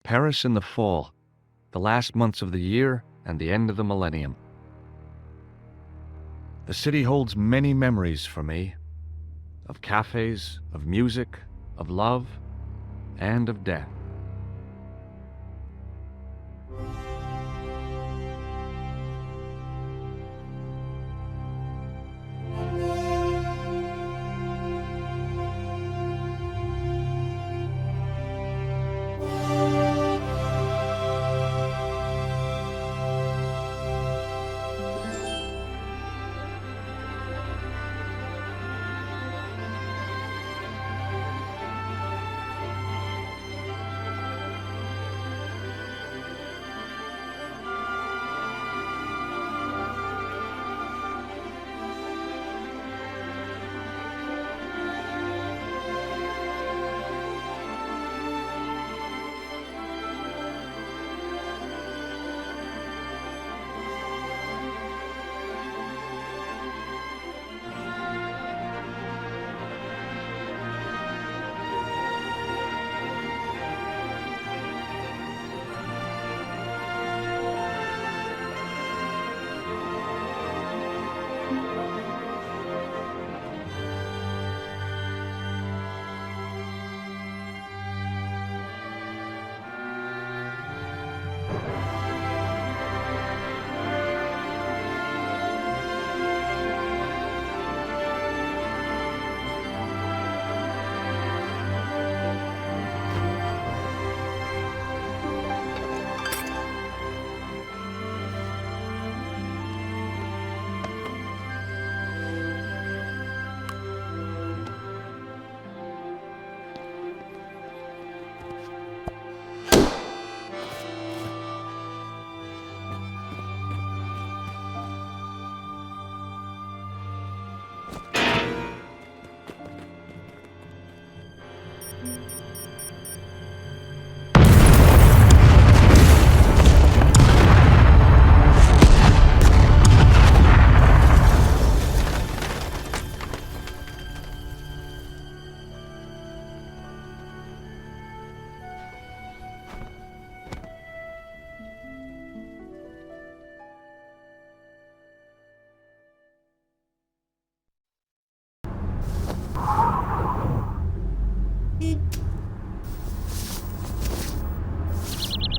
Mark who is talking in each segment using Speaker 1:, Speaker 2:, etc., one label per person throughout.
Speaker 1: Paris in the fall, the last months of the year and the end of the millennium. The city holds many memories for me, of cafes, of music, of love, and of death.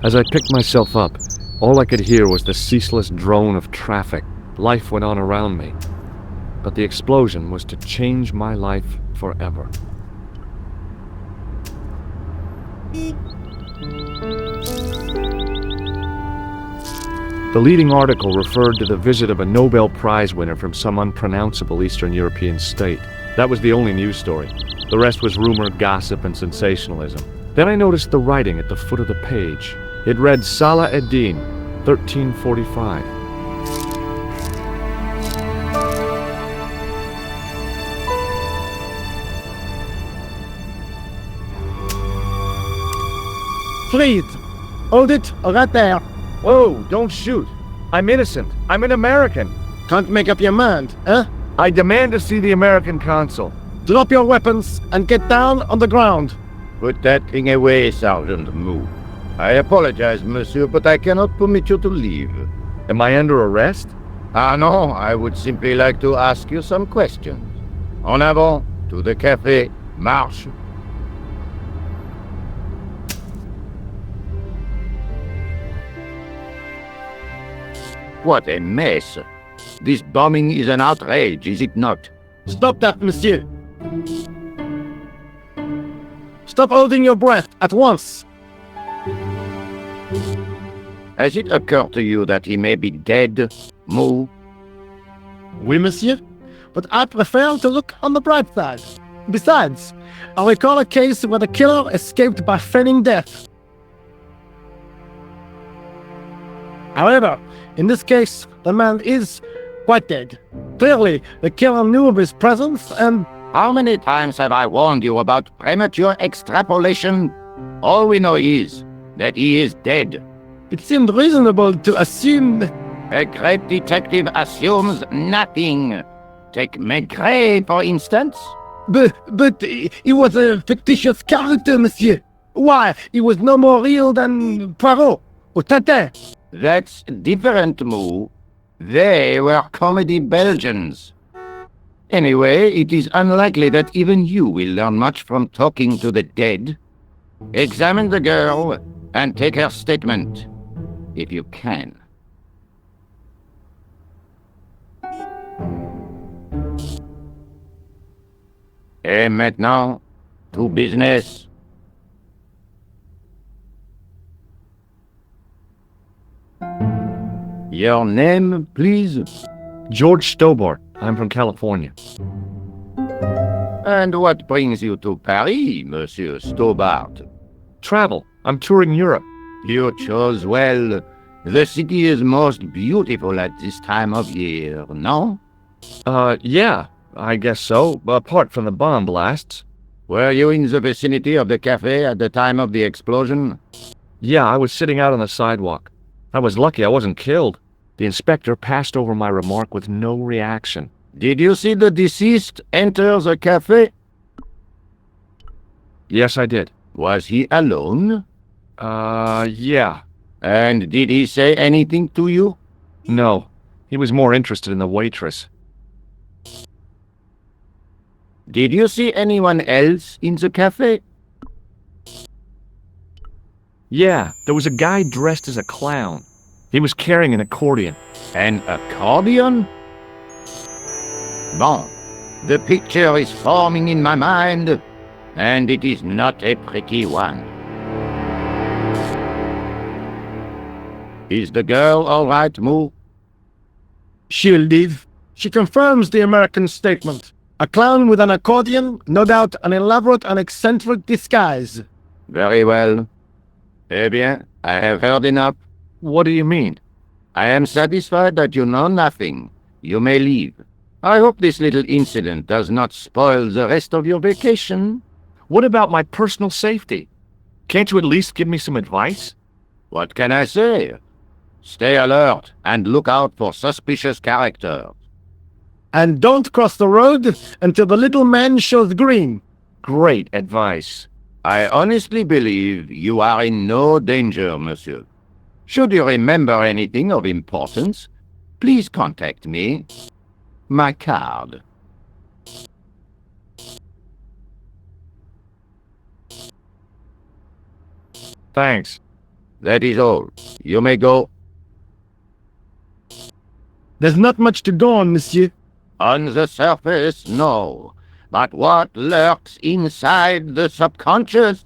Speaker 1: As I picked myself up, all I could hear was the ceaseless drone of traffic. Life went on around me. But the explosion was to change my life forever. The leading article referred to the visit of a Nobel Prize winner from some unpronounceable Eastern European state. That was the only news story. The rest was rumor, gossip, and sensationalism. Then I noticed the writing at the foot of the page. It read Salah ad-Din, 1345.
Speaker 2: Please, hold it right there.
Speaker 1: Whoa, don't shoot. I'm innocent. I'm an American.
Speaker 2: Can't make up your mind, eh?
Speaker 1: I demand to see the American consul.
Speaker 2: Drop your weapons and get down on the ground.
Speaker 3: Put that thing away, Sergeant. Move. I apologize, monsieur, but I cannot permit you to leave.
Speaker 1: Am I under arrest?
Speaker 3: No, I would simply like to ask you some questions. En avant, to the café, marche. What a mess. This bombing is an outrage, is it not?
Speaker 2: Stop that, monsieur. Stop holding your breath at once.
Speaker 3: Has it occurred to you that he may be dead, Mou?
Speaker 2: Oui, monsieur, but I prefer to look on the bright side. Besides, I recall a case where the killer escaped by feigning death. However, in this case, the man is quite dead. Clearly, the killer knew of his presence and...
Speaker 3: How many times have I warned you about premature extrapolation? All we know is that he is dead.
Speaker 2: It seemed reasonable to assume...
Speaker 3: A great detective assumes nothing. Take Maigret, for instance.
Speaker 2: But he was a fictitious character, monsieur. Why, he was no more real than Poirot or Tintin.
Speaker 3: That's different, Moo. They were comedy Belgians. Anyway, it is unlikely that even you will learn much from talking to the dead. Examine the girl and take her statement, if you can. Et maintenant, to business. Your name, please?
Speaker 1: George Stobart. I'm from California.
Speaker 3: And what brings you to Paris, Monsieur Stobart?
Speaker 1: Travel. I'm touring Europe.
Speaker 3: You chose well. The city is most beautiful at this time of year, no?
Speaker 1: Yeah, I guess so, apart from the bomb blasts.
Speaker 3: Were you in the vicinity of the cafe at the time of the explosion?
Speaker 1: Yeah, I was sitting out on the sidewalk. I was lucky I wasn't killed. The inspector passed over my remark with no reaction.
Speaker 3: Did you see the deceased enter the cafe?
Speaker 1: Yes, I did.
Speaker 3: Was he alone?
Speaker 1: Yeah.
Speaker 3: And did he say anything to you?
Speaker 1: No. He was more interested in the waitress.
Speaker 3: Did you see anyone else in the cafe?
Speaker 1: Yeah, there was a guy dressed as a clown. He was carrying an accordion.
Speaker 3: An accordion? Bon, the picture is forming in my mind, and it is not a pretty one. Is the girl all right, Moo?
Speaker 2: She'll live. She confirms the American statement. A clown with an accordion, no doubt an elaborate and eccentric disguise.
Speaker 3: Very well. Eh bien, I have heard enough.
Speaker 1: What do you mean?
Speaker 3: I am satisfied that you know nothing. You may leave. I hope this little incident does not spoil the rest of your vacation.
Speaker 1: What about my personal safety? Can't you at least give me some advice?
Speaker 3: What can I say? Stay alert and look out for suspicious characters.
Speaker 2: And don't cross the road until the little man shows green.
Speaker 1: Great advice.
Speaker 3: I honestly believe you are in no danger, monsieur. Should you remember anything of importance, please contact me. My card.
Speaker 1: Thanks.
Speaker 3: That is all. You may go.
Speaker 2: There's not much to go on, monsieur.
Speaker 3: On the surface, no. But what lurks inside the subconscious?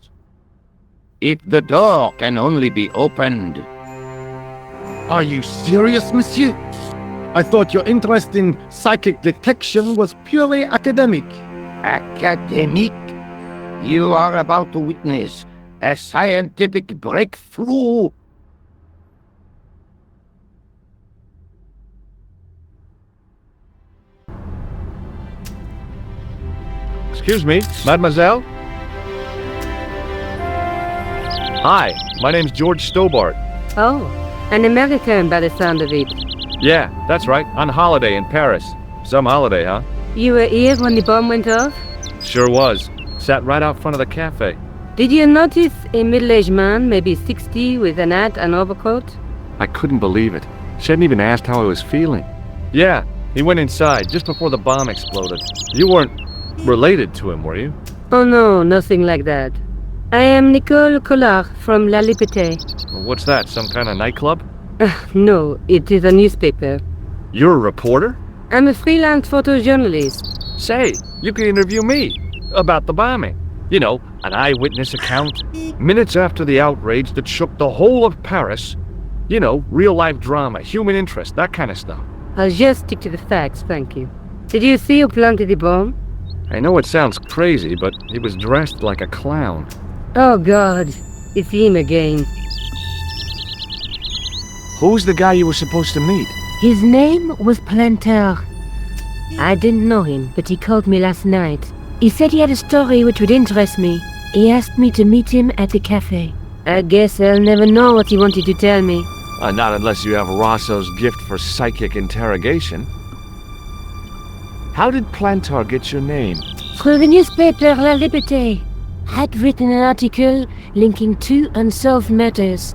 Speaker 3: If the door can only be opened.
Speaker 2: Are you serious, monsieur? I thought your interest in psychic detection was purely academic.
Speaker 3: Academic? You are about to witness a scientific breakthrough.
Speaker 1: Excuse me, mademoiselle? Hi, my name's George Stobart.
Speaker 4: Oh, an American by the sound of it.
Speaker 1: Yeah, that's right, on holiday in Paris. Some holiday, huh?
Speaker 4: You were here when the bomb went off?
Speaker 1: Sure was. Sat right out front of the cafe.
Speaker 4: Did you notice a middle-aged man, maybe 60, with an hat and overcoat?
Speaker 1: I couldn't believe it. She hadn't even asked how I was feeling. Yeah, he went inside just before the bomb exploded. You weren't related to him, were you?
Speaker 4: Oh no, nothing like that. I am Nicole Collard from La Liberté.
Speaker 1: What's that, some kind of nightclub?
Speaker 4: No, it is a newspaper.
Speaker 1: You're a reporter?
Speaker 4: I'm a freelance photojournalist.
Speaker 1: Say, you could interview me about the bombing. You know, an eyewitness account. Minutes after the outrage that shook the whole of Paris. You know, real-life drama, human interest, that kind of stuff.
Speaker 4: I'll just stick to the facts, thank you. Did you see who planted the bomb?
Speaker 1: I know it sounds crazy, but he was dressed like a clown.
Speaker 4: Oh God, it's him again.
Speaker 1: Who's the guy you were supposed to meet?
Speaker 4: His name was Planter. I didn't know him, but he called me last night. He said he had a story which would interest me. He asked me to meet him at the cafe. I guess I'll never know what he wanted to tell me.
Speaker 1: Not unless you have Rosso's gift for psychic interrogation. How did Plantar get your name?
Speaker 4: Through the newspaper La Liberté. had written an article linking two unsolved murders,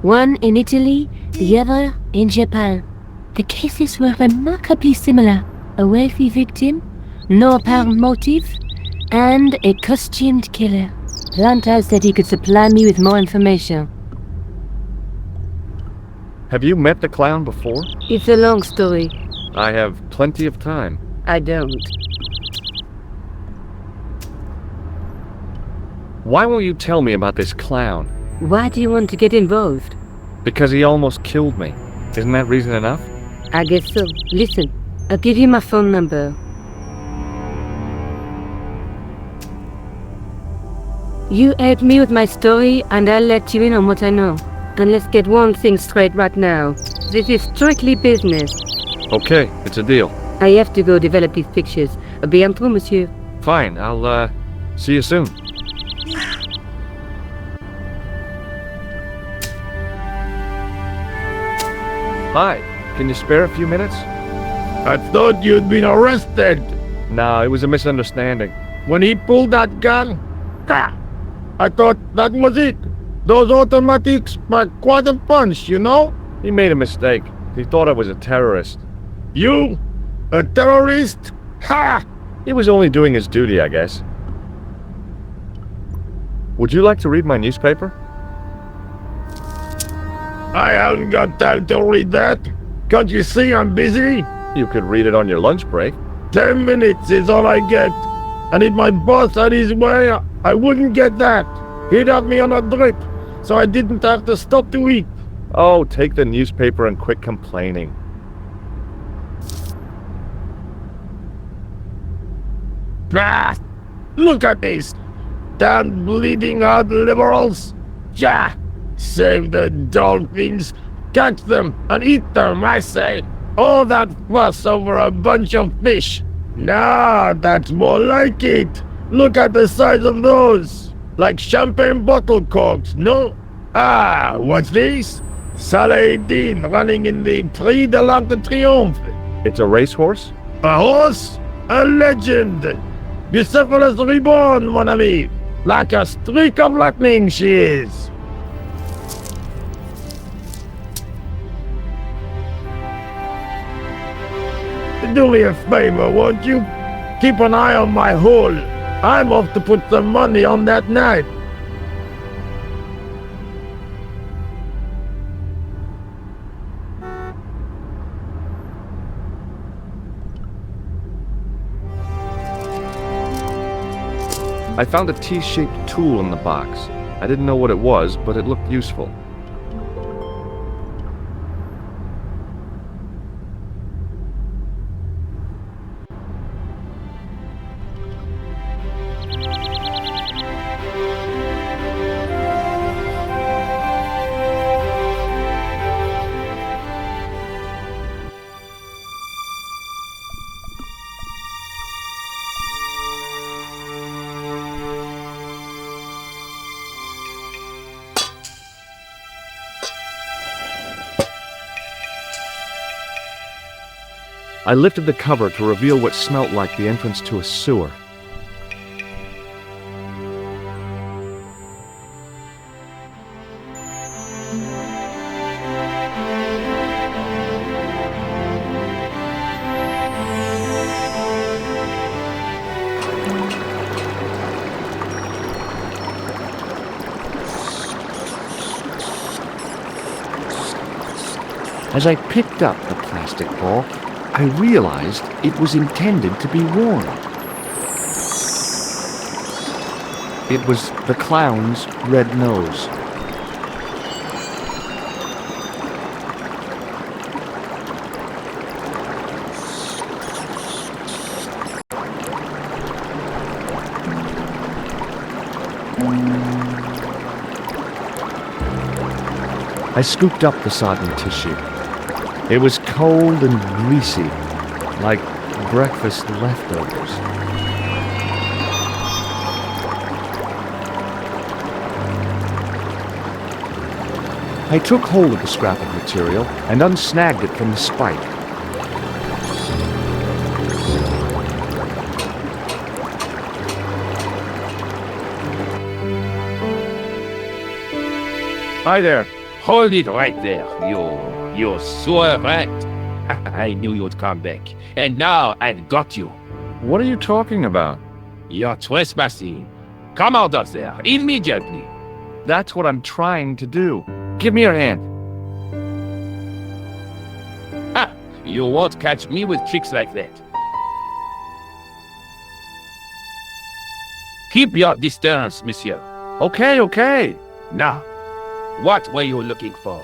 Speaker 4: one in Italy, the other in Japan. The cases were remarkably similar. A wealthy victim, no apparent motive, and a costumed killer. Planta said he could supply me with more information.
Speaker 1: Have you met the clown before?
Speaker 4: It's a long story.
Speaker 1: I have plenty of time.
Speaker 4: I don't.
Speaker 1: Why won't you tell me about this clown?
Speaker 4: Why do you want to get involved?
Speaker 1: Because he almost killed me. Isn't that reason enough?
Speaker 4: I guess so. Listen, I'll give you my phone number. You help me with my story and I'll let you in on what I know. And let's get one thing straight right now. This is strictly business.
Speaker 1: Okay, it's a deal.
Speaker 4: I have to go develop these pictures. À bientôt, monsieur.
Speaker 1: Fine, I'll, see you soon. Hi, can you spare a few minutes?
Speaker 3: I thought you'd been arrested.
Speaker 1: No, it was a misunderstanding.
Speaker 3: When he pulled that gun, I thought that was it. Those automatics pack quite a punch, you know?
Speaker 1: He made a mistake. He thought I was a terrorist.
Speaker 3: You? A terrorist? Ha!
Speaker 1: He was only doing his duty, I guess. Would you like to read my newspaper?
Speaker 3: I haven't got time to read that. Can't you see I'm busy?
Speaker 1: You could read it on your lunch break.
Speaker 3: 10 minutes is all I get. And if my boss had his way, I wouldn't get that. He'd have me on a drip, so I didn't have to stop to eat.
Speaker 1: Oh, take the newspaper and quit complaining.
Speaker 3: Ah, look at this. Damn bleeding out liberals. Ja! Save the dolphins. Catch them and eat them, I say. All that fuss over a bunch of fish. Nah, that's more like it. Look at the size of those. Like champagne bottle corks, no? Ah, what's this? Saladin running in the Prix de l'Arc de Triomphe.
Speaker 1: It's a racehorse?
Speaker 3: A horse? A legend. Bucephalus reborn, mon ami. Like a streak of lightning she is. Do me a favor, won't you? Keep an eye on my hole. I'm off to put some money on that knife.
Speaker 1: I found a T-shaped tool in the box. I didn't know what it was, but it looked useful. I lifted the cover to reveal what smelt like the entrance to a sewer. As I picked up the plastic ball, I realized it was intended to be worn. It was the clown's red nose. I scooped up the sodden tissue. It was cold and greasy, like breakfast leftovers. I took hold of the scrap of material and unsnagged it from the spike. Hi there.
Speaker 3: Hold it right there, you sewer rat. I knew you'd come back, and now I've got you.
Speaker 1: What are you talking about?
Speaker 3: You're trespassing. Come out of there, immediately.
Speaker 1: That's what I'm trying to do. Give me your hand.
Speaker 3: Ha! You won't catch me with tricks like that. Keep your distance, monsieur.
Speaker 1: Okay, okay.
Speaker 3: Now, what were you looking for?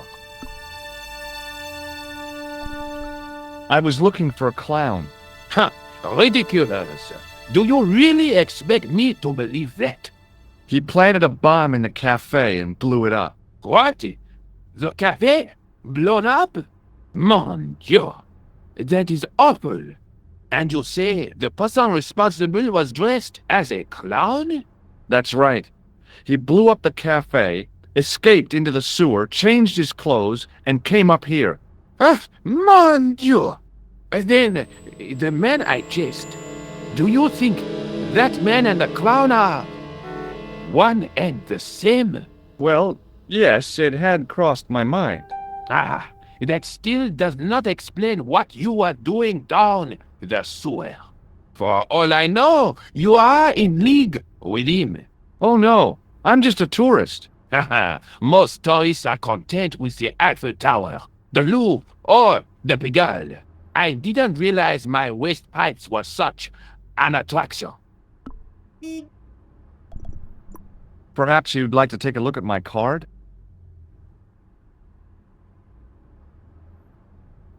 Speaker 1: I was looking for a clown.
Speaker 3: Ha! Ridiculous. Do you really expect me to believe that?
Speaker 1: He planted a bomb in the cafe and blew it up.
Speaker 3: What? The cafe? Blown up? Mon Dieu! That is awful. And you say the person responsible was dressed as a clown?
Speaker 1: That's right. He blew up the cafe, escaped into the sewer, changed his clothes, and came up here.
Speaker 3: Ah, mon Dieu! Then, the man I chased, do you think that man and the clown are one and the same?
Speaker 1: Well, yes, it had crossed my mind.
Speaker 3: Ah, that still does not explain what you are doing down the sewer. For all I know, you are in league with him.
Speaker 1: Oh no, I'm just a tourist.
Speaker 3: Haha, most tourists are content with the Eiffel Tower, the Louvre, or the Pigalle. I didn't realize my waste pipes were such an attraction.
Speaker 1: Perhaps you'd like to take a look at my card?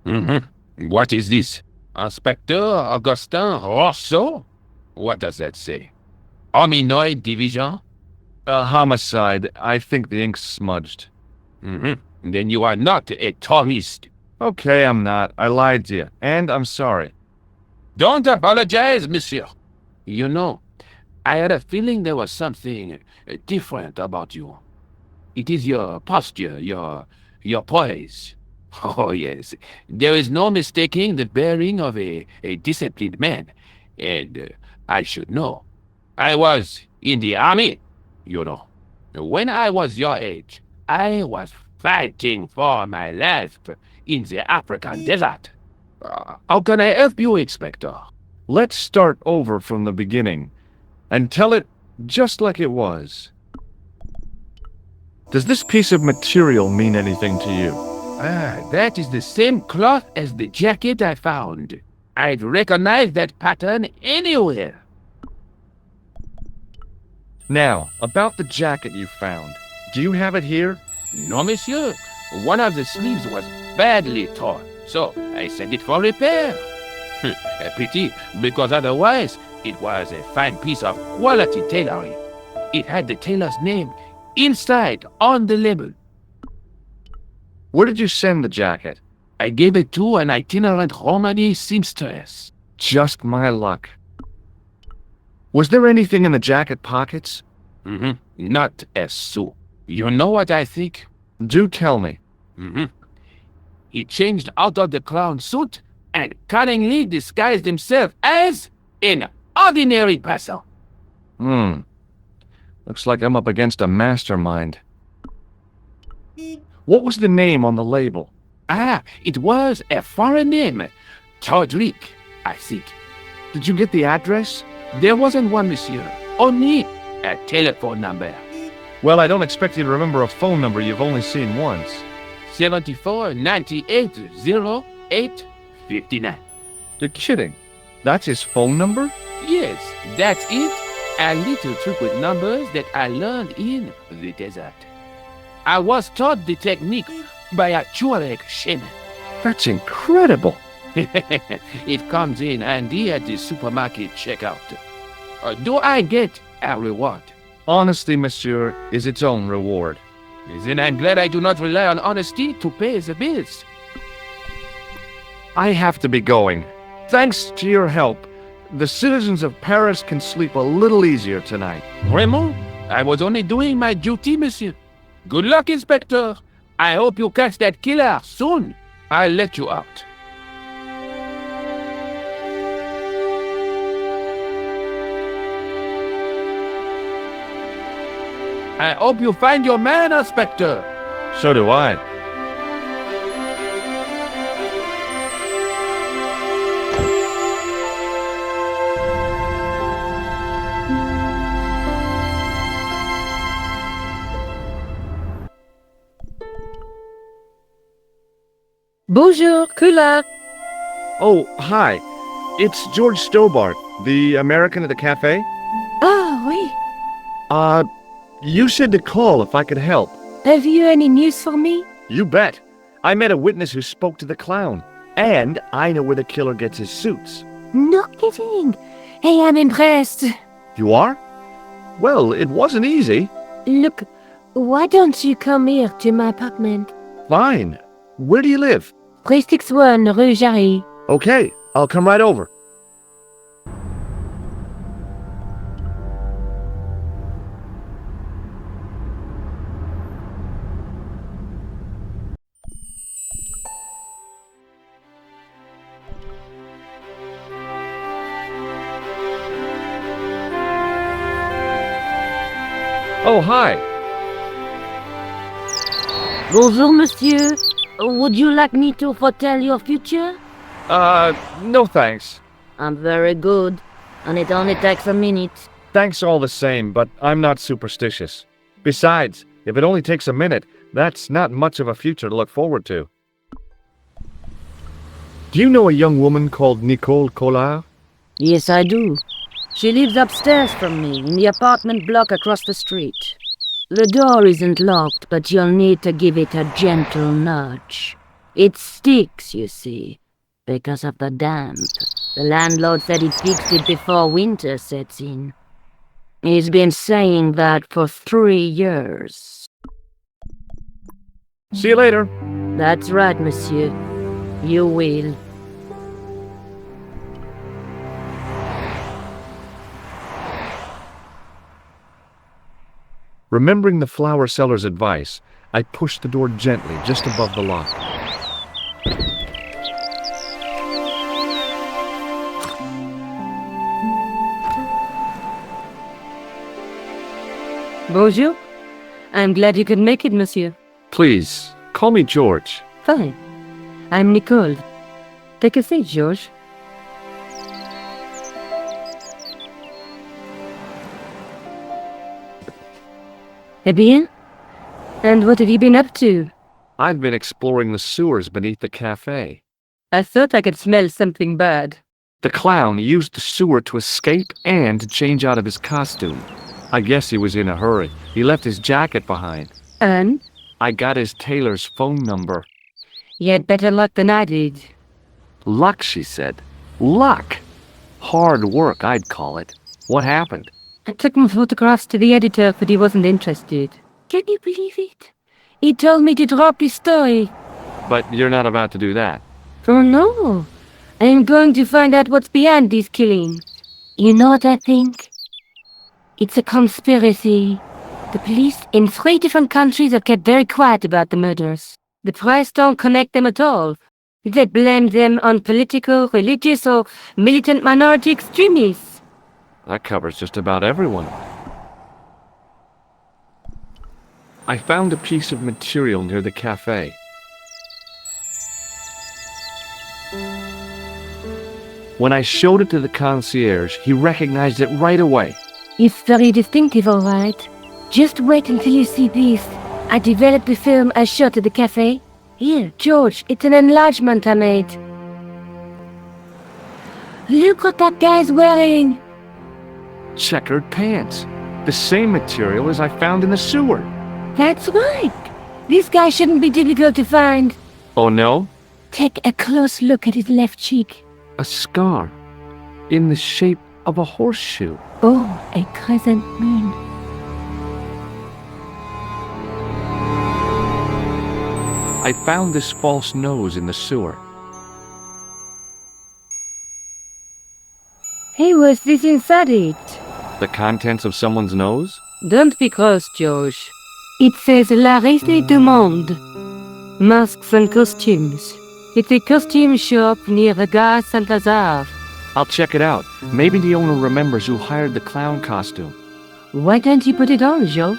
Speaker 3: What is this? Inspector Augustin Rousseau? What does that say? Hominoid Division?
Speaker 1: A homicide. I think the ink's smudged.
Speaker 3: Then you are not a tourist.
Speaker 1: Okay, I'm not. I lied to you, and I'm sorry.
Speaker 3: Don't apologize, monsieur. You know, I had a feeling there was something different about you. It is your posture, your poise. Oh, yes. There is no mistaking the bearing of a disciplined man. And I should know. I was in the army, you know. When I was your age, I was fighting for my life in the African desert. How can I help you, Inspector?
Speaker 1: Let's start over from the beginning and tell it just like it was. Does this piece of material mean anything to you?
Speaker 3: That is the same cloth as the jacket I found. I'd recognize that pattern anywhere.
Speaker 1: Now, about the jacket you found. Do you have it here?
Speaker 3: No, monsieur. One of the sleeves was badly torn, so I sent it for repair. A pity, because otherwise it was a fine piece of quality tailoring. It had the tailor's name inside on the label.
Speaker 1: Where did you send the jacket?
Speaker 3: I gave it to an itinerant Romani seamstress.
Speaker 1: Just my luck. Was there anything in the jacket pockets?
Speaker 3: Not a sou. You know what I think?
Speaker 1: Do tell me.
Speaker 3: He changed out of the clown suit and cunningly disguised himself as an ordinary person.
Speaker 1: Looks like I'm up against a mastermind. What was the name on the label?
Speaker 3: It was a foreign name. Todrick, I think.
Speaker 1: Did you get the address?
Speaker 3: There wasn't one, monsieur. Only a telephone number.
Speaker 1: Well, I don't expect you to remember a phone number you've only seen once.
Speaker 3: 74 98 08 59.
Speaker 1: You're kidding. That's his phone number?
Speaker 3: Yes, that's it. A little trick with numbers that I learned in the desert. I was taught the technique by a Tuareg shaman.
Speaker 1: That's incredible.
Speaker 3: It comes in handy at the supermarket checkout. Do I get a reward?
Speaker 1: Honesty, monsieur, is its own reward.
Speaker 3: Then I'm glad I do not rely on honesty to pay the bills.
Speaker 1: I have to be going. Thanks to your help, the citizens of Paris can sleep a little easier tonight.
Speaker 3: Raymond, I was only doing my duty, monsieur. Good luck, Inspector. I hope you catch that killer soon. I'll let you out. I hope you find your man, Inspector.
Speaker 1: So do I.
Speaker 4: Bonjour, Kula.
Speaker 1: Oh, hi. It's George Stobart, the American at the cafe.
Speaker 4: Ah, oui.
Speaker 1: You said to call if I could help.
Speaker 4: Have you any news for me?
Speaker 1: You bet. I met a witness who spoke to the clown. And I know where the killer gets his suits.
Speaker 4: No kidding. Hey, I'm impressed.
Speaker 1: You are? Well, it wasn't easy.
Speaker 4: Look, why don't you come here to my apartment?
Speaker 1: Fine. Where do you live?
Speaker 4: 361 Rue Jarry.
Speaker 1: Okay, I'll come right over. Oh, hi.
Speaker 4: Bonjour, monsieur. Would you like me to foretell your future?
Speaker 1: No thanks.
Speaker 4: I'm very good, and it only takes a minute.
Speaker 1: Thanks all the same, but I'm not superstitious. Besides, if it only takes a minute, that's not much of a future to look forward to. Do you know a young woman called Nicole Collard?
Speaker 4: Yes, I do. She lives upstairs from me, in the apartment block across the street. The door isn't locked, but you'll need to give it a gentle nudge. It sticks, you see, because of the damp. The landlord said he'd fixed it before winter sets in. He's been saying that for 3 years.
Speaker 1: See you later.
Speaker 4: That's right, monsieur. You will.
Speaker 1: Remembering the flower seller's advice, I pushed the door gently just above the lock.
Speaker 4: Bonjour. I'm glad you could make it, monsieur.
Speaker 1: Please, call me George.
Speaker 4: Fine. I'm Nicole. Take a seat, George. Eh bien? And what have you been up to?
Speaker 1: I've been exploring the sewers beneath the cafe.
Speaker 4: I thought I could smell something bad.
Speaker 1: The clown used the sewer to escape and to change out of his costume. I guess he was in a hurry. He left his jacket behind.
Speaker 4: And?
Speaker 1: I got his tailor's phone number.
Speaker 4: You had better luck than I did.
Speaker 1: Luck, she said. Luck! Hard work, I'd call it. What happened?
Speaker 4: I took my photographs to the editor, but he wasn't interested. Can you believe it? He told me to drop his story.
Speaker 1: But you're not about to do that.
Speaker 4: Oh no. I'm going to find out what's behind these killings. You know what I think? It's a conspiracy. The police in 3 different countries have kept very quiet about the murders. The press don't connect them at all. They blame them on political, religious, or militant minority extremists.
Speaker 1: That covers just about everyone. I found a piece of material near the cafe. When I showed it to the concierge, he recognized it right away.
Speaker 4: It's very distinctive, all right. Just wait until you see this. I developed the film I shot at the cafe. Here, George, it's an enlargement I made. Look what that guy's wearing.
Speaker 1: Checkered pants. The same material as I found in the sewer.
Speaker 4: That's right. This guy shouldn't be difficult to find.
Speaker 1: Oh no?
Speaker 4: Take a close look at his left cheek.
Speaker 1: A scar. In the shape of a horseshoe.
Speaker 4: Oh, a crescent moon.
Speaker 1: I found this false nose in the sewer.
Speaker 4: Hey, what's this inside it?
Speaker 1: The contents of someone's nose?
Speaker 4: Don't be cross, George. It says La Reste du Monde. Masks and costumes. It's a costume shop near the Gare Saint-Lazare.
Speaker 1: I'll check it out. Maybe the owner remembers who hired the clown costume.
Speaker 4: Why don't you put it on, George?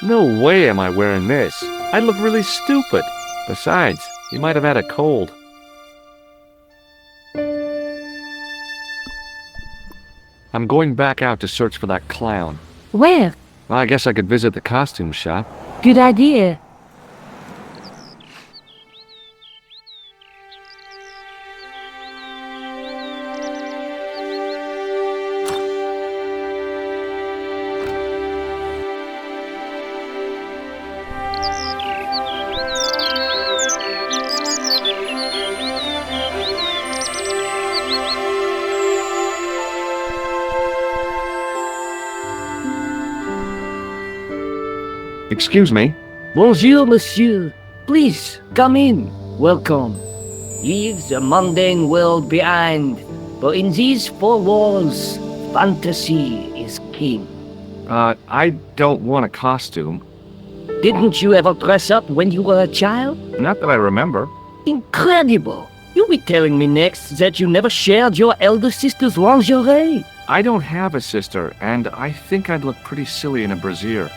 Speaker 1: No way am I wearing this. I'd look really stupid. Besides, he might have had a cold. I'm going back out to search for that clown.
Speaker 4: Where?
Speaker 1: Well, I guess I could visit the costume shop.
Speaker 4: Good idea.
Speaker 1: Excuse me.
Speaker 5: Bonjour, monsieur. Please, come in. Welcome. Leave the mundane world behind, but in these four walls, fantasy is king.
Speaker 1: I don't want a costume.
Speaker 5: Didn't you ever dress up when you were a child?
Speaker 1: Not that I remember.
Speaker 5: Incredible! You'll be telling me next that you never shared your elder sister's lingerie.
Speaker 1: I don't have a sister, and I think I'd look pretty silly in a brassiere.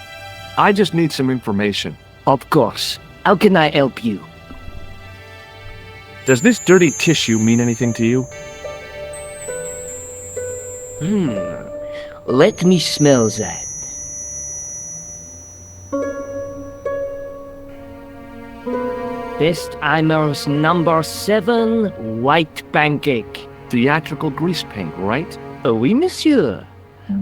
Speaker 1: I just need some information.
Speaker 5: Of course. How can I help you?
Speaker 1: Does this dirty tissue mean anything to you?
Speaker 5: Let me smell that. Bestheimer's number 7 white pancake.
Speaker 1: Theatrical grease paint, right?
Speaker 5: Oui, monsieur.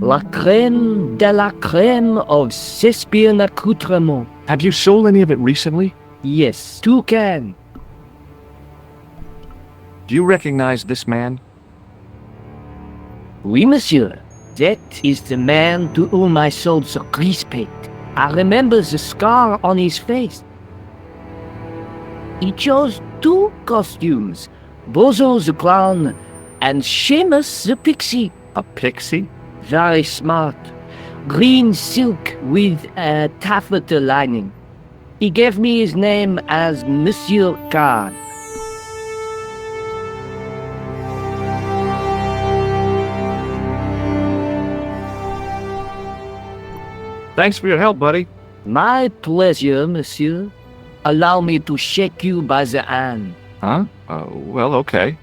Speaker 5: La crème de la crème of Thespian accoutrement.
Speaker 1: Have you sold any of it recently?
Speaker 5: Yes, 2 cans.
Speaker 1: Do you recognize this man?
Speaker 5: Oui, monsieur. That is the man to whom I sold the grease paint. I remember the scar on his face. He chose 2 costumes, Bozo the clown and Seamus the pixie.
Speaker 1: A pixie?
Speaker 5: Very smart. Green silk with a taffeta lining. He gave me his name as Monsieur Khan.
Speaker 1: Thanks for your help, buddy.
Speaker 5: My pleasure, monsieur. Allow me to shake you by the hand.
Speaker 1: Huh? Well, okay.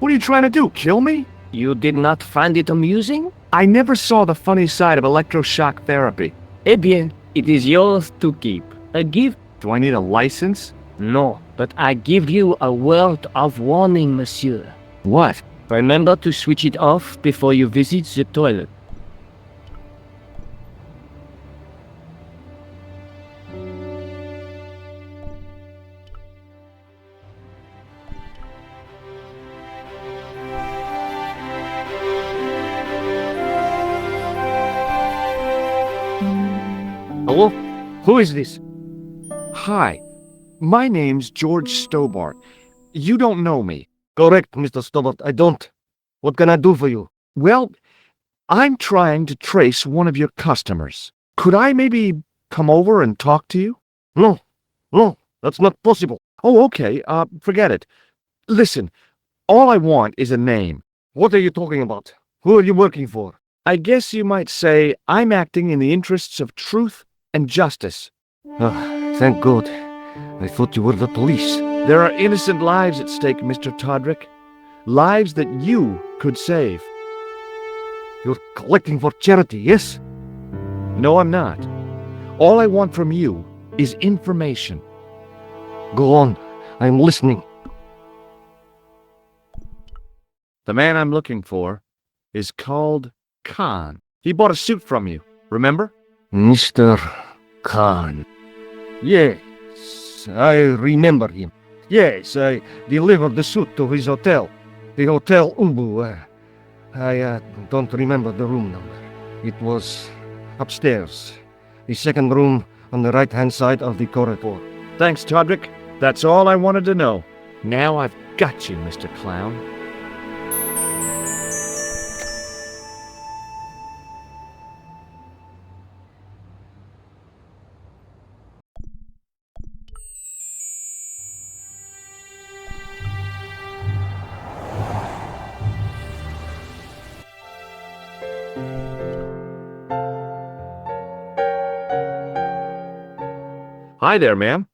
Speaker 1: What are you trying to do, kill me?
Speaker 5: You did not find it amusing?
Speaker 1: I never saw the funny side of electroshock therapy.
Speaker 5: Eh bien, it is yours to keep. A gift?
Speaker 1: Do I need a license?
Speaker 5: No, but I give you a word of warning, monsieur.
Speaker 1: What?
Speaker 5: Remember to switch it off before you visit the toilet.
Speaker 2: Hello? Who is this?
Speaker 1: Hi. My name's George Stobart. You don't know me.
Speaker 2: Correct, Mr. Stobart. I don't. What can I do for you?
Speaker 1: Well, I'm trying to trace one of your customers. Could I maybe come over and talk to you?
Speaker 2: No, that's not possible.
Speaker 1: Oh, okay. Forget it. Listen, all I want is a name.
Speaker 2: What are you talking about? Who are you working for?
Speaker 1: I guess you might say I'm acting in the interests of truth and justice.
Speaker 2: Thank God. I thought you were the police.
Speaker 1: There are innocent lives at stake, Mr. Todrick. Lives that you could save.
Speaker 2: You're collecting for charity, yes?
Speaker 1: No, I'm not. All I want from you is information.
Speaker 2: Go on. I'm listening.
Speaker 1: The man I'm looking for is called Khan. He bought a suit from you, remember?
Speaker 2: Mr. Khan. Yes, I remember him. Yes, I delivered the suit to his hotel. The Hotel Ubu. I don't remember the room number. It was upstairs. The second room on the right-hand side of the corridor.
Speaker 1: Thanks, Todrick. That's all I wanted to know. Now I've got you, Mr. Clown. Hi there, ma'am.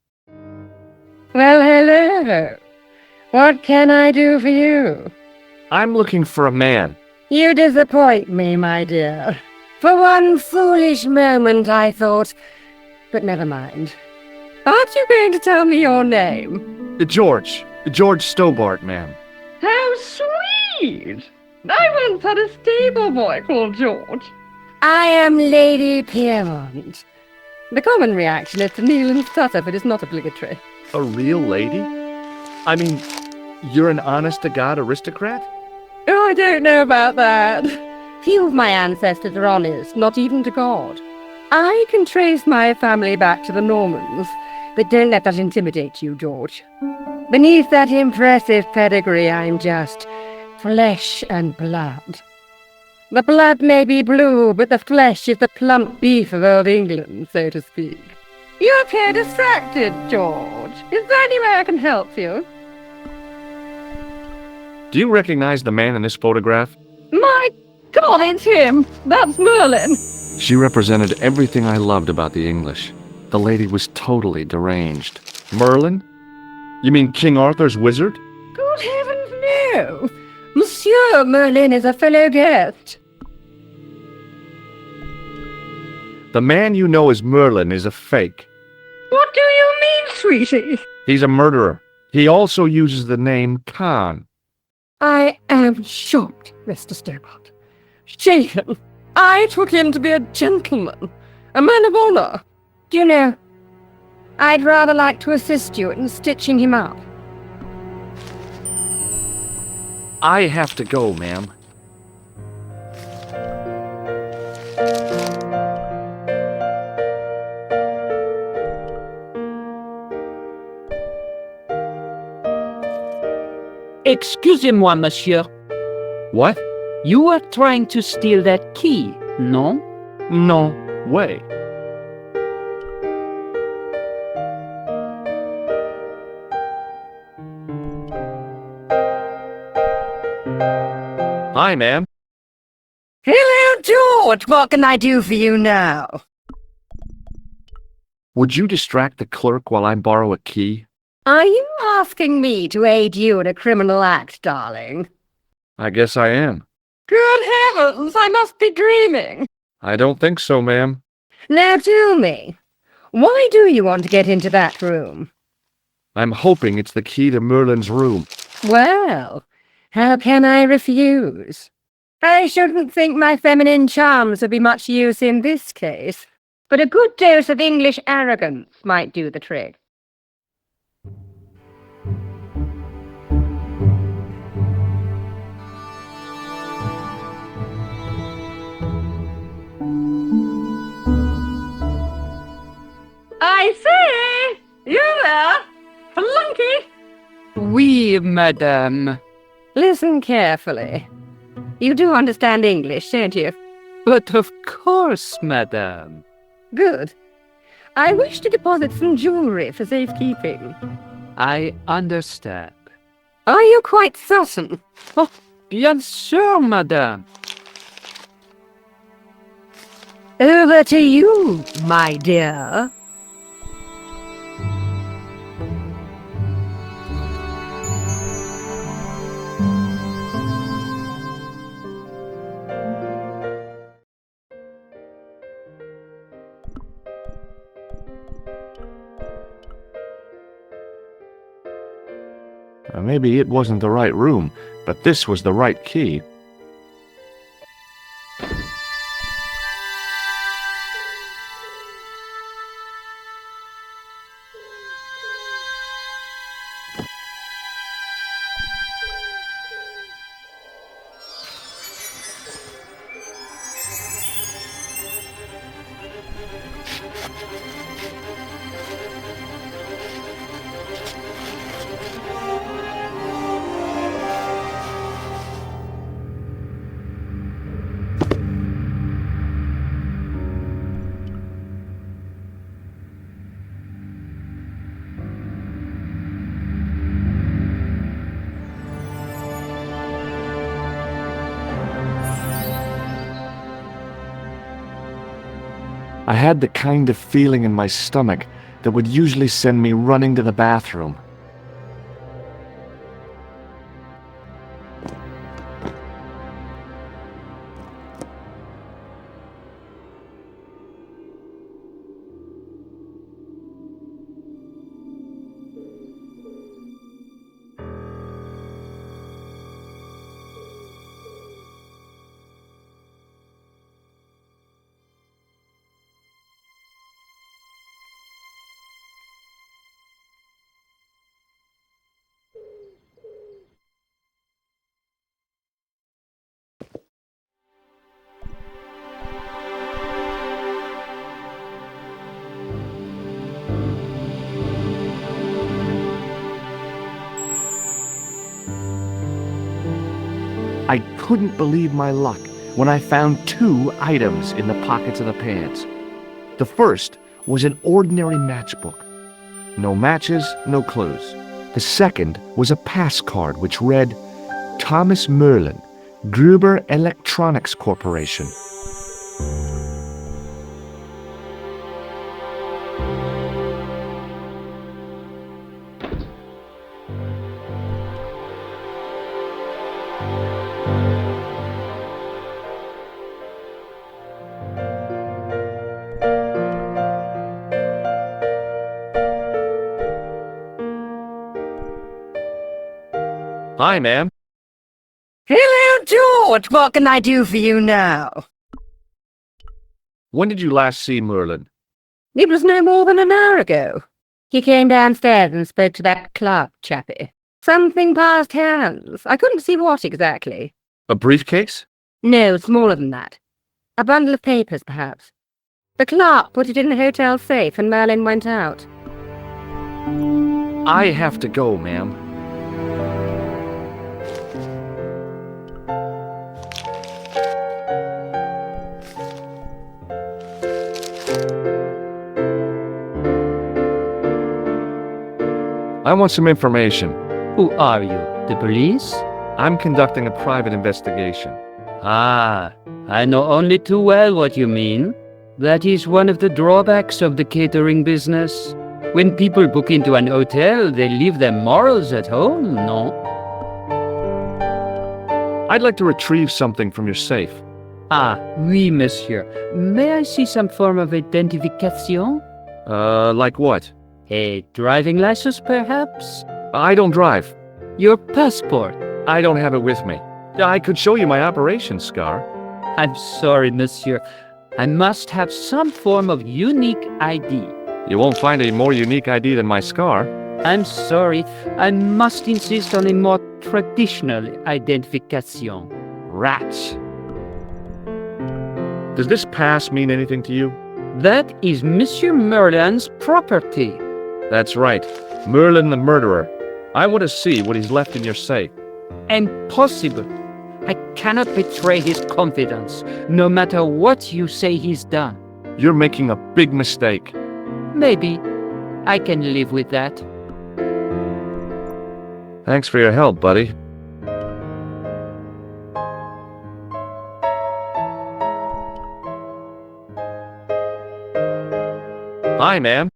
Speaker 6: Well, hello. What can I do for you?
Speaker 1: I'm looking for a man.
Speaker 6: You disappoint me, my dear. For one foolish moment I thought... But never mind. Aren't you going to tell me your name?
Speaker 1: George. George Stobart, ma'am.
Speaker 6: How sweet! I once had a stable boy called George. I am Lady Piermont. The common reaction is to kneel and stutter, but it's not obligatory.
Speaker 1: A real lady? I mean, you're an honest-to-God aristocrat?
Speaker 6: Oh, I don't know about that. Few of my ancestors are honest, not even to God. I can trace my family back to the Normans, but don't let that intimidate you, George. Beneath that impressive pedigree, I'm just flesh and blood. The blood may be blue, but the flesh is the plump beef of old England, so to speak. You appear distracted, George. Is there any way I can help you?
Speaker 1: Do you recognize the man in this photograph?
Speaker 6: My God, it's him! That's Merlin!
Speaker 1: She represented everything I loved about the English. The lady was totally deranged. Merlin? You mean King Arthur's wizard?
Speaker 6: Good heavens, no! Monsieur Merlin is a fellow guest.
Speaker 1: The man you know as Merlin is a fake.
Speaker 6: What do you mean, sweetie?
Speaker 1: He's a murderer. He also uses the name Khan.
Speaker 6: I am shocked, Mr. Stobart. Shaken. I took him to be a gentleman, a man of honor. Do you know, I'd rather like to assist you in stitching him up.
Speaker 1: I have to go, ma'am.
Speaker 5: Excusez-moi, monsieur.
Speaker 1: What?
Speaker 5: You were trying to steal that key, no?
Speaker 1: No way. Hi, ma'am.
Speaker 6: Hello, George. What can I do for you now?
Speaker 1: Would you distract the clerk while I borrow a key?
Speaker 6: Are you asking me to aid you in a criminal act, darling?
Speaker 1: I guess I am.
Speaker 6: Good heavens, I must be dreaming.
Speaker 1: I don't think so, ma'am.
Speaker 6: Now tell me, why do you want to get into that room?
Speaker 1: I'm hoping it's the key to Merlin's room.
Speaker 6: Well, how can I refuse? I shouldn't think my feminine charms would be much use in this case, but a good dose of English arrogance might do the trick. I say! You there? Flunky!
Speaker 5: Oui, madame.
Speaker 6: Listen carefully. You do understand English, don't you?
Speaker 5: But of course, madame.
Speaker 6: Good. I wish to deposit some jewelry for safekeeping.
Speaker 5: I understand.
Speaker 6: Are you quite certain?
Speaker 5: Oh, bien sûr, madame.
Speaker 6: Over to you, my dear.
Speaker 1: Maybe it wasn't the right room, but this was the right key. I had the kind of feeling in my stomach that would usually send me running to the bathroom. I couldn't believe my luck when I found 2 items in the pockets of the pants. The first was an ordinary matchbook. No matches, no clues. The second was a pass card which read, Thomas Merlin, Gruber Electronics Corporation. Hi, ma'am.
Speaker 6: Hello, George. What can I do for you now?
Speaker 1: When did you last see Merlin?
Speaker 6: It was no more than an hour ago. He came downstairs and spoke to that clerk chappie. Something passed hands. I couldn't see what exactly.
Speaker 1: A briefcase?
Speaker 6: No, smaller than that. A bundle of papers, perhaps. The clerk put it in the hotel safe and Merlin went out.
Speaker 1: I have to go, ma'am. I want some information.
Speaker 5: Who are you? The police?
Speaker 1: I'm conducting a private investigation.
Speaker 5: Ah, I know only too well what you mean. That is one of the drawbacks of the catering business. When people book into an hotel, they leave their morals at home, no?
Speaker 1: I'd like to retrieve something from your safe.
Speaker 5: Ah, oui, monsieur. May I see some form of identification?
Speaker 1: Like what?
Speaker 5: A driving license, perhaps?
Speaker 1: I don't drive.
Speaker 5: Your passport?
Speaker 1: I don't have it with me. I could show you my operation scar.
Speaker 5: I'm sorry, monsieur. I must have some form of unique ID.
Speaker 1: You won't find a more unique ID than my scar.
Speaker 5: I'm sorry. I must insist on a more traditional identification.
Speaker 1: Rats. Does this pass mean anything to you?
Speaker 5: That is Monsieur Merlin's property.
Speaker 1: That's right. Merlin the murderer. I want to see what he's left in your safe.
Speaker 5: Impossible. I cannot betray his confidence, no matter what you say he's done.
Speaker 1: You're making a big mistake.
Speaker 5: Maybe. I can live with that.
Speaker 1: Thanks for your help, buddy. Hi, ma'am.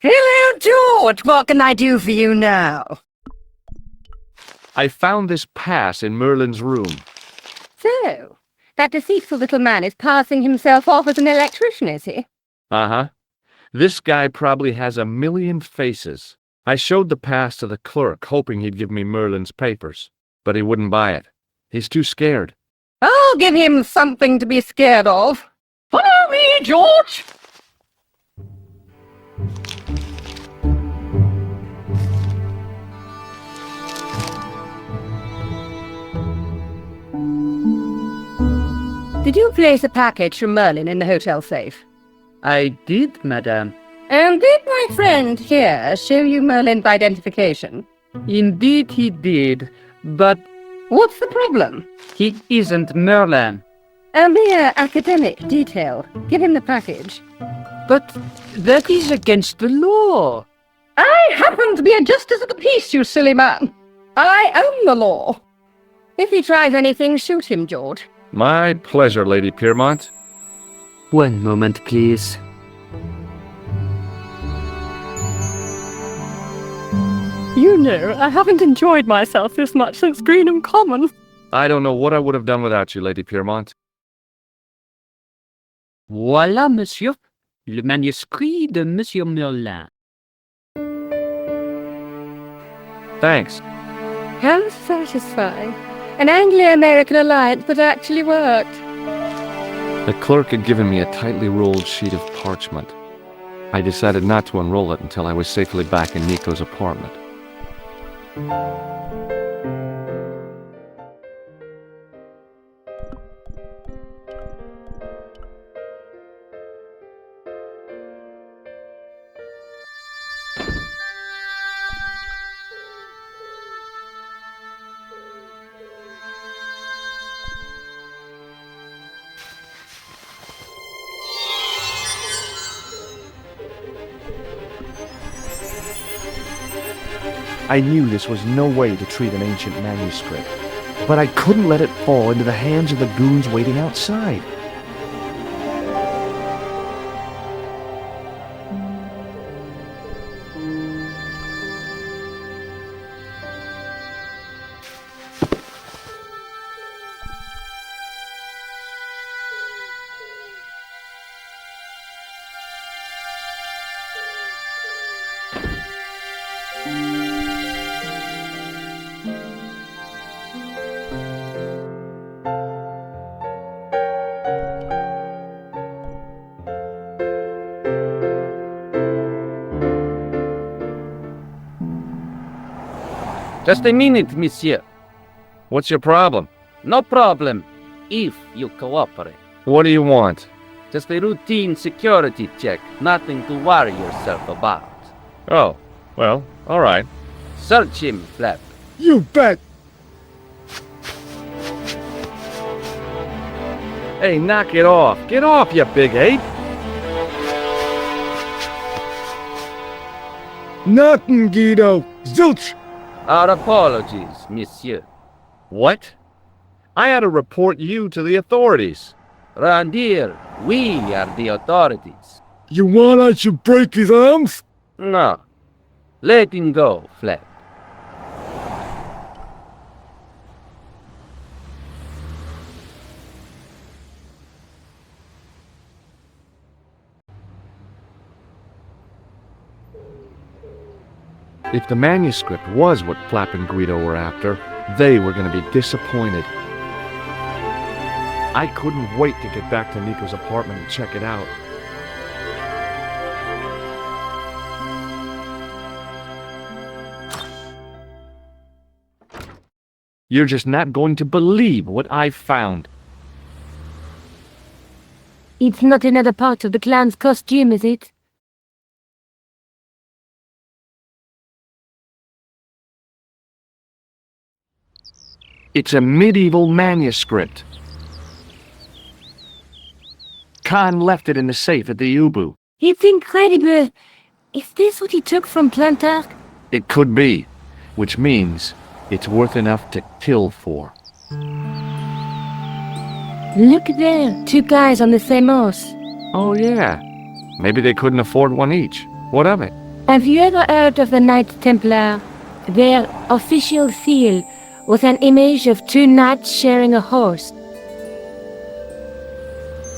Speaker 6: Hello, George. What can I do for you now?
Speaker 1: I found this pass in Merlin's room.
Speaker 6: So, that deceitful little man is passing himself off as an electrician, is he?
Speaker 1: Uh-huh. This guy probably has a million faces. I showed the pass to the clerk, hoping he'd give me Merlin's papers. But he wouldn't buy it. He's too scared.
Speaker 6: I'll give him something to be scared of. Follow me, George! Did you place a package from Merlin in the hotel safe?
Speaker 5: I did, madame.
Speaker 6: And did my friend here show you Merlin's identification?
Speaker 5: Indeed he did, but
Speaker 6: What's the problem?
Speaker 5: he isn't Merlin.
Speaker 6: A mere academic detail. Give him the package.
Speaker 5: But that is against the law.
Speaker 6: I happen to be a justice of the peace, you silly man. I own the law. If he tries anything, shoot him, George.
Speaker 1: My pleasure, Lady Piermont.
Speaker 5: One moment, please.
Speaker 6: You know, I haven't enjoyed myself this much since Greenham Common.
Speaker 1: I don't know what I would have done without you, Lady Piermont.
Speaker 5: Voilà, monsieur. Le manuscrit de Monsieur Merlin.
Speaker 1: Thanks.
Speaker 6: How satisfying. An Anglo-American alliance that actually worked.
Speaker 1: The clerk had given me a tightly rolled sheet of parchment. I decided not to unroll it until I was safely back in Nico's apartment. I knew this was no way to treat an ancient manuscript, but I couldn't let it fall into the hands of the goons waiting outside.
Speaker 5: Just a minute, monsieur.
Speaker 1: What's your problem?
Speaker 5: No problem, if you cooperate.
Speaker 1: What do you want?
Speaker 5: Just a routine security check, nothing to worry yourself about.
Speaker 1: Oh, well, all right.
Speaker 5: Search him, Flap.
Speaker 2: You bet!
Speaker 1: Hey, knock it off. Get off, you big ape.
Speaker 2: Nothing, Guido. Zilch!
Speaker 5: Our apologies, monsieur.
Speaker 1: What? I had to report you to the authorities.
Speaker 5: Round here, we are the authorities.
Speaker 2: You want I should break his arms?
Speaker 5: No. Let him go, Flap.
Speaker 1: If the manuscript was what Flap and Guido were after, they were going to be disappointed. I couldn't wait to get back to Nico's apartment and check it out. You're just not going to believe what I found.
Speaker 4: It's not another part of the clown's costume, is it?
Speaker 1: It's a medieval manuscript. Khan left it in the safe at the Ubu.
Speaker 4: It's incredible. Is this what he took from Plantark?
Speaker 1: It could be, which means it's worth enough to kill for.
Speaker 4: Look there, 2 guys on the same horse.
Speaker 1: Oh yeah, maybe they couldn't afford one each. What of it?
Speaker 4: Have you ever heard of the Knights Templar? Their official seal was an image of 2 knights sharing a horse.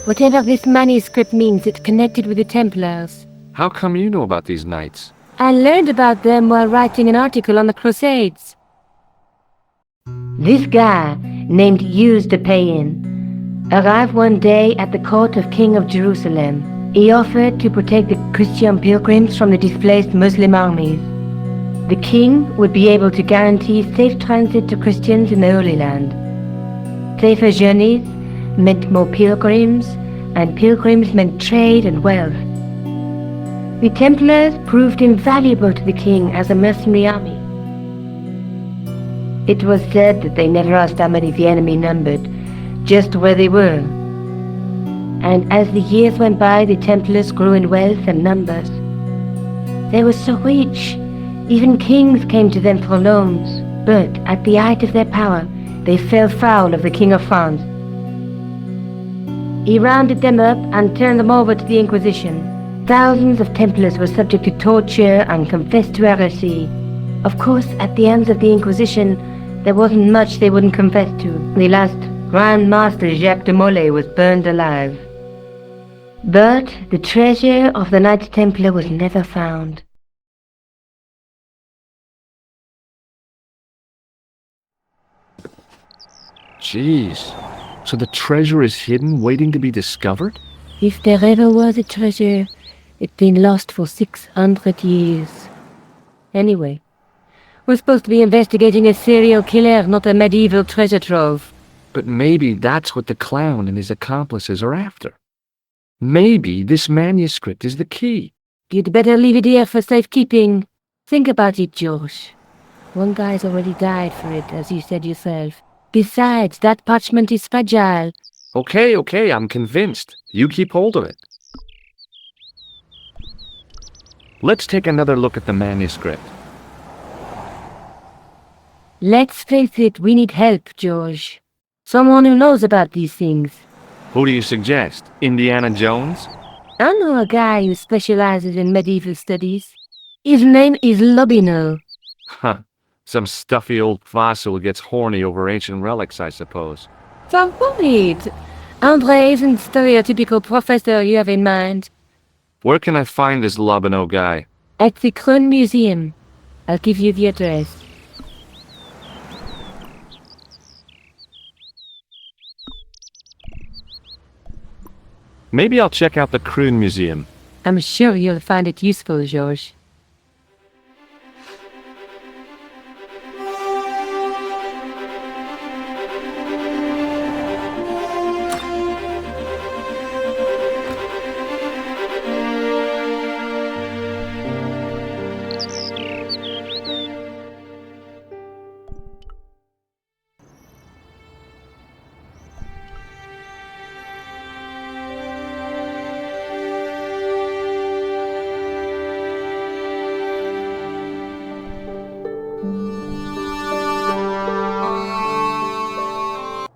Speaker 4: Whatever this manuscript means, it's connected with the Templars.
Speaker 1: How come you know about these knights?
Speaker 4: I learned about them while writing an article on the Crusades. This guy, named Hughes de Payen, arrived one day at the court of King of Jerusalem. He offered to protect the Christian pilgrims from the displaced Muslim armies. The king would be able to guarantee safe transit to Christians in the Holy Land. Safer journeys meant more pilgrims, and pilgrims meant trade and wealth. The Templars proved invaluable to the king as a mercenary army. It was said that they never asked how many the enemy numbered, just where they were. And as the years went by, the Templars grew in wealth and numbers. They were so rich, even kings came to them for loans, but at the height of their power, they fell foul of the King of France. He rounded them up and turned them over to the Inquisition. Thousands of Templars were subject to torture and confessed to heresy. Of course, at the end of the Inquisition, there wasn't much they wouldn't confess to. The last Grand Master Jacques de Molay was burned alive. But the treasure of the Knights Templar was never found.
Speaker 1: Jeez. So the treasure is hidden, waiting to be discovered?
Speaker 4: If there ever was a treasure, it's been lost for 600 years. Anyway, we're supposed to be investigating a serial killer, not a medieval treasure trove.
Speaker 1: But maybe that's what the clown and his accomplices are after. Maybe this manuscript is the key.
Speaker 4: You'd better leave it here for safekeeping. Think about it, George. One guy's already died for it, as you said yourself. Besides, that parchment is fragile.
Speaker 1: Okay, I'm convinced. You keep hold of it. Let's take another look at the manuscript.
Speaker 4: Let's face it, we need help, George. Someone who knows about these things.
Speaker 1: Who do you suggest? Indiana Jones?
Speaker 4: I know a guy who specializes in medieval studies. His name is Lobino.
Speaker 1: Huh. Some stuffy old fossil who gets horny over ancient relics, I suppose.
Speaker 4: So worried. Andre isn't the stereotypical professor you have in mind.
Speaker 1: Where can I find this Lobino guy?
Speaker 4: At the Kroon Museum. I'll give you the address.
Speaker 1: Maybe I'll check out the Kroon Museum.
Speaker 4: I'm sure you'll find it useful, George.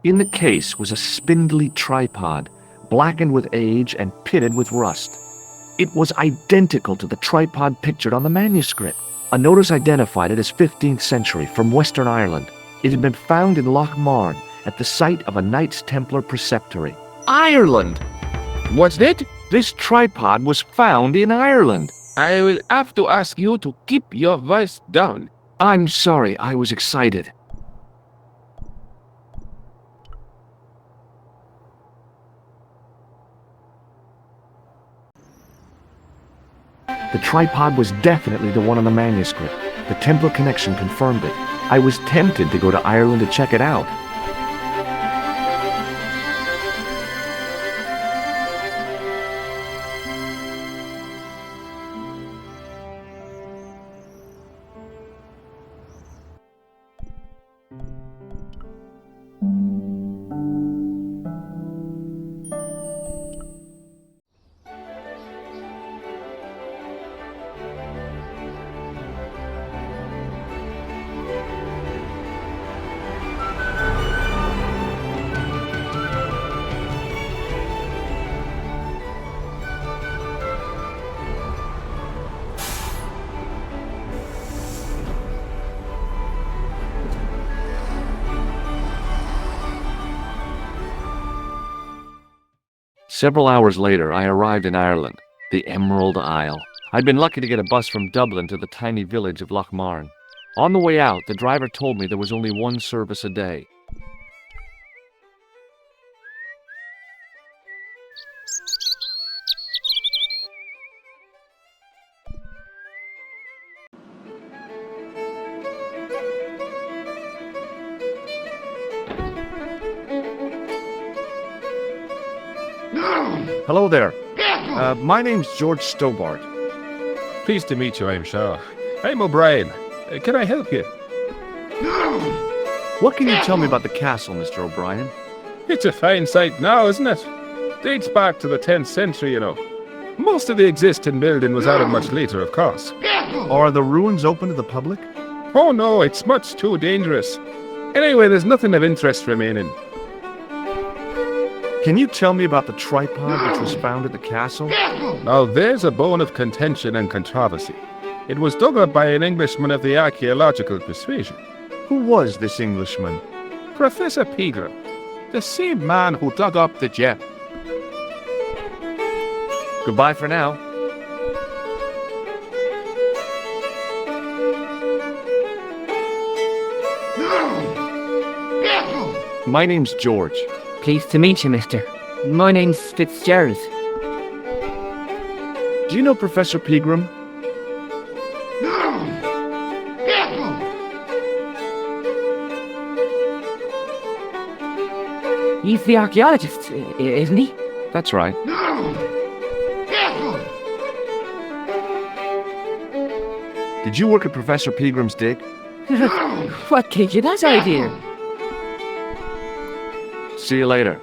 Speaker 1: In the case was a spindly tripod, blackened with age and pitted with rust. It was identical to the tripod pictured on the manuscript. A notice identified it as 15th century from Western Ireland. It had been found in Loch Marne at the site of a Knights Templar preceptory. Ireland!
Speaker 7: What's that?
Speaker 1: This tripod was found in Ireland.
Speaker 7: I will have to ask you to keep your voice down.
Speaker 1: I'm sorry, I was excited. The tripod was definitely the one on the manuscript. The Templar connection confirmed it. I was tempted to go to Ireland to check it out. Several hours later, I arrived in Ireland, the Emerald Isle. I'd been lucky to get a bus from Dublin to the tiny village of Loch Marne. On the way out, the driver told me there was only one service a day. Hello there. My name's George Stobart.
Speaker 7: Pleased to meet you, I'm sure. I'm O'Brien. Can I help you?
Speaker 1: What can you tell me about the castle, Mr. O'Brien?
Speaker 7: It's a fine site now, isn't it? Dates back to the 10th century, you know. Most of the existing building was added much later, of course.
Speaker 1: Are the ruins open to the public?
Speaker 7: Oh no, it's much too dangerous. Anyway, there's nothing of interest remaining.
Speaker 1: Can you tell me about the tripod which was found at the castle?
Speaker 7: Now there's a bone of contention and controversy. It was dug up by an Englishman of the archaeological persuasion.
Speaker 1: Who was this Englishman?
Speaker 7: Professor Pegram, the same man who dug up the gem.
Speaker 1: Goodbye for now. My name's George.
Speaker 5: Pleased to meet you, mister. My name's Fitzgerald.
Speaker 1: Do you know Professor Pegram?
Speaker 5: He's the archaeologist, isn't he?
Speaker 1: That's right. Did you work at Professor Pegram's dig?
Speaker 5: What gave you that idea?
Speaker 1: See you later.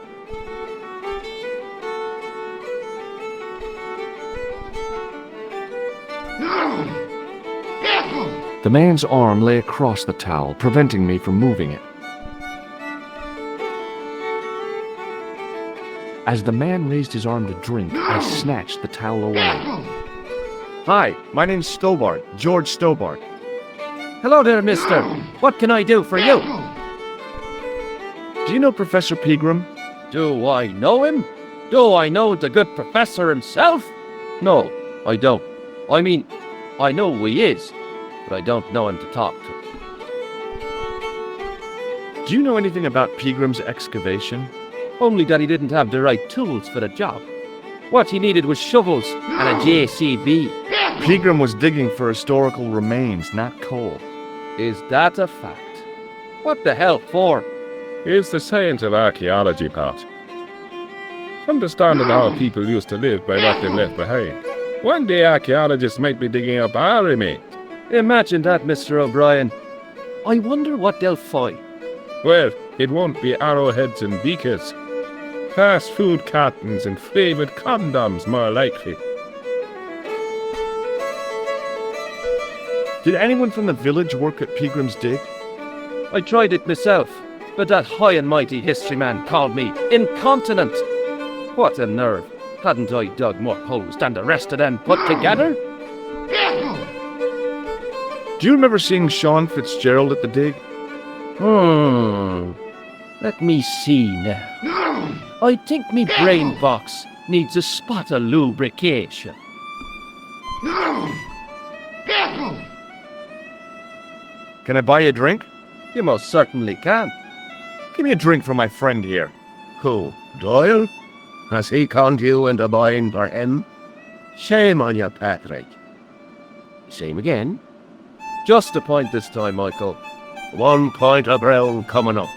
Speaker 1: The man's arm lay across the towel, preventing me from moving it. As the man raised his arm to drink, I snatched the towel away. Hi, my name's Stobart, George Stobart.
Speaker 2: Hello there, mister. What can I do for you?
Speaker 1: Do you know Professor Pegram?
Speaker 2: Do I know him? Do I know the good professor himself? No, I don't. I mean, I know who he is, but I don't know him to talk to.
Speaker 1: Do you know anything about Pegram's excavation?
Speaker 2: Only that he didn't have the right tools for the job. What he needed was shovels and a JCB.
Speaker 1: Pegram was digging for historical remains, not coal.
Speaker 2: Is that a fact? What the hell for?
Speaker 7: It's the science of archaeology, Pat. Understanding how people used to live by what they left behind. One day archaeologists might be digging up our remains.
Speaker 2: Imagine that, Mr. O'Brien. I wonder what they'll find.
Speaker 7: Well, it won't be arrowheads and beakers. Fast food cartons and flavoured condoms, more likely.
Speaker 1: Did anyone from the village work at Pegram's dig?
Speaker 2: I tried it myself, but that high and mighty history man called me incontinent. What a nerve. Hadn't I dug more holes than the rest of them put together?
Speaker 1: Do you remember seeing Sean Fitzgerald at the dig?
Speaker 2: Let me see now. I think me brain box needs a spot of lubrication.
Speaker 1: Can I buy you a drink?
Speaker 2: You most certainly can.
Speaker 1: Give me a drink for my friend here.
Speaker 3: Who, Doyle? Has he conned you into buying for him? Shame on you, Patrick. Same again.
Speaker 2: Just a point this time, Michael.
Speaker 3: 1 pint of brown coming up.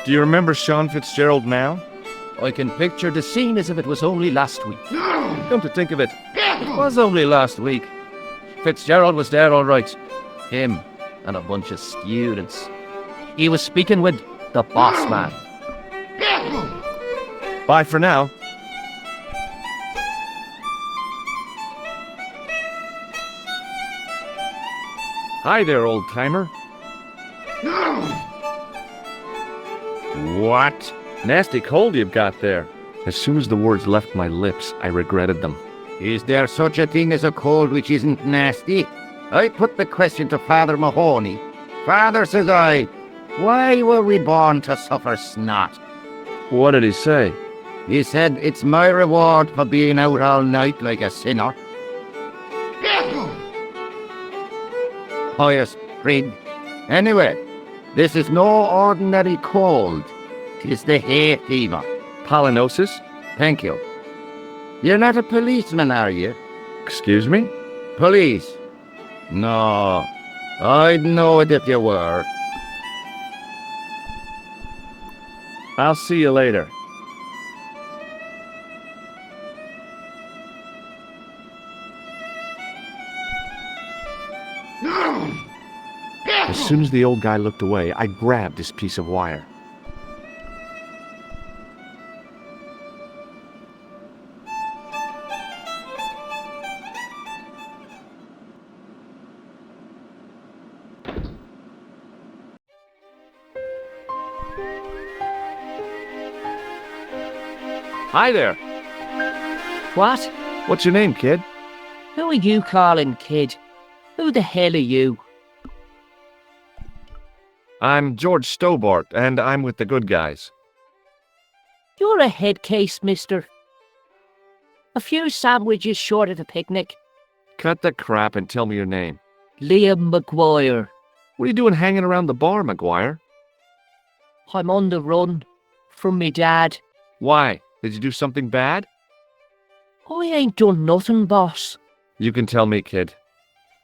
Speaker 1: Do you remember Sean Fitzgerald now?
Speaker 2: I can picture the scene as if it was only last week. Come to think of it, it was only last week. Fitzgerald was there all right. Him and a bunch of students. He was speaking with the boss man.
Speaker 1: Bye for now. Hi there, old-timer.
Speaker 3: What?
Speaker 1: Nasty cold you've got there. As soon as the words left my lips, I regretted them.
Speaker 3: Is there such a thing as a cold which isn't nasty? I put the question to Father Mahoney. Father, says I, why were we born to suffer snot?
Speaker 1: What did he say?
Speaker 3: He said, it's my reward for being out all night like a sinner. Pious prig. Anyway, this is no ordinary cold. 'Tis the hay fever.
Speaker 1: Pollinosis?
Speaker 3: Thank you. You're not a policeman, are you?
Speaker 1: Excuse me?
Speaker 3: Police? No, I'd know it if you were.
Speaker 1: I'll see you later. As soon as the old guy looked away, I grabbed this piece of wire. Hi there.
Speaker 5: What?
Speaker 1: What's your name, kid?
Speaker 5: Who are you calling kid? Who the hell are you?
Speaker 1: I'm George Stobart, and I'm with the good guys.
Speaker 5: You're a head case, mister. A few sandwiches short of a picnic.
Speaker 1: Cut the crap and tell me your name.
Speaker 5: Liam McGuire.
Speaker 1: What are you doing hanging around the bar, McGuire?
Speaker 5: I'm on the run. From me dad.
Speaker 1: Why? Did you do something bad?
Speaker 5: I ain't done nothing, boss.
Speaker 1: You can tell me, kid.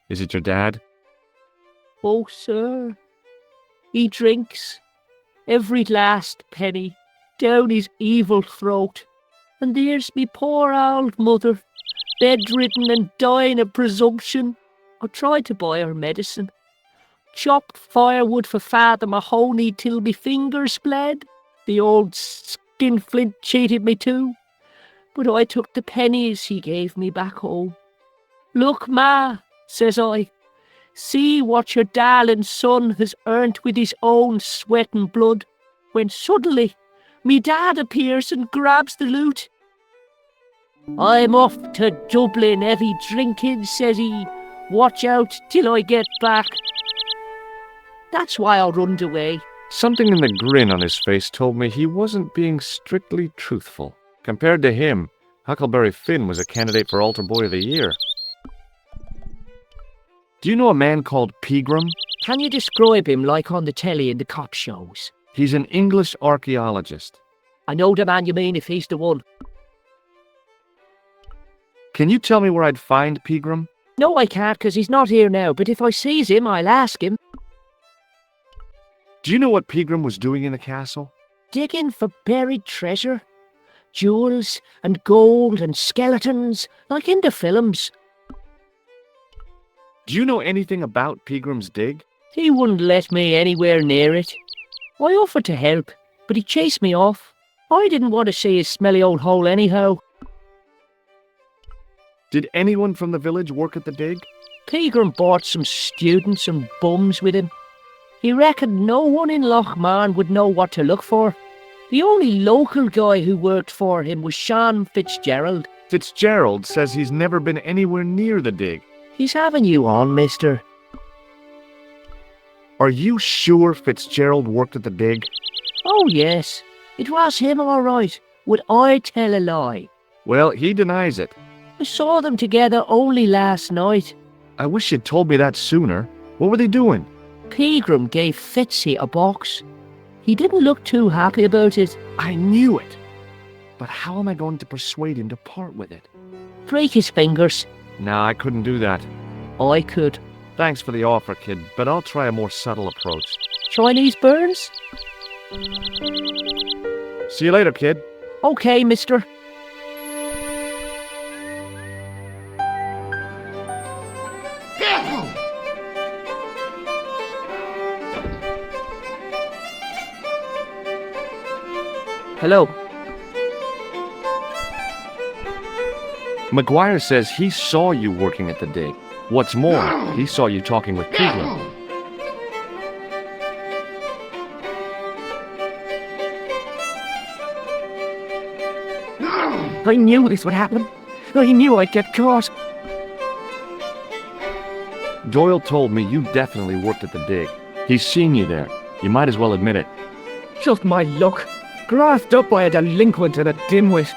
Speaker 1: Is it your dad?
Speaker 5: Oh, sir. He drinks every last penny down his evil throat. And there's me poor old mother, bedridden and dying of presumption. I tried to buy her medicine. Chopped firewood for Father Mahoney till me fingers bled. The old skinflint cheated me too. But I took the pennies he gave me back home. Look, Ma, says I, see what your darling son has earned with his own sweat and blood. When suddenly, me dad appears and grabs the loot. I'm off to Dublin heavy drinking, says he. Watch out till I get back. That's why I runned away.
Speaker 1: Something in the grin on his face told me he wasn't being strictly truthful. Compared to him, Huckleberry Finn was a candidate for Altar Boy of the Year. Do you know a man called Pegram?
Speaker 5: Can you describe him like on the telly in the cop shows?
Speaker 1: He's an English archaeologist.
Speaker 5: I know the man you mean if he's the one.
Speaker 1: Can you tell me where I'd find Pegram?
Speaker 5: No, I can't, 'cause he's not here now, but if I sees him, I'll ask him.
Speaker 1: Do you know what Pegram was doing in the castle?
Speaker 5: Digging for buried treasure. Jewels and gold and skeletons, like in the films.
Speaker 1: Do you know anything about Pegram's dig?
Speaker 5: He wouldn't let me anywhere near it. I offered to help, but he chased me off. I didn't want to see his smelly old hole anyhow.
Speaker 1: Did anyone from the village work at the dig?
Speaker 5: Pegram brought some students and bums with him. He reckoned no one in Lochmarn would know what to look for. The only local guy who worked for him was Sean Fitzgerald.
Speaker 1: Fitzgerald says he's never been anywhere near the dig.
Speaker 5: He's having you on, mister.
Speaker 1: Are you sure Fitzgerald worked at the dig?
Speaker 5: Oh, yes. It was him, all right. Would I tell a lie?
Speaker 1: Well, he denies it.
Speaker 5: I saw them together only last night.
Speaker 1: I wish you'd told me that sooner. What were they doing?
Speaker 5: Pegram gave Fitzy a box. He didn't look too happy about it.
Speaker 1: I knew it. But how am I going to persuade him to part with it?
Speaker 5: Break his fingers.
Speaker 1: No, I couldn't do that.
Speaker 5: I could.
Speaker 1: Thanks for the offer, kid, but I'll try a more subtle approach.
Speaker 5: Chinese burns?
Speaker 1: See you later, kid.
Speaker 5: Okay, mister. Hello.
Speaker 1: McGuire says he saw you working at the dig. What's more, he saw you talking with Pegram.
Speaker 5: I knew this would happen. I knew I'd get caught.
Speaker 1: Doyle told me you definitely worked at the dig. He's seen you there. You might as well admit it.
Speaker 5: Just my luck. Grasped up by a delinquent and a dimwit.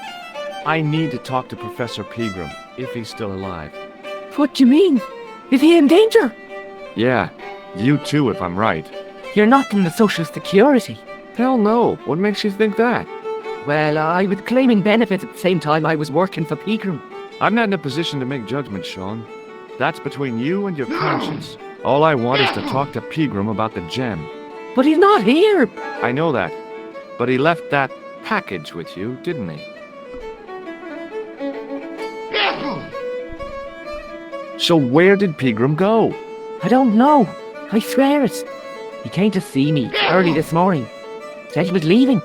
Speaker 1: I need to talk to Professor Pegram, if he's still alive.
Speaker 5: What do you mean? Is he in danger?
Speaker 1: Yeah, you too, if I'm right.
Speaker 5: You're not in the Social Security.
Speaker 1: Hell no. What makes you think that?
Speaker 5: Well, I was claiming benefits at the same time I was working for Pegram.
Speaker 1: I'm not in a position to make judgments, Sean. That's between you and your conscience. All I want is to talk to Pegram about the gem.
Speaker 5: But he's not here.
Speaker 1: I know that. But he left that package with you, didn't he? So where did Pegram go?
Speaker 5: I don't know. I swear it. He came to see me early this morning. Said he was leaving.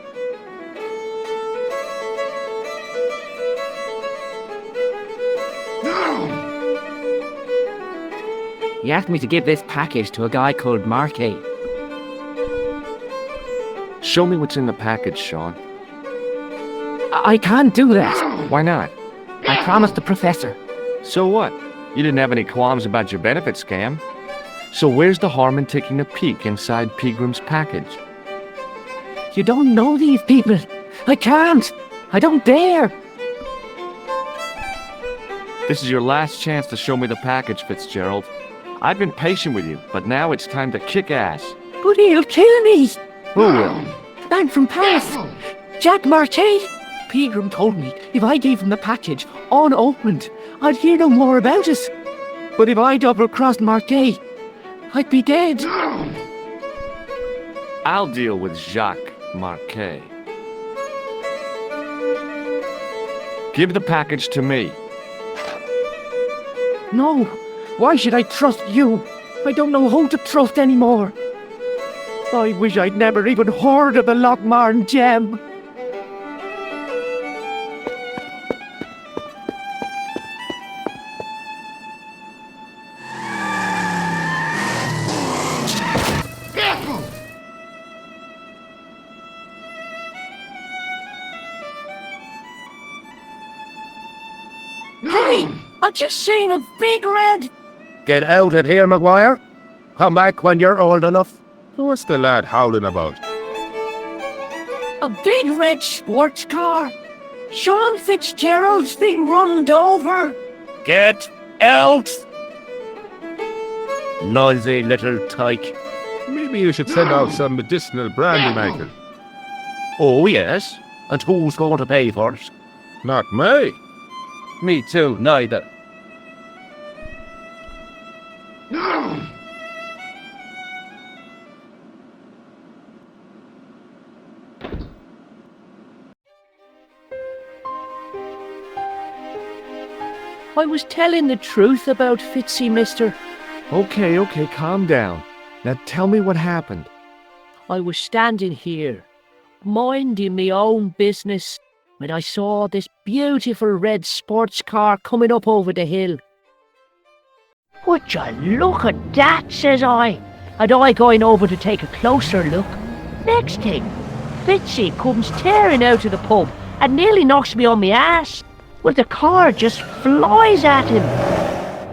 Speaker 5: He asked me to give this package to a guy called Marquet.
Speaker 1: Show me what's in the package, Sean.
Speaker 5: I can't do that.
Speaker 1: Why not?
Speaker 5: I promised the professor.
Speaker 1: So what? You didn't have any qualms about your benefit scam. So where's the harm in taking a peek inside Peagram's package?
Speaker 5: You don't know these people. I can't. I don't dare.
Speaker 1: This is your last chance to show me the package, Fitzgerald. I've been patient with you, but now it's time to kick ass.
Speaker 5: But he'll kill me.
Speaker 1: Who will?
Speaker 5: The man from Paris. Jack Marquet. Pegram told me if I gave him the package unopened, I'd hear no more about it. But if I double-crossed Marquet, I'd be dead.
Speaker 1: I'll deal with Jacques Marquet. Give the package to me.
Speaker 5: No. Why should I trust you? I don't know who to trust anymore. I wish I'd never even heard of the Lochmarn gem. Hey! I just seen a big red!
Speaker 2: Get out of here, Maguire. Come back when you're old enough.
Speaker 7: What's the lad howling about?
Speaker 5: A big red sports car! Sean Fitzgerald's been runned over!
Speaker 2: Get out! Noisy little tyke.
Speaker 7: Maybe you should send out some medicinal brandy, Michael.
Speaker 2: Oh, yes? And who's going to pay for it?
Speaker 7: Not me.
Speaker 2: Me too, neither.
Speaker 5: I was telling the truth about Fitzy, mister.
Speaker 1: Okay, calm down. Now tell me what happened.
Speaker 5: I was standing here, minding my own business, when I saw this beautiful red sports car coming up over the hill. Would you look at that, says I. And I going over to take a closer look. Next thing, Fitzy comes tearing out of the pub and nearly knocks me on my ass. Well, the car just flies at him.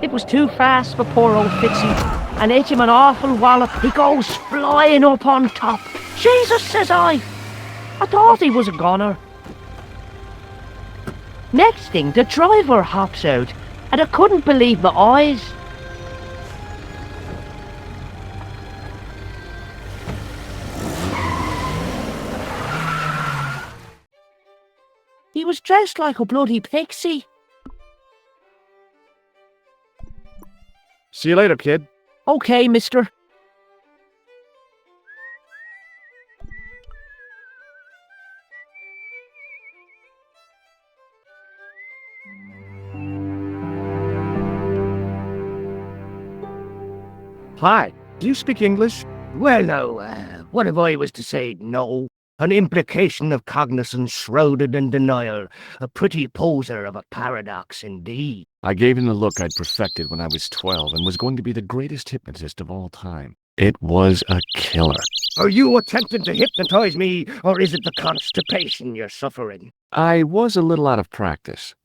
Speaker 5: It was too fast for poor old Fitzy, and hit him an awful wallop. He goes flying up on top. Jesus, says I thought he was a goner. Next thing, the driver hops out, and I couldn't believe my eyes. He was dressed like a bloody pixie.
Speaker 1: See you later, kid.
Speaker 5: Okay, mister.
Speaker 1: Hi, do you speak English?
Speaker 2: Well, now, what if I was to say no? An implication of cognizance shrouded in denial. A pretty poser of a paradox indeed.
Speaker 1: I gave him the look I'd perfected when I was 12 and was going to be the greatest hypnotist of all time. It was a killer.
Speaker 2: Are you attempting to hypnotize me, or is it the constipation you're suffering?
Speaker 1: I was a little out of practice.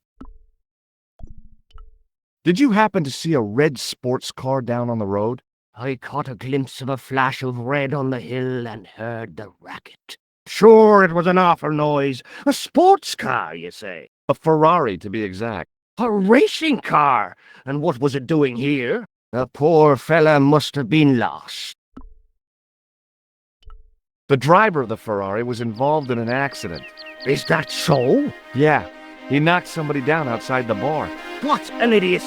Speaker 1: Did you happen to see a red sports car down on the road?
Speaker 2: I caught a glimpse of a flash of red on the hill and heard the racket. Sure, it was an awful noise. A sports car, you say?
Speaker 1: A Ferrari, to be exact.
Speaker 2: A racing car? And what was it doing here? The poor fella must have been lost.
Speaker 1: The driver of the Ferrari was involved in an accident.
Speaker 2: Is that so?
Speaker 1: Yeah, he knocked somebody down outside the bar.
Speaker 2: What an idiot!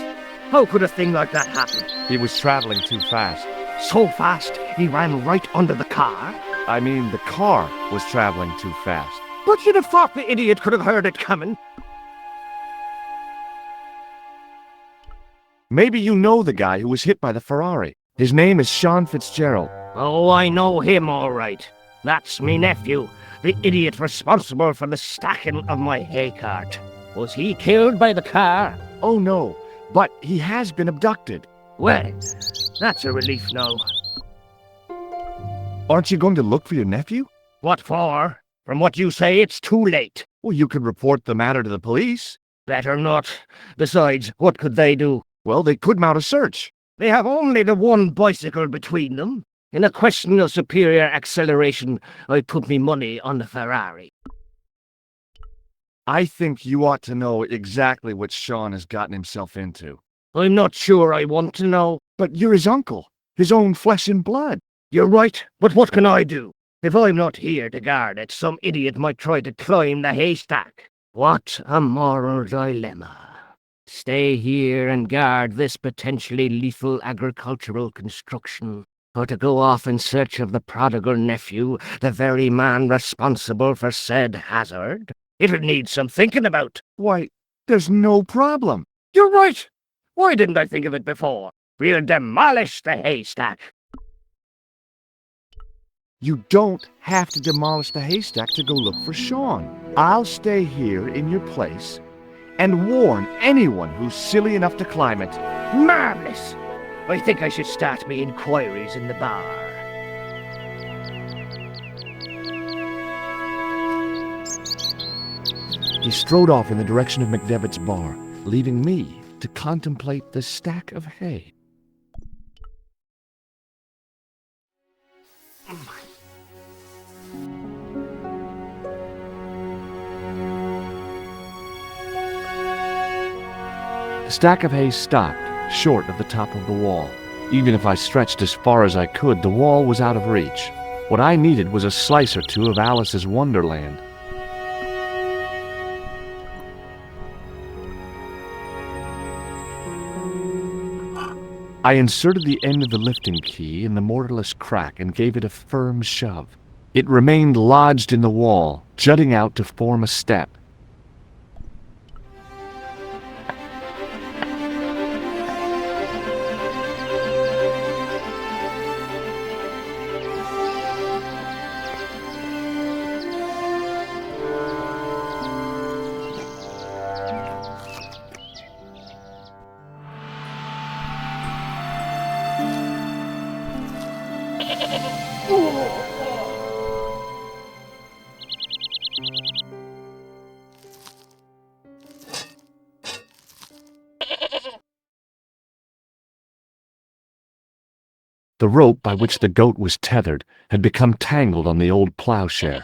Speaker 2: How could a thing like that happen?
Speaker 1: He was traveling too fast.
Speaker 2: So fast, he ran right under the car?
Speaker 1: I mean, the car was traveling too fast.
Speaker 2: But you'd have thought the idiot could have heard it coming.
Speaker 1: Maybe you know the guy who was hit by the Ferrari. His name is Sean Fitzgerald.
Speaker 2: Oh, I know him all right. That's me nephew, the idiot responsible for the stacking of my hay cart. Was he killed by the car?
Speaker 1: Oh no, but he has been abducted.
Speaker 2: Well, that's a relief now.
Speaker 1: Aren't you going to look for your nephew?
Speaker 2: What for? From what you say, it's too late.
Speaker 1: Well, you could report the matter to the police.
Speaker 2: Better not. Besides, what could they do?
Speaker 1: Well, they could mount a search.
Speaker 2: They have only the one bicycle between them. In a question of superior acceleration, I put me money on the Ferrari.
Speaker 1: I think you ought to know exactly what Sean has gotten himself into.
Speaker 2: I'm not sure I want to know.
Speaker 1: But you're his uncle, his own flesh and blood.
Speaker 2: You're right, but what can I do? If I'm not here to guard it, some idiot might try to climb the haystack. What a moral dilemma. Stay here and guard this potentially lethal agricultural construction, or to go off in search of the prodigal nephew, the very man responsible for said hazard? It'll need some thinking about.
Speaker 1: Why, there's no problem.
Speaker 2: You're right. Why didn't I think of it before? We'll demolish the haystack.
Speaker 1: You don't have to demolish the haystack to go look for Sean. I'll stay here in your place and warn anyone who's silly enough to climb it.
Speaker 2: Marvelous! I think I should start me inquiries in the bar.
Speaker 1: He strode off in the direction of McDevitt's bar, leaving me to contemplate the stack of hay. The stack of hay stopped, short of the top of the wall. Even if I stretched as far as I could, the wall was out of reach. What I needed was a slice or two of Alice's Wonderland. I inserted the end of the lifting key in the mortarless crack and gave it a firm shove. It remained lodged in the wall, jutting out to form a step. The rope by which the goat was tethered had become tangled on the old plowshare.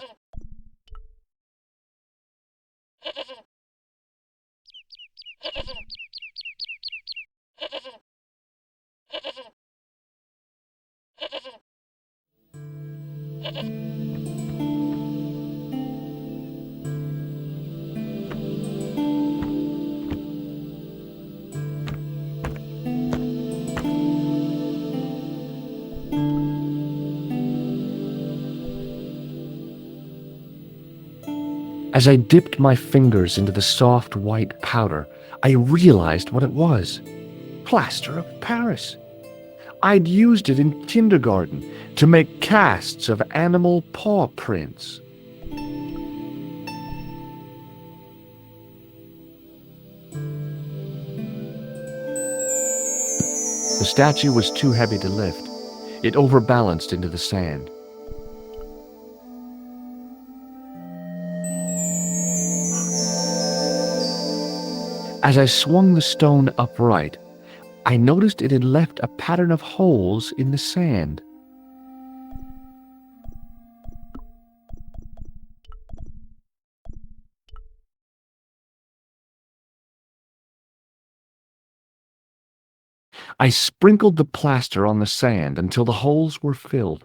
Speaker 1: As I dipped my fingers into the soft white powder, I realized what it was. Plaster of Paris. I'd used it in kindergarten to make casts of animal paw prints. The statue was too heavy to lift. It overbalanced into the sand. As I swung the stone upright, I noticed it had left a pattern of holes in the sand. I sprinkled the plaster on the sand until the holes were filled.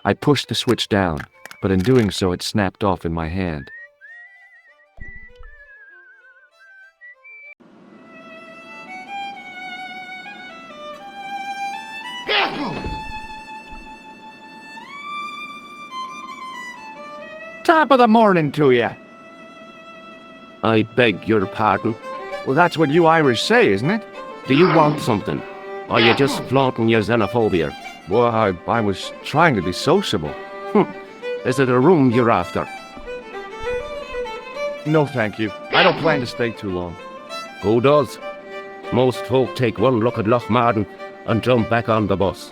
Speaker 1: I pushed the switch down, but in doing so it snapped off in my hand.
Speaker 3: Top of the morning to you. I beg your pardon.
Speaker 1: Well, that's what you Irish say, isn't it?
Speaker 3: Do you want something? Or are you just flaunting your xenophobia?
Speaker 1: Well, I was trying to be sociable.
Speaker 3: Is it a room you're after?
Speaker 1: No, thank you. I don't plan to stay too long.
Speaker 3: Who does? Most folk take one look at Lochmarden and jump back on the bus.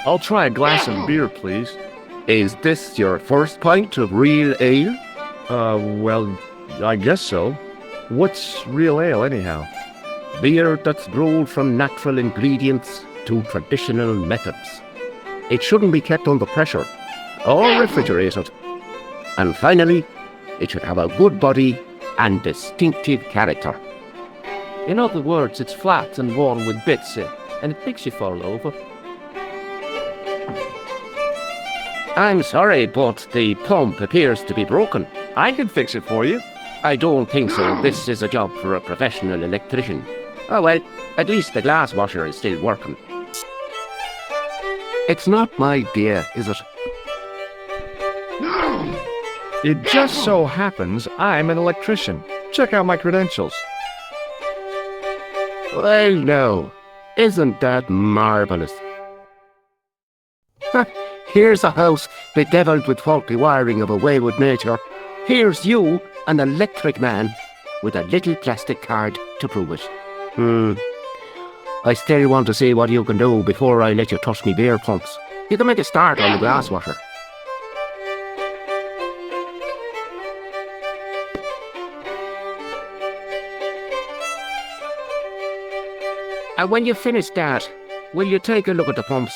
Speaker 1: I'll try a glass of beer, please.
Speaker 3: Is this your first pint of real ale?
Speaker 1: Well, I guess so. What's real ale, anyhow?
Speaker 3: Beer that's brewed from natural ingredients to traditional methods. It shouldn't be kept under pressure or refrigerated. And finally, it should have a good body and distinctive character.
Speaker 5: In other words, it's flat and worn with bits in, and it makes you fall over.
Speaker 3: I'm sorry, but the pump appears to be broken.
Speaker 1: I can fix it for you.
Speaker 3: I don't think so. This is a job for a professional electrician. Oh well, at least the glass washer is still working. It's not my beer, is it?
Speaker 1: It just so happens I'm an electrician. Check out my credentials.
Speaker 3: Well, no. Isn't that marvellous? Here's a house bedeviled with faulty wiring of a wayward nature. Here's you, an electric man, with a little plastic card to prove it. I still want to see what you can do before I let you touch me beer pumps. You can make a start on the glass washer. And when you finish that, will you take a look at the pumps?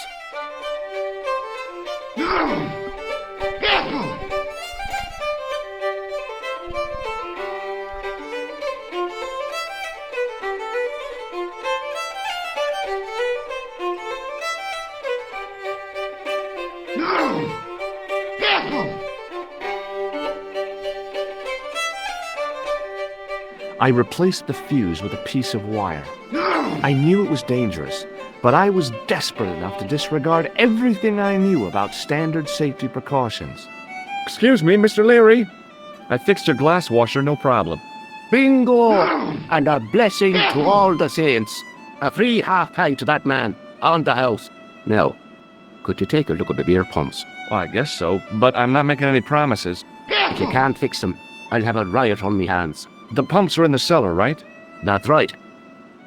Speaker 1: I replaced the fuse with a piece of wire. I knew it was dangerous, but I was desperate enough to disregard everything I knew about standard safety precautions. Excuse me, Mr. Leary. I fixed your glass washer, no problem.
Speaker 3: Bingo! And a blessing to all the saints. A free half pint to that man, on the house. Now, could you take a look at the beer pumps?
Speaker 1: Well, I guess so, but I'm not making any promises.
Speaker 3: If you can't fix them, I'll have a riot on me hands.
Speaker 1: The pumps are in the cellar, right?
Speaker 3: That's right.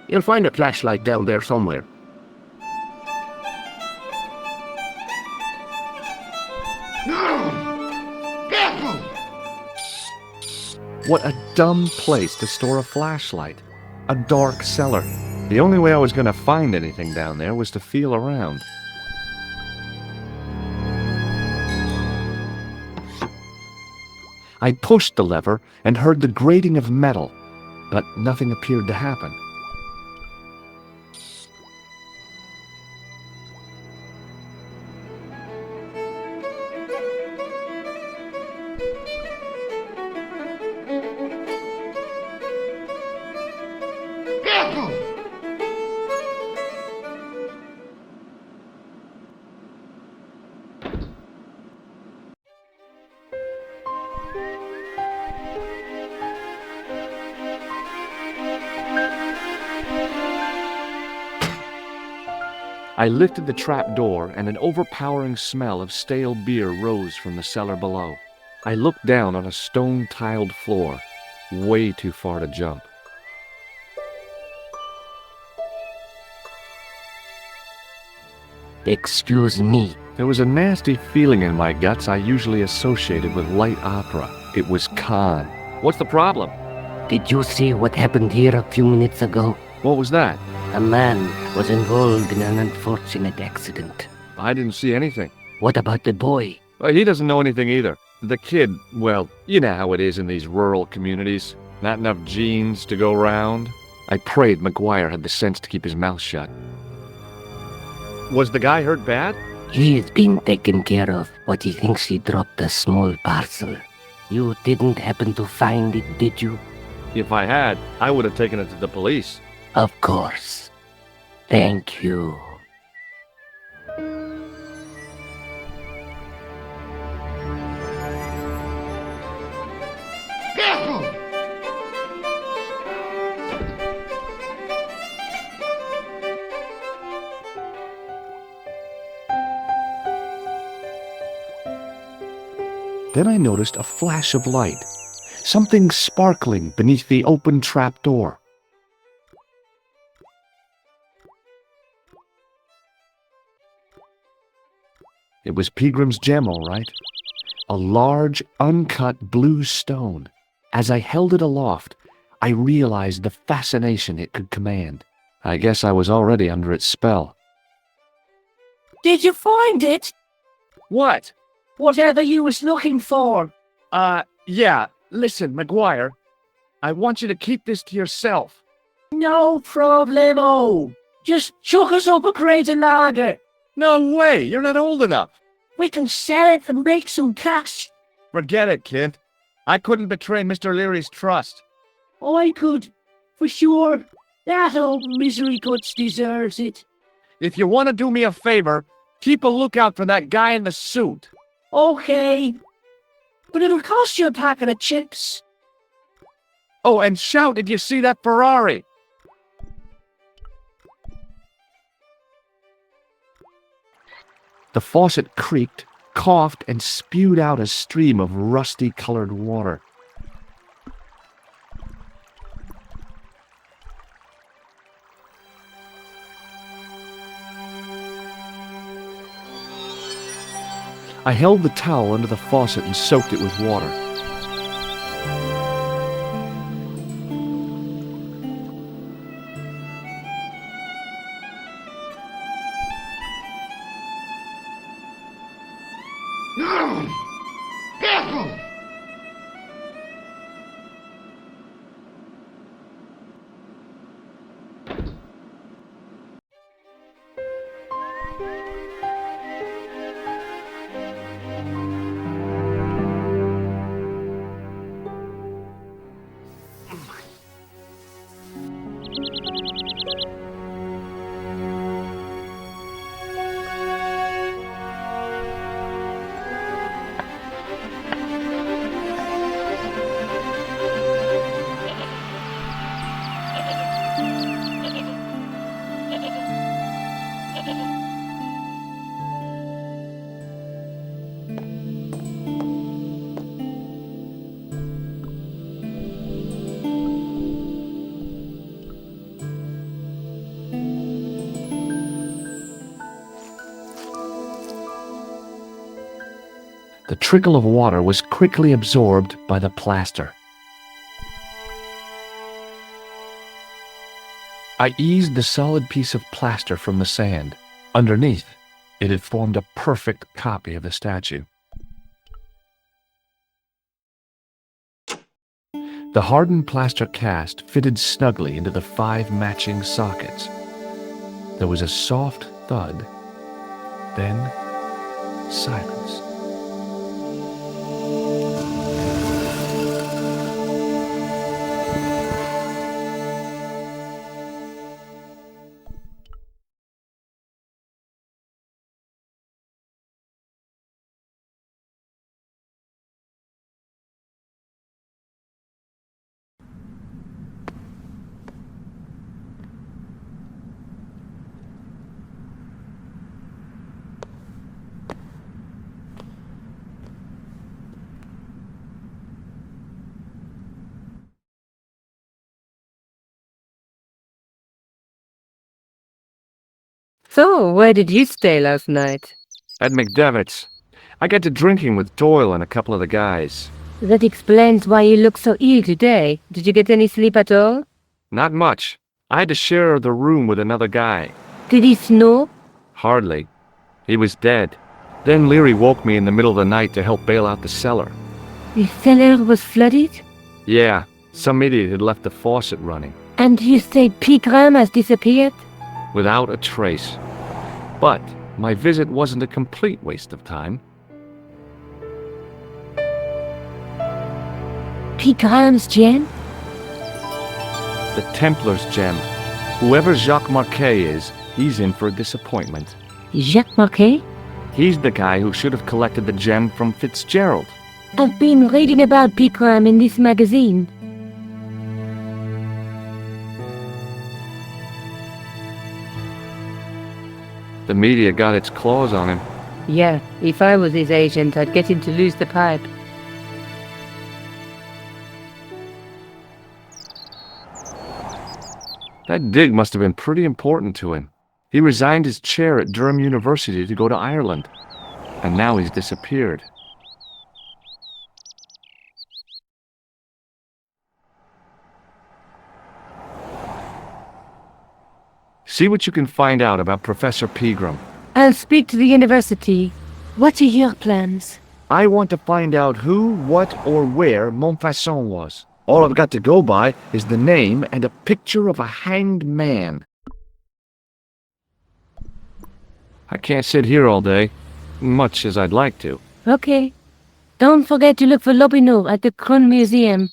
Speaker 3: You'll find a flashlight down there somewhere.
Speaker 1: What a dumb place to store a flashlight. A dark cellar. The only way I was going to find anything down there was to feel around. I pushed the lever and heard the grating of metal, but nothing appeared to happen. I lifted the trap door, and an overpowering smell of stale beer rose from the cellar below. I looked down on a stone-tiled floor, way too far to jump.
Speaker 5: Excuse me.
Speaker 1: There was a nasty feeling in my guts I usually associated with light opera. It was Khan. What's the problem?
Speaker 5: Did you see what happened here a few minutes ago?
Speaker 1: What was that?
Speaker 5: A man was involved in an unfortunate accident.
Speaker 1: I didn't see anything.
Speaker 5: What about the boy?
Speaker 1: Well, he doesn't know anything either. The kid, well, you know how it is in these rural communities. Not enough genes to go round. I prayed McGuire had the sense to keep his mouth shut. Was the guy hurt bad?
Speaker 5: He's been taken care of, but he thinks he dropped a small parcel. You didn't happen to find it, did you?
Speaker 1: If I had, I would have taken it to the police.
Speaker 5: Of course. Thank you.
Speaker 1: Then I noticed a flash of light, something sparkling beneath the open trap door. It was Peagram's gem, all right. A large, uncut blue stone. As I held it aloft, I realized the fascination it could command. I guess I was already under its spell.
Speaker 5: Did you find it?
Speaker 1: What?
Speaker 5: Whatever you was looking for.
Speaker 1: Yeah. Listen, McGuire. I want you to keep this to yourself.
Speaker 5: No problemo. Just chuck us up a crate of lager.
Speaker 1: No way! You're not old enough!
Speaker 5: We can sell it and make some cash.
Speaker 1: Forget it, kid. I couldn't betray Mr. Leary's trust.
Speaker 5: I could, for sure. That old misery guts deserves it.
Speaker 1: If you want to do me a favor, keep a lookout for that guy in the suit.
Speaker 5: Okay. But it'll cost you a packet of chips.
Speaker 1: Oh, and shout if you see that Ferrari. The faucet creaked, coughed, and spewed out a stream of rusty-colored water. I held the towel under the faucet and soaked it with water. The trickle of water was quickly absorbed by the plaster. I eased the solid piece of plaster from the sand. Underneath, it had formed a perfect copy of the statue. The hardened plaster cast fitted snugly into the 5 matching sockets. There was a soft thud, then silence.
Speaker 4: So, where did you stay last night?
Speaker 1: At McDevitt's. I got to drinking with Doyle and a couple of the guys.
Speaker 4: That explains why you look so ill today. Did you get any sleep at all?
Speaker 1: Not much. I had to share the room with another guy.
Speaker 4: Did he snore?
Speaker 1: Hardly. He was dead. Then Leary woke me in the middle of the night to help bail out the cellar.
Speaker 4: The cellar was flooded?
Speaker 1: Yeah, some idiot had left the faucet running.
Speaker 4: And you say Pegram has disappeared?
Speaker 1: Without a trace. But my visit wasn't a complete waste of time.
Speaker 4: Pigram's gem?
Speaker 1: The Templar's gem. Whoever Jacques Marquet is, he's in for a disappointment.
Speaker 4: Jacques Marquet?
Speaker 1: He's the guy who should have collected the gem from Fitzgerald.
Speaker 4: I've been reading about Pigram in this magazine.
Speaker 1: The media got its claws on him.
Speaker 4: Yeah, if I was his agent, I'd get him to lose the pipe.
Speaker 1: That dig must have been pretty important to him. He resigned his chair at Durham University to go to Ireland. And now he's disappeared. See what you can find out about Professor Pegram.
Speaker 4: I'll speak to the university. What are your plans?
Speaker 1: I want to find out who, what, or where Montfaucon was. All I've got to go by is the name and a picture of a hanged man. I can't sit here all day, much as I'd like to.
Speaker 4: Okay. Don't forget to look for Lobineau at the Kron Museum.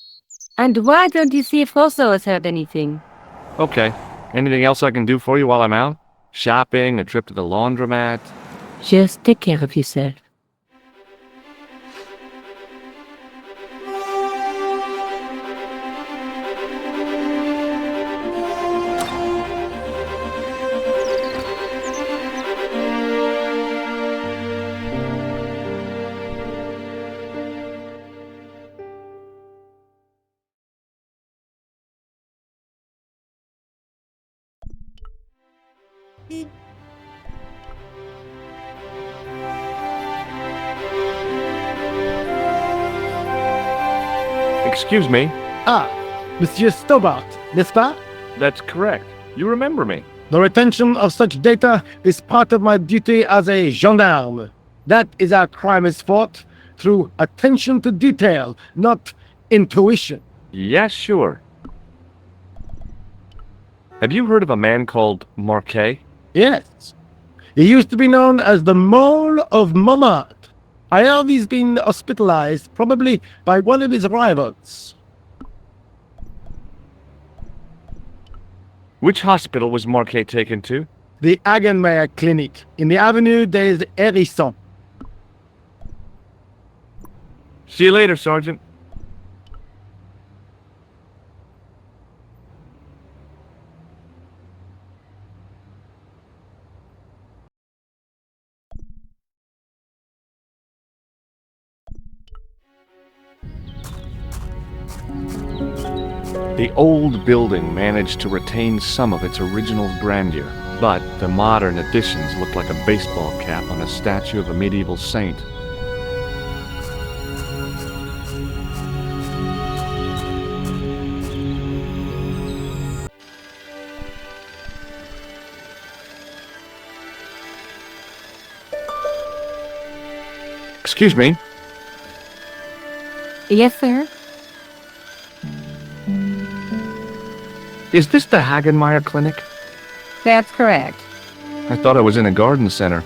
Speaker 4: And why don't you see if Rousseau has heard anything?
Speaker 1: Okay. Anything else I can do for you while I'm out? Shopping, a trip to the laundromat?
Speaker 4: Just take care of yourself.
Speaker 1: Excuse me?
Speaker 8: Ah, Monsieur Stobart, n'est-ce pas?
Speaker 1: That's correct. You remember me.
Speaker 8: The retention of such data is part of my duty as a gendarme. That is how crime is fought, through attention to detail, not intuition.
Speaker 1: Yeah, sure. Have you heard of a man called Marquet?
Speaker 8: Yes. He used to be known as the Mole of Montmartre. I heard he's been hospitalized, probably by one of his rivals.
Speaker 1: Which hospital was Marquet taken to?
Speaker 8: The Hagenmeyer Clinic, in the Avenue des Hérissons.
Speaker 1: See you later, Sergeant. The old building managed to retain some of its original grandeur, but the modern additions look like a baseball cap on a statue of a medieval saint. Excuse me.
Speaker 4: Yes, sir?
Speaker 1: Is this the Hagenmeyer Clinic?
Speaker 6: That's correct.
Speaker 1: I thought I was in a garden center.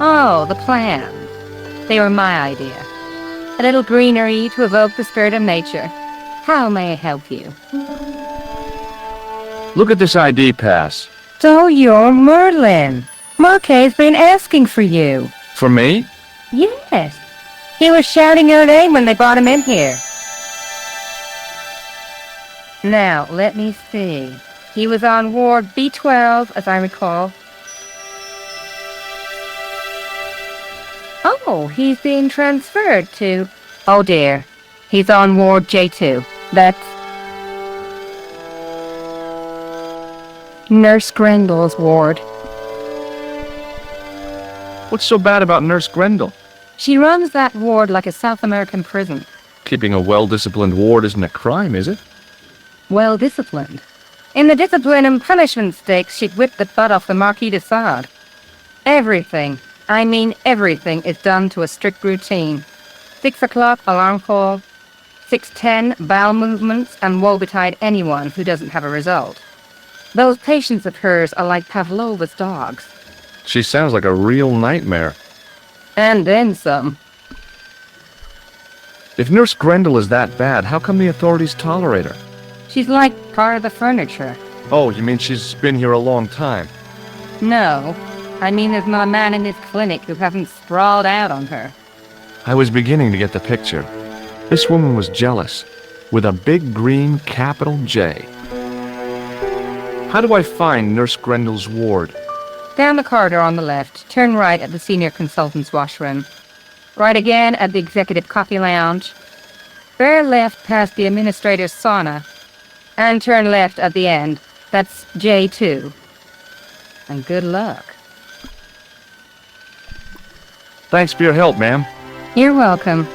Speaker 6: Oh, the plans. They were my idea. A little greenery to evoke the spirit of nature. How may I help you?
Speaker 1: Look at this ID pass.
Speaker 6: So you're Merlin. Marquet's been asking for you.
Speaker 1: For me?
Speaker 6: Yes. He was shouting your name when they brought him in here. Now, let me see. He was on Ward B12, as I recall. Oh, he's being transferred to... Oh dear. He's on Ward J2. That's... Nurse Grendel's ward.
Speaker 1: What's so bad about Nurse Grendel?
Speaker 6: She runs that ward like a South American prison.
Speaker 1: Keeping a well-disciplined ward isn't a crime, is it?
Speaker 6: Well-disciplined. In the discipline and punishment stakes, she'd whip the butt off the Marquis de Sade. Everything, I mean everything, is done to a strict routine. 6 o'clock, alarm call. 6:10, bowel movements, and woe betide anyone who doesn't have a result. Those patients of hers are like Pavlova's dogs.
Speaker 1: She sounds like a real nightmare.
Speaker 6: And then some.
Speaker 1: If Nurse Grendel is that bad, how come the authorities tolerate her?
Speaker 6: She's like part of the furniture.
Speaker 1: Oh, you mean she's been here a long time?
Speaker 6: No. I mean there's not a man in this clinic who hasn't sprawled out on her.
Speaker 1: I was beginning to get the picture. This woman was jealous, with a big green capital J. How do I find Nurse Grendel's ward?
Speaker 6: Down the corridor on the left, turn right at the senior consultant's washroom. Right again at the executive coffee lounge. Bear left past the administrator's sauna. And turn left at the end. That's J2. And good luck.
Speaker 1: Thanks for your help, ma'am.
Speaker 6: You're welcome.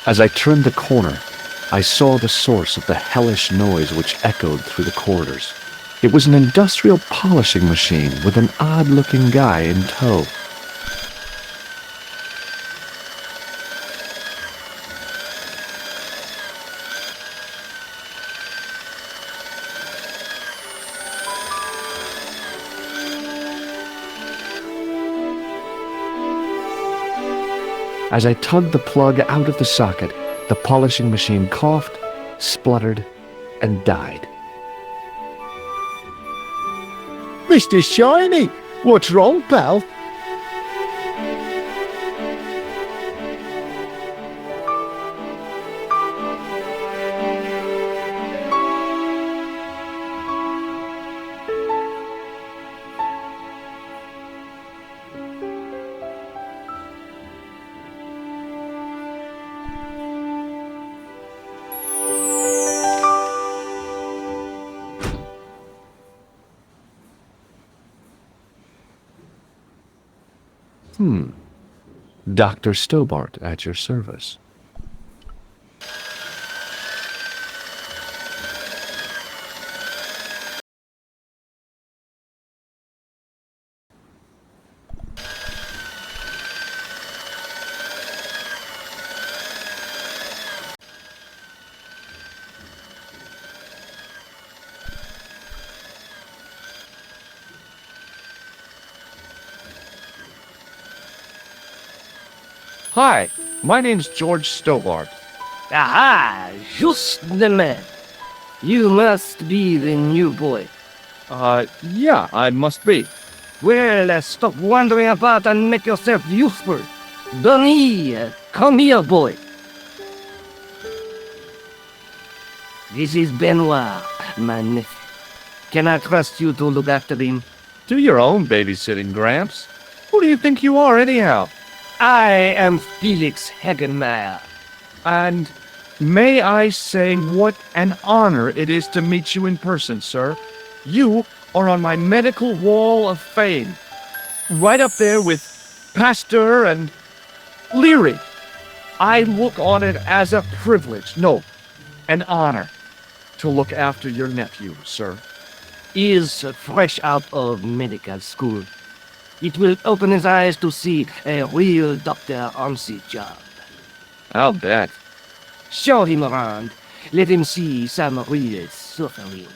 Speaker 1: As I turned the corner, I saw the source of the hellish noise which echoed through the corridors. It was an industrial polishing machine with an odd-looking guy in tow. As I tugged the plug out of the socket, the polishing machine coughed, spluttered, and died.
Speaker 8: Mr. Shiny, what's wrong, pal?
Speaker 1: Dr. Stobart at your service. Hi, my name's George Stobart.
Speaker 5: Aha! Just the man. You must be the new boy.
Speaker 1: Yeah, I must be.
Speaker 5: Well, stop wandering about and make yourself useful. Donnie, come here, boy. This is Benoit, my nephew. Can I trust you to look after him?
Speaker 1: Do your own babysitting, Gramps. Who do you think you are, anyhow?
Speaker 5: I am Felix Hagenmeyer.
Speaker 1: And may I say what an honor it is to meet you in person, sir. You are on my medical wall of fame. Right up there with Pasteur and Leary. I look on it as a privilege, no, an honor, to look after your nephew, sir.
Speaker 5: He is fresh out of medical school. It will open his eyes to see a real doctor on the job.
Speaker 1: I'll bet.
Speaker 5: Show him around. Let him see some real suffering.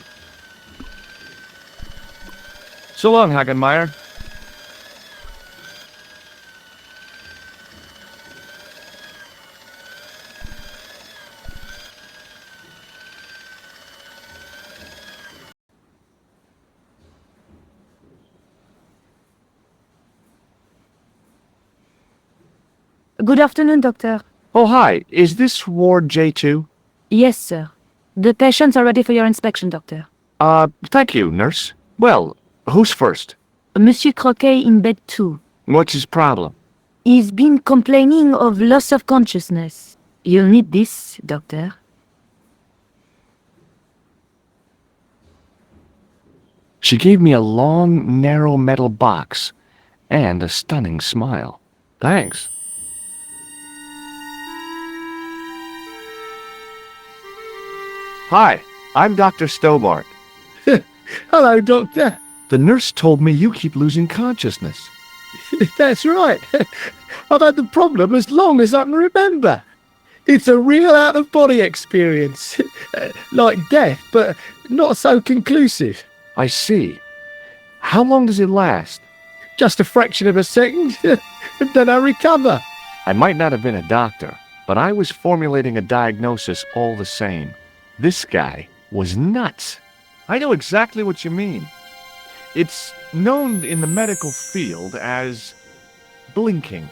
Speaker 1: So long, Hagenmeyer.
Speaker 4: Good afternoon, doctor.
Speaker 1: Oh, hi. Is this Ward J2?
Speaker 4: Yes, sir. The patients are ready for your inspection, doctor.
Speaker 1: Thank you, nurse. Well, who's first?
Speaker 4: Monsieur Croquet in bed 2.
Speaker 1: What's his problem?
Speaker 4: He's been complaining of loss of consciousness. You'll need this, doctor.
Speaker 1: She gave me a long, narrow metal box and a stunning smile. Thanks. Hi, I'm Dr. Stobart.
Speaker 8: Hello, Doctor.
Speaker 1: The nurse told me you keep losing consciousness.
Speaker 8: That's right. I've had the problem as long as I can remember. It's a real out-of-body experience. Like death, but not so conclusive.
Speaker 1: I see. How long does it last?
Speaker 8: Just a fraction of a second, and then I recover.
Speaker 1: I might not have been a doctor, but I was formulating a diagnosis all the same. This guy was nuts. I know exactly what you mean. It's known in the medical field as blinking.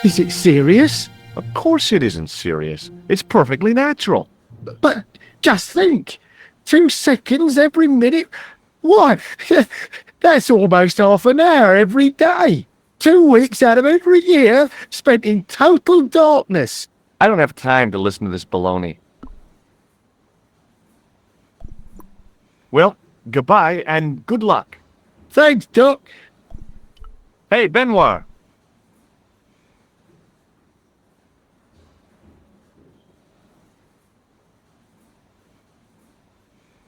Speaker 8: Is it serious?
Speaker 1: Of course it isn't serious. It's perfectly natural.
Speaker 8: But just think, 2 seconds every minute? Why, that's almost half an hour every day. 2 weeks out of every year spent in total darkness.
Speaker 1: I don't have time to listen to this baloney. Well, goodbye and good luck.
Speaker 8: Thanks, Doc.
Speaker 1: Hey, Benoit.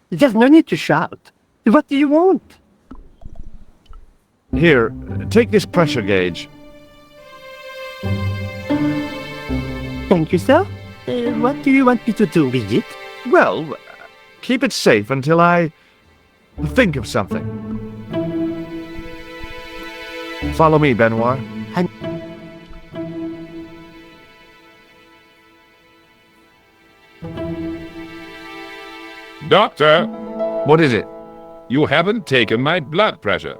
Speaker 9: There's no need to shout. What do you want?
Speaker 1: Here, take this pressure gauge.
Speaker 9: Thank you, sir. What do you want me to do with it?
Speaker 1: Well, keep it safe until I think of something. Follow me, Benoit.
Speaker 7: Doctor,
Speaker 1: What is it?
Speaker 7: you haven't taken my blood pressure.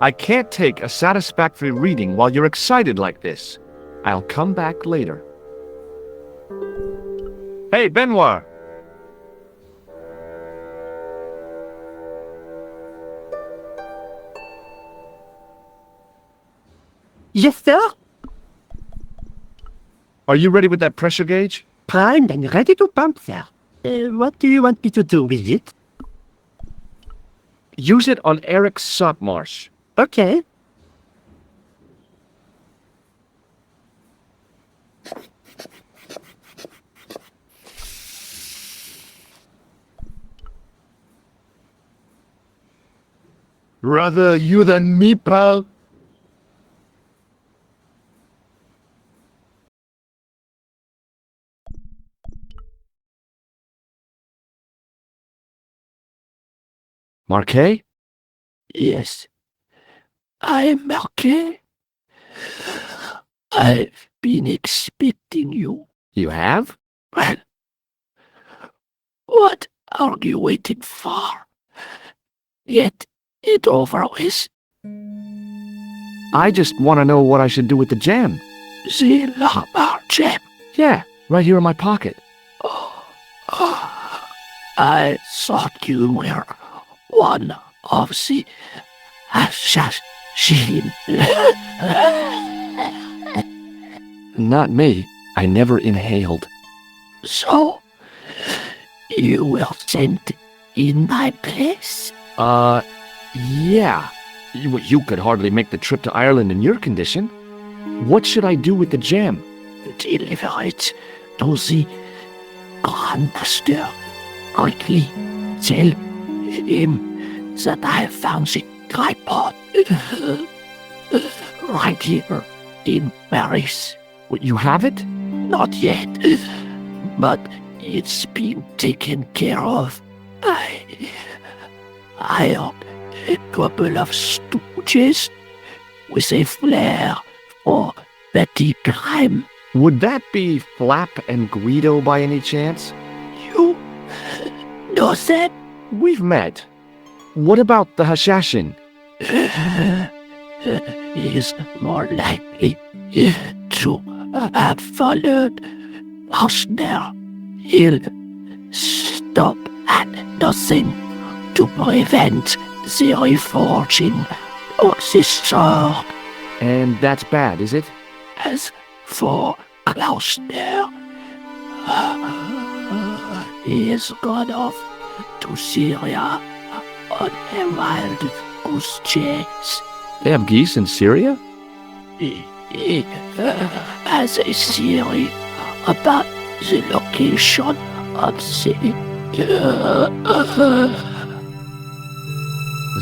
Speaker 1: I can't take a satisfactory reading while you're excited like this. I'll come back later. Hey, Benoit.
Speaker 9: Yes, sir.
Speaker 1: Are you ready with that pressure gauge?
Speaker 9: Primed and ready to pump, sir. What do you want me to do with it?
Speaker 1: Use it on Eric Saltmarsh.
Speaker 9: Okay.
Speaker 8: Rather you than me, pal.
Speaker 1: Marquet?
Speaker 9: Yes. I'm Marquet. I've been expecting you.
Speaker 1: You have?
Speaker 9: Well, what are you waiting for? Get it over with.
Speaker 1: I just want to know what I should do with the gem.
Speaker 9: The Lamar gem.
Speaker 1: Yeah, right here in my pocket.
Speaker 9: I thought you were one of the assassin.
Speaker 1: Not me. I never inhaled.
Speaker 9: So, you were sent in my place?
Speaker 1: Yeah. You could hardly make the trip to Ireland in your condition. What should I do with the gem?
Speaker 9: Deliver it to the Grandmaster. Quickly tell him that I found the tripod right here in Paris.
Speaker 1: What, you have it?
Speaker 9: Not yet, but it's been taken care of. I hired a couple of stooges with a flair for petty crime.
Speaker 1: Would that be Flap and Guido by any chance?
Speaker 9: You know them?
Speaker 1: We've met. What about the Hashashin?
Speaker 9: Is more likely to have followed Hausner. He'll stop at nothing to prevent the reforging of the sword.
Speaker 1: And that's bad, is it?
Speaker 9: As for Klausner, he has gone off to Syria on a wild goose chase.
Speaker 1: They have geese in Syria?
Speaker 9: He has a theory about the location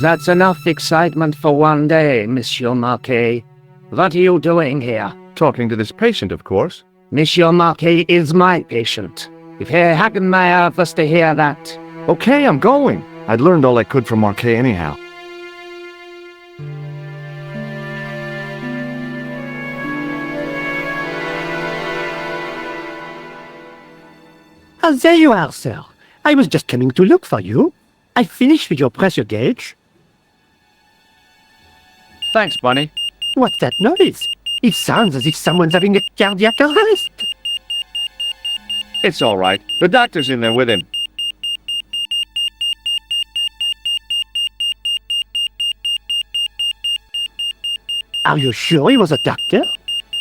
Speaker 5: That's enough excitement for one day, Monsieur Marquet. What are you doing here?
Speaker 1: Talking to this patient, of course.
Speaker 5: Monsieur Marquet is my patient. If Herr Hagenmeyer was to hear that...
Speaker 1: Okay, I'm going. I'd learned all I could from Marquet anyhow.
Speaker 8: Oh, there you are, sir. I was just coming to look for you. I finished with your pressure gauge.
Speaker 1: Thanks, Bunny.
Speaker 8: What's that noise? It sounds as if someone's having a cardiac arrest.
Speaker 1: It's all right. The doctor's in there with him.
Speaker 8: Are you sure he was a doctor?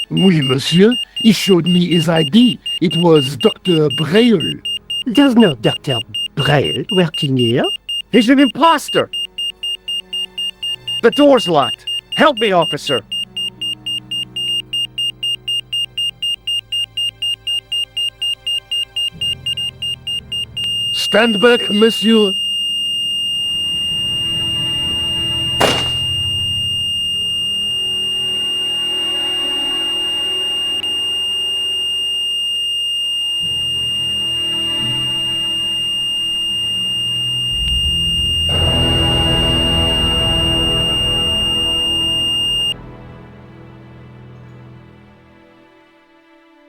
Speaker 9: Oui, monsieur. He showed me his ID. It was Dr. Braille.
Speaker 8: There's no Dr. Braille working here.
Speaker 1: He's an imposter! The door's locked. Help me, officer.
Speaker 9: Stand back, monsieur.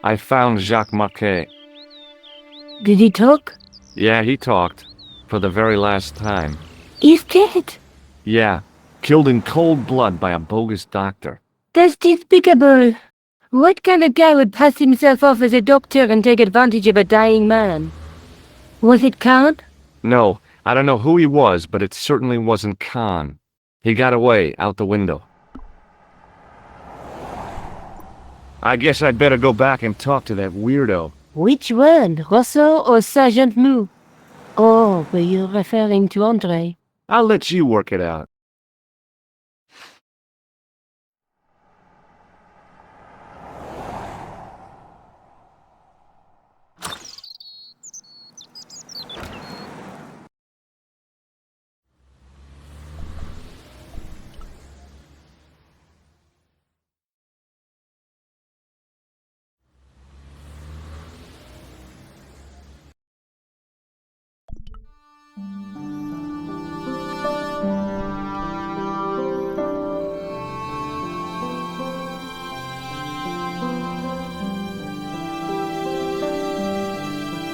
Speaker 1: I found Jacques Marquet.
Speaker 4: Did he talk?
Speaker 1: Yeah, he talked. For the very last time.
Speaker 4: He's dead.
Speaker 1: Yeah, killed in cold blood by a bogus doctor.
Speaker 4: That's despicable. What kind of guy would pass himself off as a doctor and take advantage of a dying man? Was it Count?
Speaker 1: No, I don't know who he was, but it certainly wasn't Khan. He got away, out the window. I guess I'd better go back and talk to that weirdo.
Speaker 4: Which one, Rousseau or Sergeant Mou? Oh, were you referring to Andre?
Speaker 1: I'll let you work it out.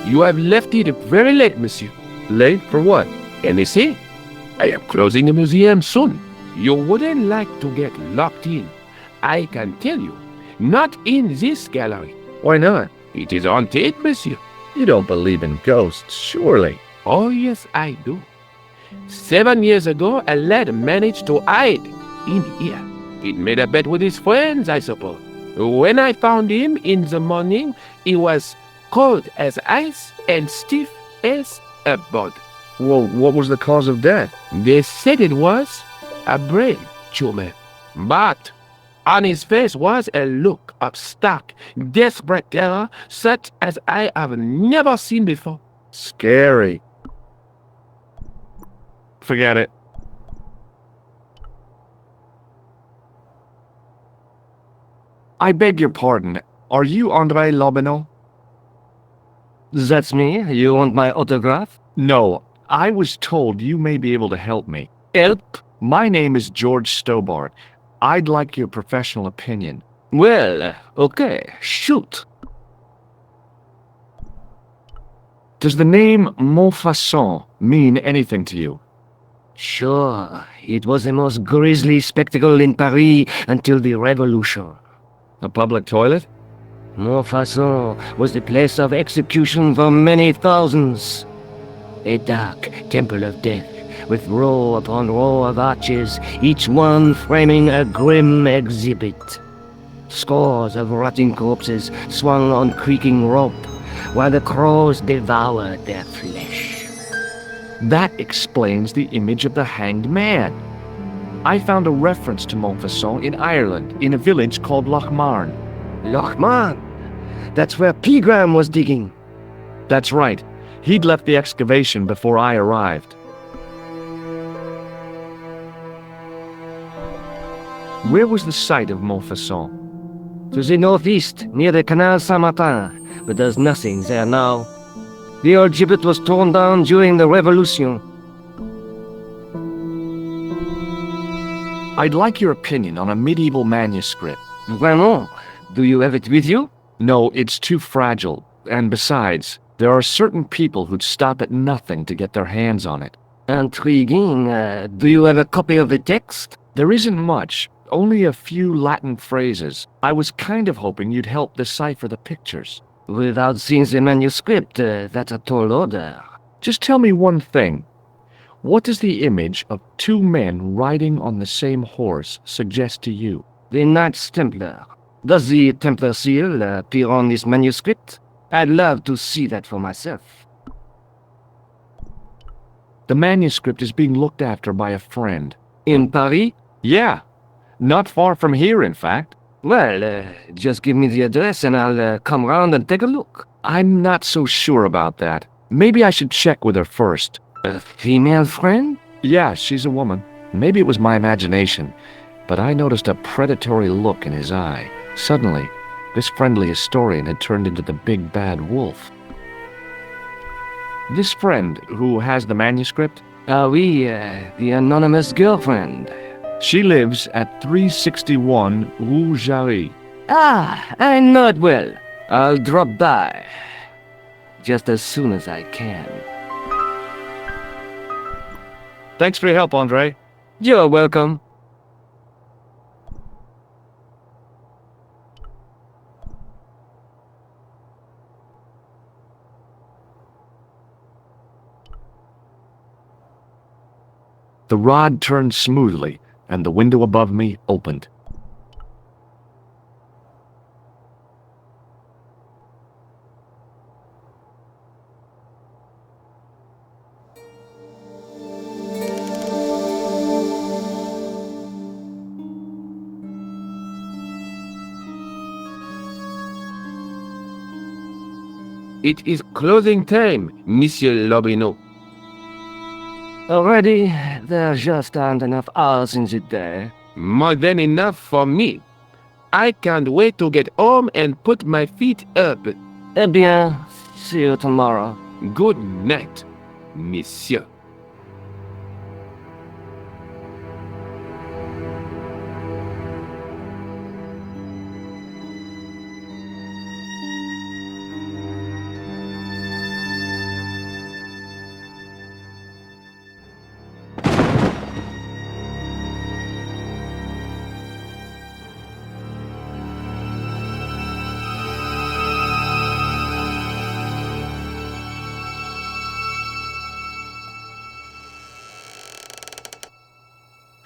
Speaker 9: You have left it very late, monsieur.
Speaker 1: Late? For what?
Speaker 9: NSA? I am closing the museum soon. You wouldn't like to get locked in. I can tell you. Not in this gallery.
Speaker 1: Why not?
Speaker 9: It is haunted, monsieur.
Speaker 1: You don't believe in ghosts, surely.
Speaker 9: Oh, yes, I do. 7 years ago, a lad managed to hide in here. He made a bet with his friends, I suppose. When I found him in the morning, he was cold as ice and stiff as a board.
Speaker 1: Well, what was the cause of death?
Speaker 9: They said it was a brain tumor. But on his face was a look of stark, desperate terror such as I have never seen before.
Speaker 1: Scary. Forget it. I beg your pardon. Are you Andre Lobineau?
Speaker 2: That's me. You want my autograph?
Speaker 1: No, I was told you may be able to help me.
Speaker 2: Help?
Speaker 1: My name is George Stobart. I'd like your professional opinion.
Speaker 2: Well, okay, shoot.
Speaker 1: Does the name Montfaucon mean anything to you?
Speaker 2: Sure, it was the most grisly spectacle in Paris until the Revolution.
Speaker 1: A public toilet?
Speaker 2: Montfaucon was the place of execution for many thousands. A dark temple of death, with row upon row of arches, each one framing a grim exhibit. Scores of rotting corpses swung on creaking rope, while the crows devoured their flesh.
Speaker 1: That explains the image of the hanged man. I found a reference to Montfaucon in Ireland, in a village called Lochmarn.
Speaker 2: Lochmarn? That's where Pegram was digging.
Speaker 1: That's right. He'd left the excavation before I arrived. Where was the site of Montfaucon?
Speaker 2: To the northeast, near the Canal Saint-Martin, but there's nothing there now. The old gibbet was torn down during the Revolution.
Speaker 1: I'd like your opinion on a medieval manuscript.
Speaker 2: Vraiment? Do you have it with you?
Speaker 1: No, it's too fragile. And besides, there are certain people who'd stop at nothing to get their hands on it.
Speaker 2: Intriguing. Do you have a copy of the text?
Speaker 1: There isn't much, only a few Latin phrases. I was kind of hoping you'd help decipher the pictures.
Speaker 2: Without seeing the manuscript, that's a tall order.
Speaker 1: Just tell me one thing. What does the image of two men riding on the same horse suggest to you?
Speaker 2: The Knights Templar. Does the Templar seal appear on this manuscript? I'd love to see that for myself.
Speaker 1: The manuscript is being looked after by a friend.
Speaker 2: In Paris?
Speaker 1: Yeah, not far from here, in fact.
Speaker 2: Well, just give me the address and I'll come round and take a look.
Speaker 1: I'm not so sure about that. Maybe I should check with her first.
Speaker 2: A female friend?
Speaker 1: Yeah, she's a woman. Maybe it was my imagination, but I noticed a predatory look in his eye. Suddenly, this friendly historian had turned into the big bad wolf. This friend, who has the manuscript?
Speaker 2: Oui, the anonymous girlfriend.
Speaker 1: She lives at 361 Rue Jarry.
Speaker 2: Ah, I know it well. I'll drop by. Just as soon as I can.
Speaker 1: Thanks for your help, Andre.
Speaker 2: You're welcome.
Speaker 1: The rod turned smoothly, and the window above me opened.
Speaker 9: It is closing time, Monsieur Lobineau.
Speaker 2: Already, there just aren't enough hours in the day.
Speaker 9: More than enough for me. I can't wait to get home and put my feet up.
Speaker 2: Eh bien, see you tomorrow.
Speaker 9: Good night, Monsieur.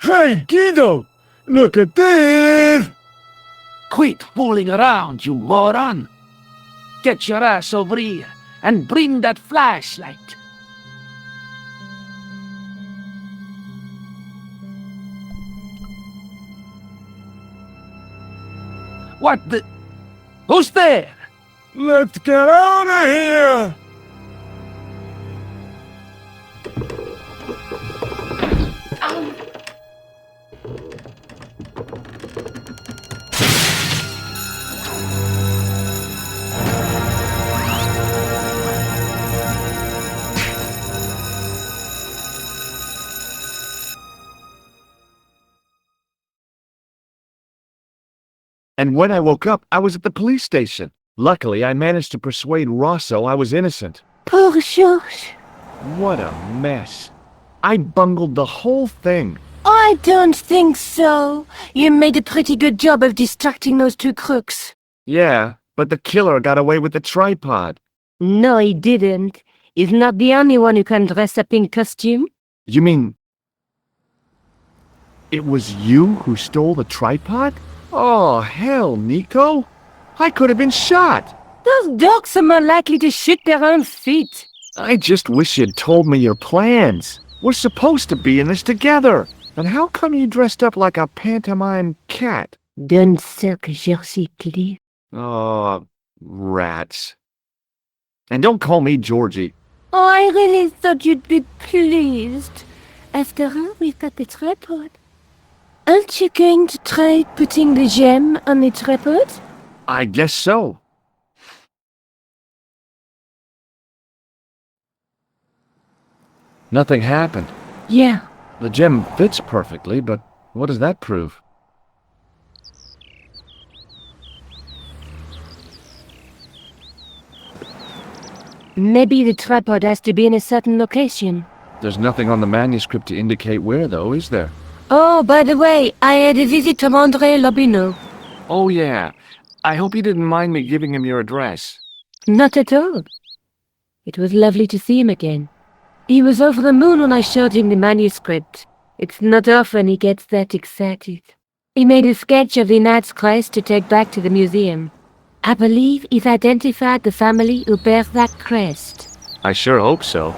Speaker 8: Hey, Guido! Look at this!
Speaker 5: Quit fooling around, you moron! Get your ass over here and bring that flashlight. What the... Who's there?
Speaker 8: Let's get out of here!
Speaker 1: And when I woke up, I was at the police station. Luckily, I managed to persuade Rosso I was innocent.
Speaker 4: Poor Georges.
Speaker 1: What a mess. I bungled the whole thing.
Speaker 4: I don't think so. You made a pretty good job of distracting those two crooks.
Speaker 1: Yeah, but the killer got away with the tripod.
Speaker 4: No, he didn't. He's not the only one who can dress up in costume.
Speaker 1: You mean... it was you who stole the tripod? Oh, hell, Nico. I could have been shot.
Speaker 4: Those dogs are more likely to shoot their own feet.
Speaker 1: I just wish you'd told me your plans. We're supposed to be in this together. And how come you dressed up like a pantomime cat?
Speaker 4: D'un cercle Jersey, please.
Speaker 1: Oh, rats. And don't call me Georgie.
Speaker 4: Oh, I really thought you'd be pleased. After all, we've got the tripod. Aren't you going to try putting the gem on the tripod?
Speaker 1: I guess so. Nothing happened.
Speaker 4: Yeah.
Speaker 1: The gem fits perfectly, but what does that prove?
Speaker 4: Maybe the tripod has to be in a certain location.
Speaker 1: There's nothing on the manuscript to indicate where, though, is there?
Speaker 4: Oh, by the way, I had a visit from André Lobineau.
Speaker 1: Oh, yeah. I hope you didn't mind me giving him your address.
Speaker 4: Not at all. It was lovely to see him again. He was over the moon when I showed him the manuscript. It's not often he gets that excited. He made a sketch of the Knight's crest to take back to the museum. I believe he's identified the family who bears that crest.
Speaker 1: I sure hope so.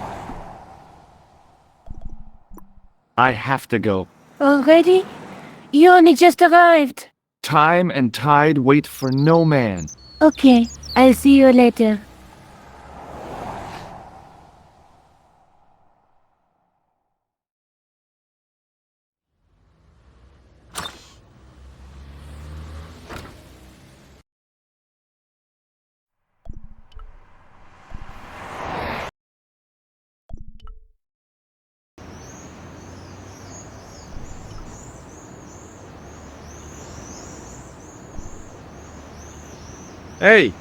Speaker 1: I have to go.
Speaker 4: Already? You only just arrived.
Speaker 1: Time and tide wait for no man.
Speaker 4: Okay, I'll see you later.
Speaker 1: Hey,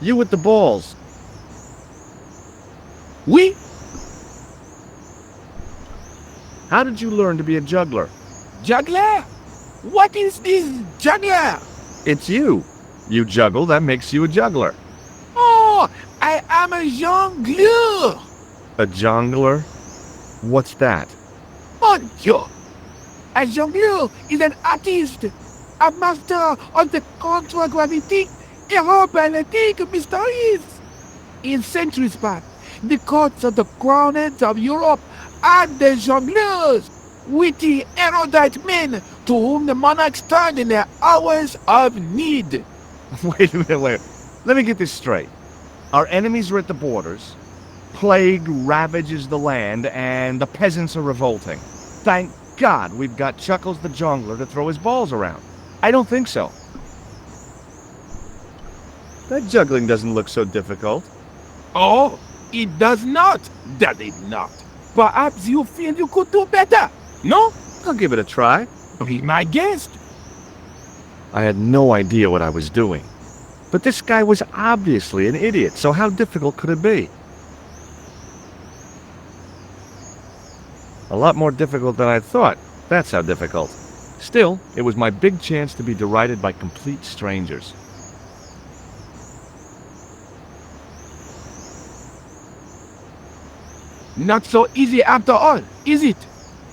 Speaker 1: you with the balls.
Speaker 9: Oui?
Speaker 1: How did you learn to be a juggler?
Speaker 9: Juggler? What is this juggler?
Speaker 1: It's you. You juggle, that makes you a juggler.
Speaker 9: Oh, I am a jongleur.
Speaker 1: A jongler? What's that?
Speaker 9: Mon Dieu! A jongleur is an artist, a master of the contragravity aerobatic mysteries. In centuries past, the courts of the crowned heads of Europe had the jongleurs, witty, erudite men to whom the monarchs turned in their hours of need.
Speaker 1: Wait a minute, wait. Let me get this straight. Our enemies are at the borders, plague ravages the land, and the peasants are revolting. Thank God we've got Chuckles the Jongler to throw his balls around. I don't think so. That juggling doesn't look so difficult.
Speaker 9: Oh, it does not, does it not? Perhaps you feel you could do better, no?
Speaker 1: I'll give it a try.
Speaker 9: Be my guest.
Speaker 1: I had no idea what I was doing. But this guy was obviously an idiot, so how difficult could it be? A lot more difficult than I thought. That's how difficult. Still, it was my big chance to be derided by complete strangers.
Speaker 9: Not so easy after all, is it?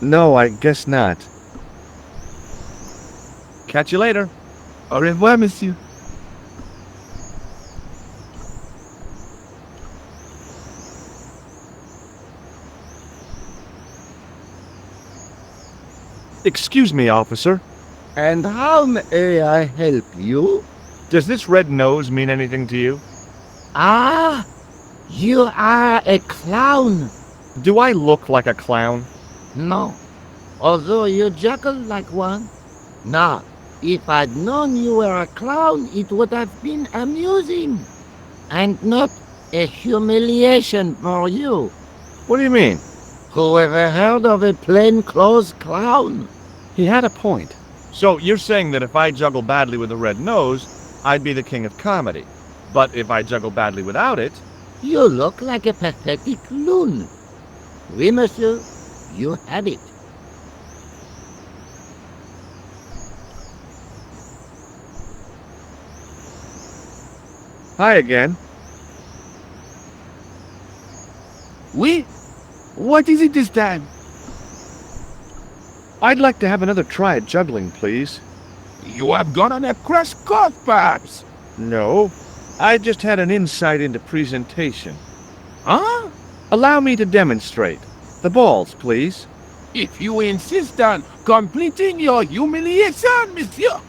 Speaker 1: No, I guess not. Catch you later.
Speaker 9: Au revoir, monsieur.
Speaker 1: Excuse me, officer.
Speaker 2: And how may I help you?
Speaker 1: Does this red nose mean anything to you?
Speaker 5: Ah, you are a clown.
Speaker 1: Do I look like a clown?
Speaker 5: No, although you juggle like one. Now, if I'd known you were a clown, it would have been amusing. And not a humiliation for you.
Speaker 1: What do you mean?
Speaker 5: Who ever heard of a plainclothes clown?
Speaker 1: He had a point. So you're saying that if I juggle badly with a red nose, I'd be the king of comedy. But if I juggle badly without it...
Speaker 5: You look like a pathetic loon. Oui, monsieur, you had it.
Speaker 1: Hi again.
Speaker 9: Oui? What is it this time?
Speaker 1: I'd like to have another try at juggling, please.
Speaker 9: You have gone on a crash course, perhaps?
Speaker 1: No, I just had an insight into presentation.
Speaker 9: Huh?
Speaker 1: Allow me to demonstrate. The balls, please.
Speaker 9: If you insist on completing your humiliation, monsieur.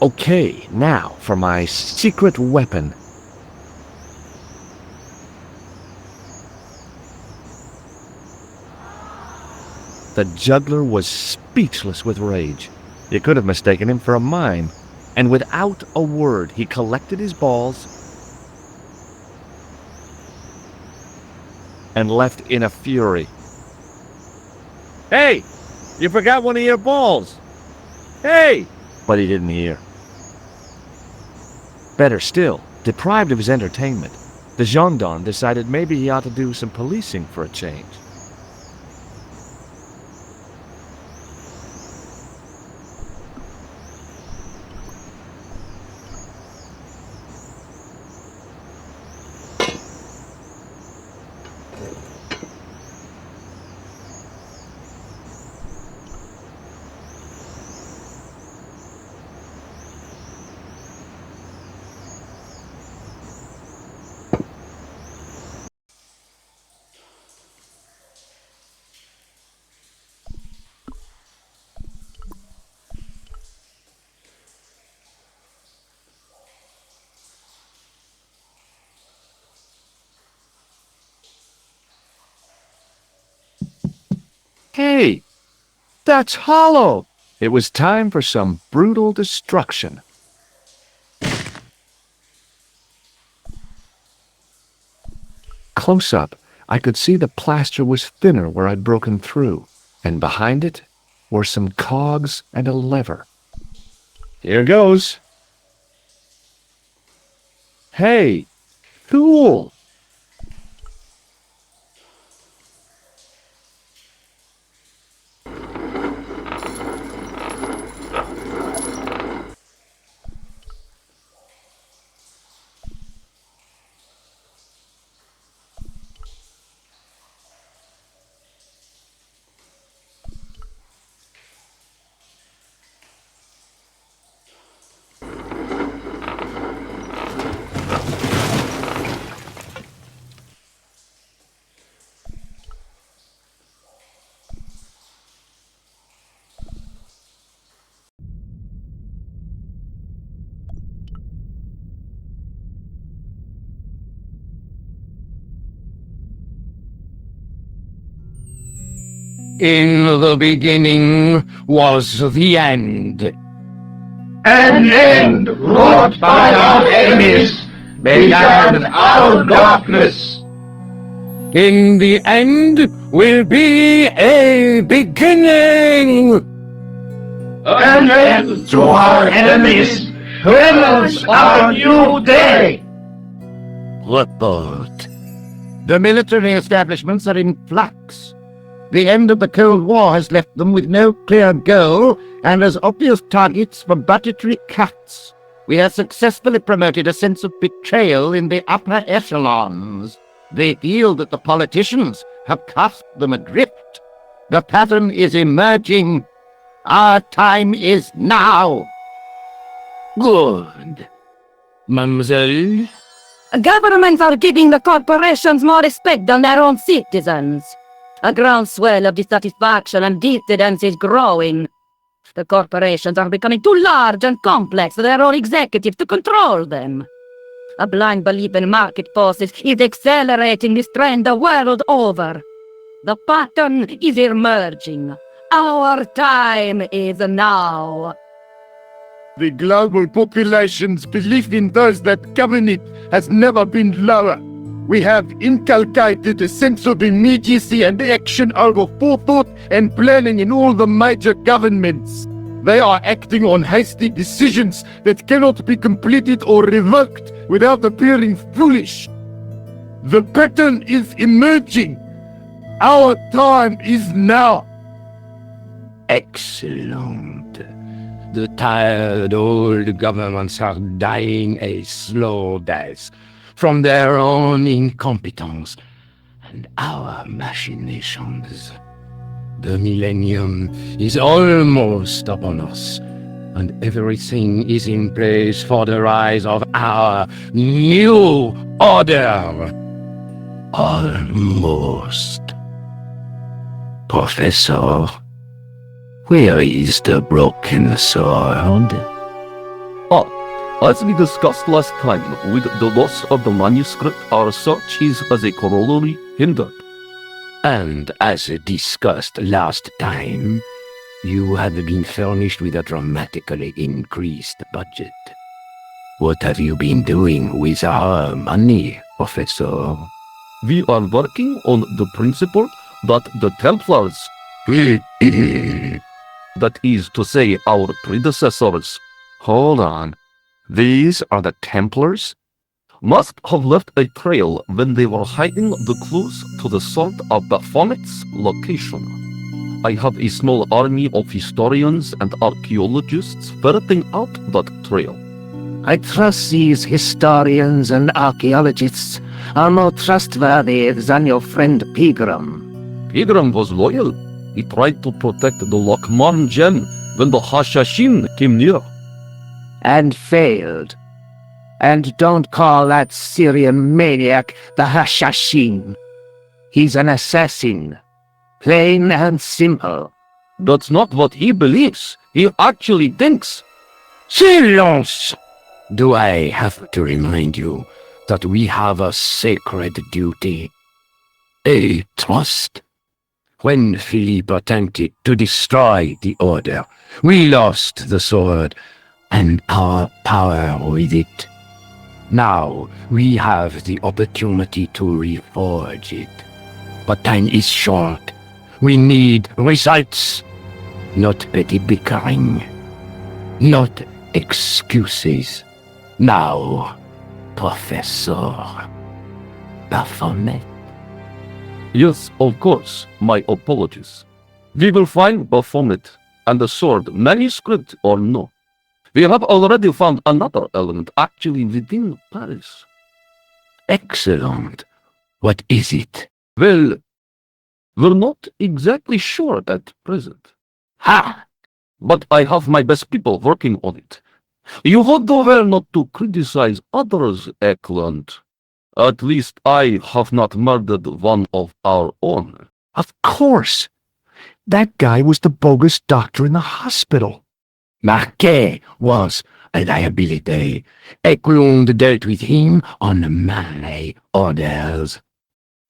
Speaker 1: Okay, now for my secret weapon. The juggler was speechless with rage. You could have mistaken him for a mime. And without a word, he collected his balls and left in a fury. "Hey! You forgot one of your balls! Hey!" But he didn't hear. Better still, deprived of his entertainment, the gendarme decided maybe he ought to do some policing for a change. Hey! That's hollow! It was time for some brutal destruction. Close up, I could see the plaster was thinner where I'd broken through, and behind it were some cogs and a lever. Here goes. Hey! Cool!
Speaker 3: In the beginning was the end.
Speaker 10: An end wrought by our enemies began our darkness.
Speaker 3: In the end will be a beginning.
Speaker 10: An end to our enemies heralds our new day.
Speaker 3: Report. The military establishments are in flux. The end of the Cold War has left them with no clear goal and as obvious targets for budgetary cuts. We have successfully promoted a sense of betrayal in the upper echelons. They feel that the politicians have cast them adrift. The pattern is emerging. Our time is now.
Speaker 5: Good. Mademoiselle?
Speaker 6: Governments are giving the corporations more respect than their own citizens. A groundswell of dissatisfaction and dissidence is growing. The corporations are becoming too large and complex for their own executives to control them. A blind belief in market forces is accelerating this trend the world over. The pattern is emerging. Our time is now.
Speaker 2: The global population's belief in those that govern it has never been lower. We have inculcated a sense of immediacy and action over forethought and planning in all the major governments. They are acting on hasty decisions that cannot be completed or revoked without appearing foolish. The pattern is emerging. Our time is now.
Speaker 3: Excellent. The tired old governments are dying a slow death from their own incompetence and our machinations. The millennium is almost upon us, and everything is in place for the rise of our new order. Almost. Professor, where is the broken sword?
Speaker 11: As we discussed last time, with the loss of the manuscript, our search is as a corollary hindered.
Speaker 5: And as discussed last time, you have been furnished with a dramatically increased budget. What have you been doing with our money, Professor?
Speaker 9: We are working on the principle that the Templars, that is to say our predecessors,
Speaker 1: Hold on. These are the Templars?
Speaker 9: must have left a trail when they were hiding the clues to the Sword of Baphomet's location. I have a small army of historians and archaeologists ferreting out that trail.
Speaker 5: I trust these historians and archaeologists are more trustworthy than your friend Pegram.
Speaker 9: Pegram was loyal. He tried to protect the Lokman gem when the Hashashin came near.
Speaker 5: And failed. And don't call that Syrian maniac the Hashashin. He's an assassin. Plain and simple.
Speaker 9: That's not what he believes. He actually thinks.
Speaker 5: Silence! Do I have to remind you that we have a sacred duty? A trust? When Philippe attempted to destroy the Order, we lost the sword and our power with it. Now we have the opportunity to reforge it. But time is short. We need results, not petty bickering, not excuses. Now, Professor Baphomet.
Speaker 9: Yes, of course. My apologies. We will find Baphomet and the sword, manuscript or no. We have already found another element actually within Paris.
Speaker 5: Excellent. What is it?
Speaker 9: Well, we're not exactly sure at present.
Speaker 5: Ha!
Speaker 9: But I have my best people working on it. You would do well not to criticize others, Eklund. At least I have not murdered one of our own.
Speaker 8: Of course. That guy was the bogus doctor in the hospital.
Speaker 5: Marquet was a liability. Eklund dealt with him on my orders.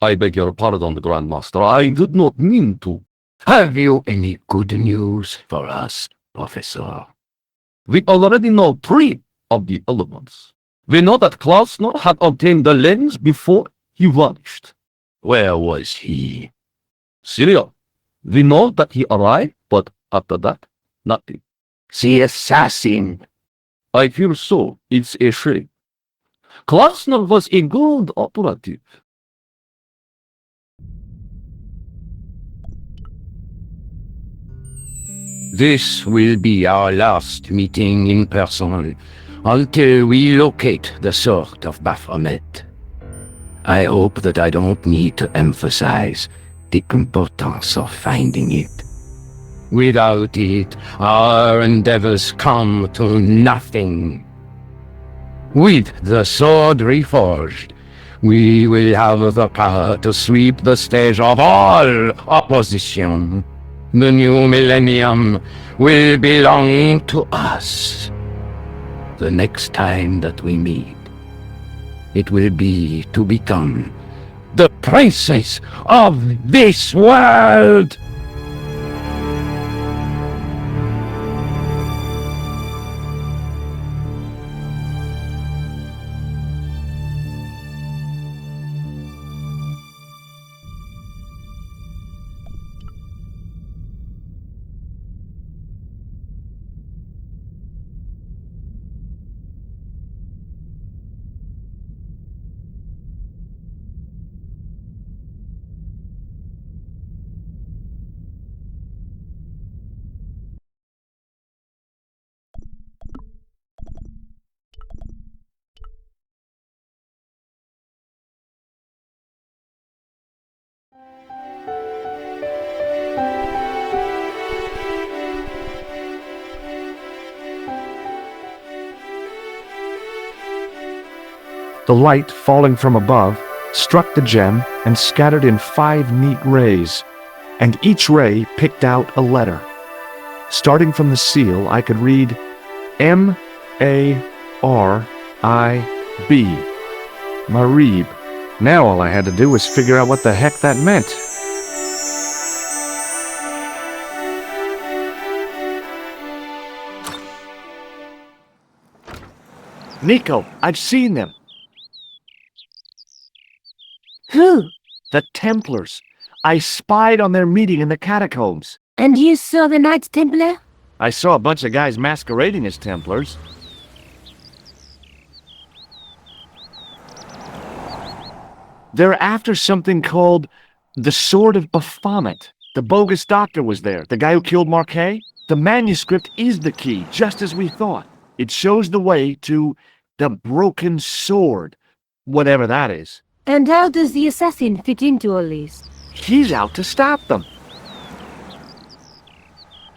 Speaker 9: I beg your pardon, Grandmaster. I did not mean to.
Speaker 5: Have you any good news for us, Professor?
Speaker 9: We already know 3 of the elements. We know that Klausner had obtained the lens before he vanished.
Speaker 5: Where was he?
Speaker 9: Syria. We know that he arrived, but after that, nothing.
Speaker 5: The assassin.
Speaker 9: I fear so. It's a shame. Klausner was a good operative.
Speaker 5: This will be our last meeting in person until we locate the Sword of Baphomet. I hope that I don't need to emphasize the importance of finding it. Without it, our endeavors come to nothing. With the Sword Reforged, we will have the power to sweep the stage of all opposition. The new millennium will belong to us. The next time that we meet, it will be to become the princess of this world.
Speaker 1: The light, falling from above, struck the gem and scattered in 5 neat rays, and each ray picked out a letter. Starting from the seal, I could read M-A-R-I-B. Marib. Now all I had to do was figure out what the heck that meant. Nico, I've seen them.
Speaker 4: Who?
Speaker 1: The Templars. I spied on their meeting in the catacombs.
Speaker 4: And you saw the Knights Templar?
Speaker 1: I saw a bunch of guys masquerading as Templars. They're after something called the Sword of Baphomet. The bogus doctor was there, the guy who killed Marquet. The manuscript is the key, just as we thought. It shows the way to the broken sword, whatever that is.
Speaker 4: And how does the assassin fit into all this?
Speaker 1: He's out to stop them.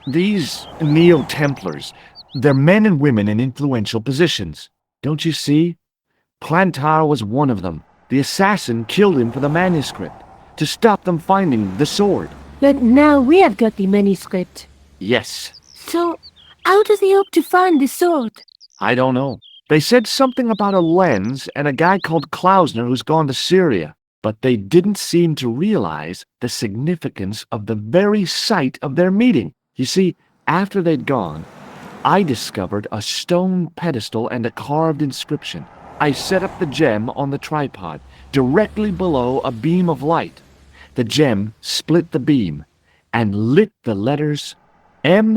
Speaker 1: These Neo-Templars, they're men and women in influential positions. Don't you see? Plantar was one of them. The assassin killed him for the manuscript, to stop them finding the sword.
Speaker 4: But now we have got the manuscript.
Speaker 1: Yes.
Speaker 4: So, how do they hope to find the sword?
Speaker 1: I don't know. They said something about a lens and a guy called Klausner who's gone to Syria, but they didn't seem to realize the significance of the very site of their meeting. You see, after they'd gone, I discovered a stone pedestal and a carved inscription. I set up the gem on the tripod, directly below a beam of light. The gem split the beam and lit the letters M-A-R-I-B.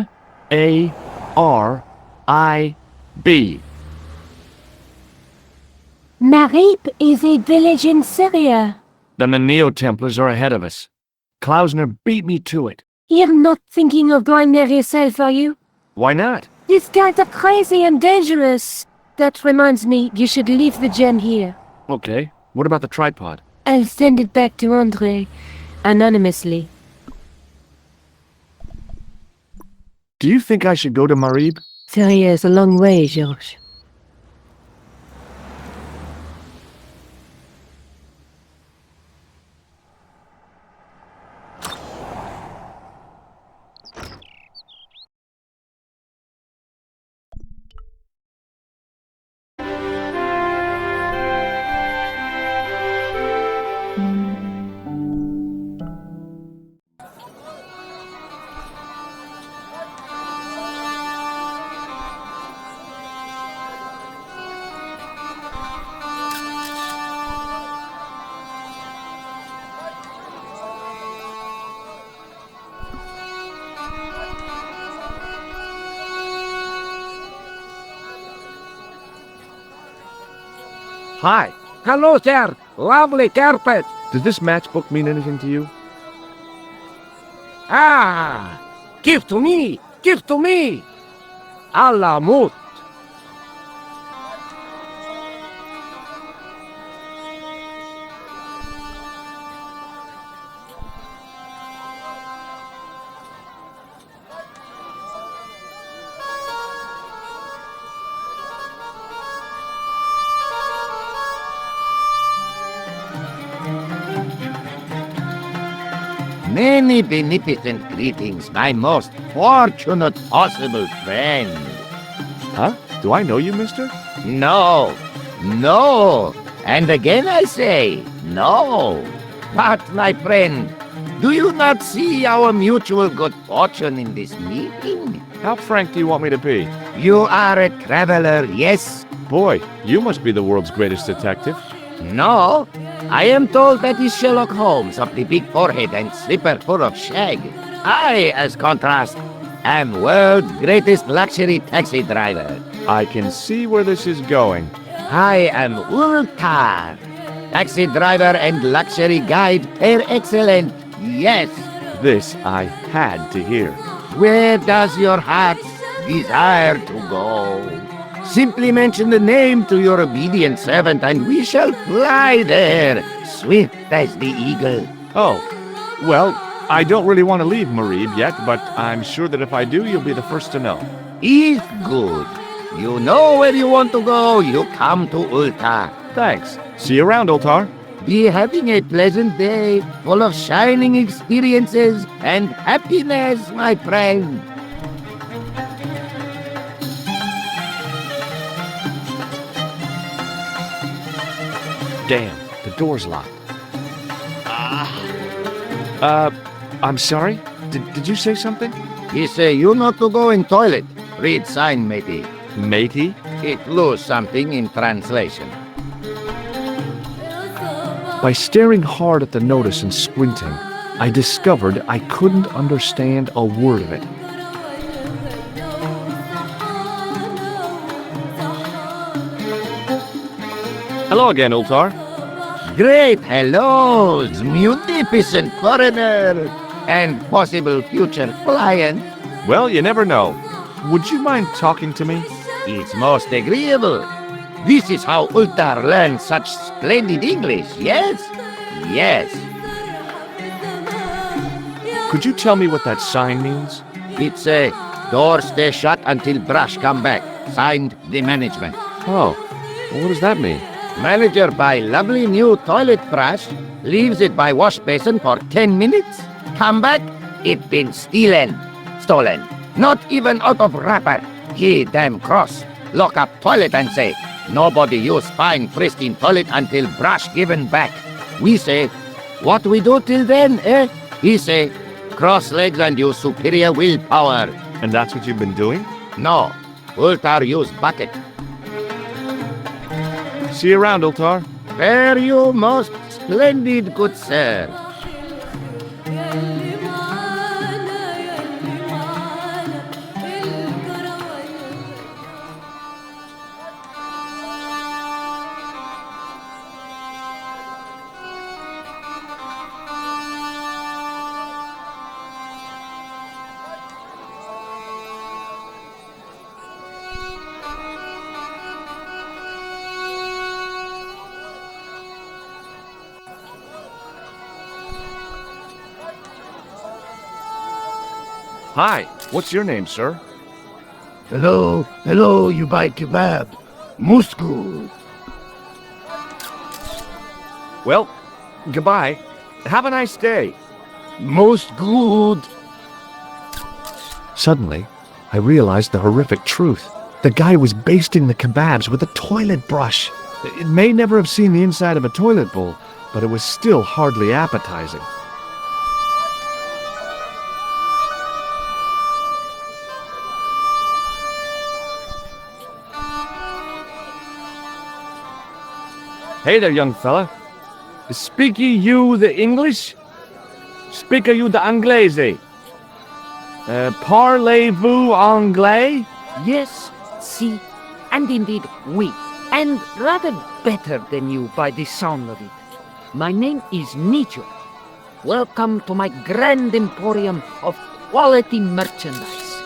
Speaker 4: Marib is a village in Syria.
Speaker 1: Then the Neo-Templars are ahead of us. Klausner beat me to it.
Speaker 4: You're not thinking of going there yourself, are you?
Speaker 1: Why not?
Speaker 4: These guys are crazy and dangerous. That reminds me, you should leave the gem here.
Speaker 1: Okay, what about the tripod?
Speaker 4: I'll send it back to Andre, anonymously.
Speaker 1: Do you think I should go to Marib?
Speaker 4: Syria is a long way, Georges.
Speaker 1: Hi.
Speaker 5: Hello, sir. Lovely carpet.
Speaker 1: Does this matchbook mean anything to you?
Speaker 5: Ah, give to me. Give to me. Allah mut.
Speaker 3: Many beneficent greetings, my most fortunate possible friend.
Speaker 1: Huh? Do I know you, mister?
Speaker 3: No, no, and again I say, no. But, my friend, do you not see our mutual good fortune in this meeting?
Speaker 1: How frank do you want me to be?
Speaker 3: You are a traveler, yes?
Speaker 1: Boy, you must be the world's greatest detective.
Speaker 3: No, I am told that is Sherlock Holmes of the big forehead and slipper full of shag. I, as contrast, am world's greatest luxury taxi driver.
Speaker 1: I can see where this is going.
Speaker 3: I am Ultar, taxi driver and luxury guide per excellence, yes.
Speaker 1: This I had to hear.
Speaker 3: Where does your heart desire to go? Simply mention the name to your obedient servant and we shall fly there, swift as the eagle.
Speaker 1: Oh, well, I don't really want to leave Marib yet, but I'm sure that if I do, you'll be the first to know.
Speaker 3: Is good. You know where you want to go, you come to Ultar.
Speaker 1: Thanks. See you around, Ultar.
Speaker 3: Be having a pleasant day, full of shining experiences and happiness, my friend.
Speaker 1: Damn, the door's locked. I'm sorry? Did you say something?
Speaker 3: He say you not to go in toilet. Read sign, matey.
Speaker 1: Matey?
Speaker 3: It lose something in translation.
Speaker 1: By staring hard at the notice and squinting, I discovered I couldn't understand a word of it. Hello again, Ultar.
Speaker 3: Great hellos, munificent foreigner, and possible future client.
Speaker 1: Well, you never know. Would you mind talking to me?
Speaker 3: It's most agreeable. This is how Ultar learns such splendid English, yes? Yes.
Speaker 1: Could you tell me what that sign means?
Speaker 3: It's a door stay shut until brush come back. Signed, the management.
Speaker 1: Oh, well, what does that mean?
Speaker 3: Manager buy lovely new toilet brush, leaves it by wash basin for 10 minutes, come back, it been stolen. Not even out of wrapper. He damn cross. Lock up toilet and say, nobody use fine pristine toilet until brush given back. We say, what we do till then, eh? He say, cross legs and use superior willpower.
Speaker 1: And that's what you've been doing?
Speaker 3: No, Ultar use bucket.
Speaker 1: See you around, Ultar.
Speaker 3: Fare you most splendid, good sir.
Speaker 1: Hi, what's your name, sir?
Speaker 8: Hello, you buy kebab. Musku.
Speaker 1: Well, goodbye. Have a nice day.
Speaker 8: Most good.
Speaker 1: Suddenly, I realized the horrific truth. The guy was basting the kebabs with a toilet brush. It may never have seen the inside of a toilet bowl, but it was still hardly appetizing. Hey there, young fella. Speak you the English? Speak you the Anglais? Parlez-vous anglais?
Speaker 5: Yes, si, and indeed oui, and rather better than you by the sound of it. My name is Nijo. Welcome to my grand emporium of quality merchandise.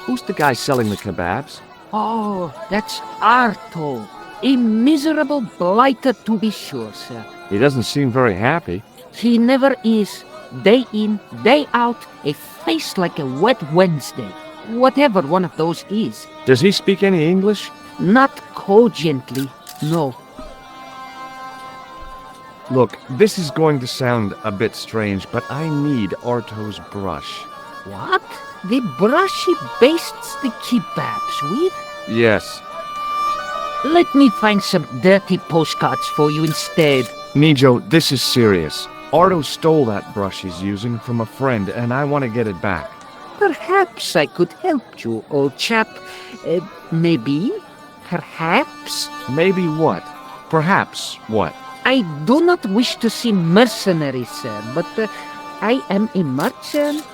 Speaker 1: Who's the guy selling the kebabs?
Speaker 5: Oh, that's Arto. A miserable blighter to be sure, sir.
Speaker 1: He doesn't seem very happy.
Speaker 5: He never is. Day in, day out, a face like a wet Wednesday. Whatever one of those is.
Speaker 1: Does he speak any English?
Speaker 5: Not cogently, no.
Speaker 1: Look, this is going to sound a bit strange, but I need Arto's brush.
Speaker 5: What? The brush he bastes the kebabs with?
Speaker 1: Yes.
Speaker 5: Let me find some dirty postcards for you instead.
Speaker 1: Nijo, this is serious. Arto stole that brush he's using from a friend, and I want to get it back.
Speaker 5: Perhaps I could help you, old chap. Maybe? Perhaps?
Speaker 1: Maybe what? Perhaps what?
Speaker 5: I do not wish to seem mercenary, sir, but I am a merchant,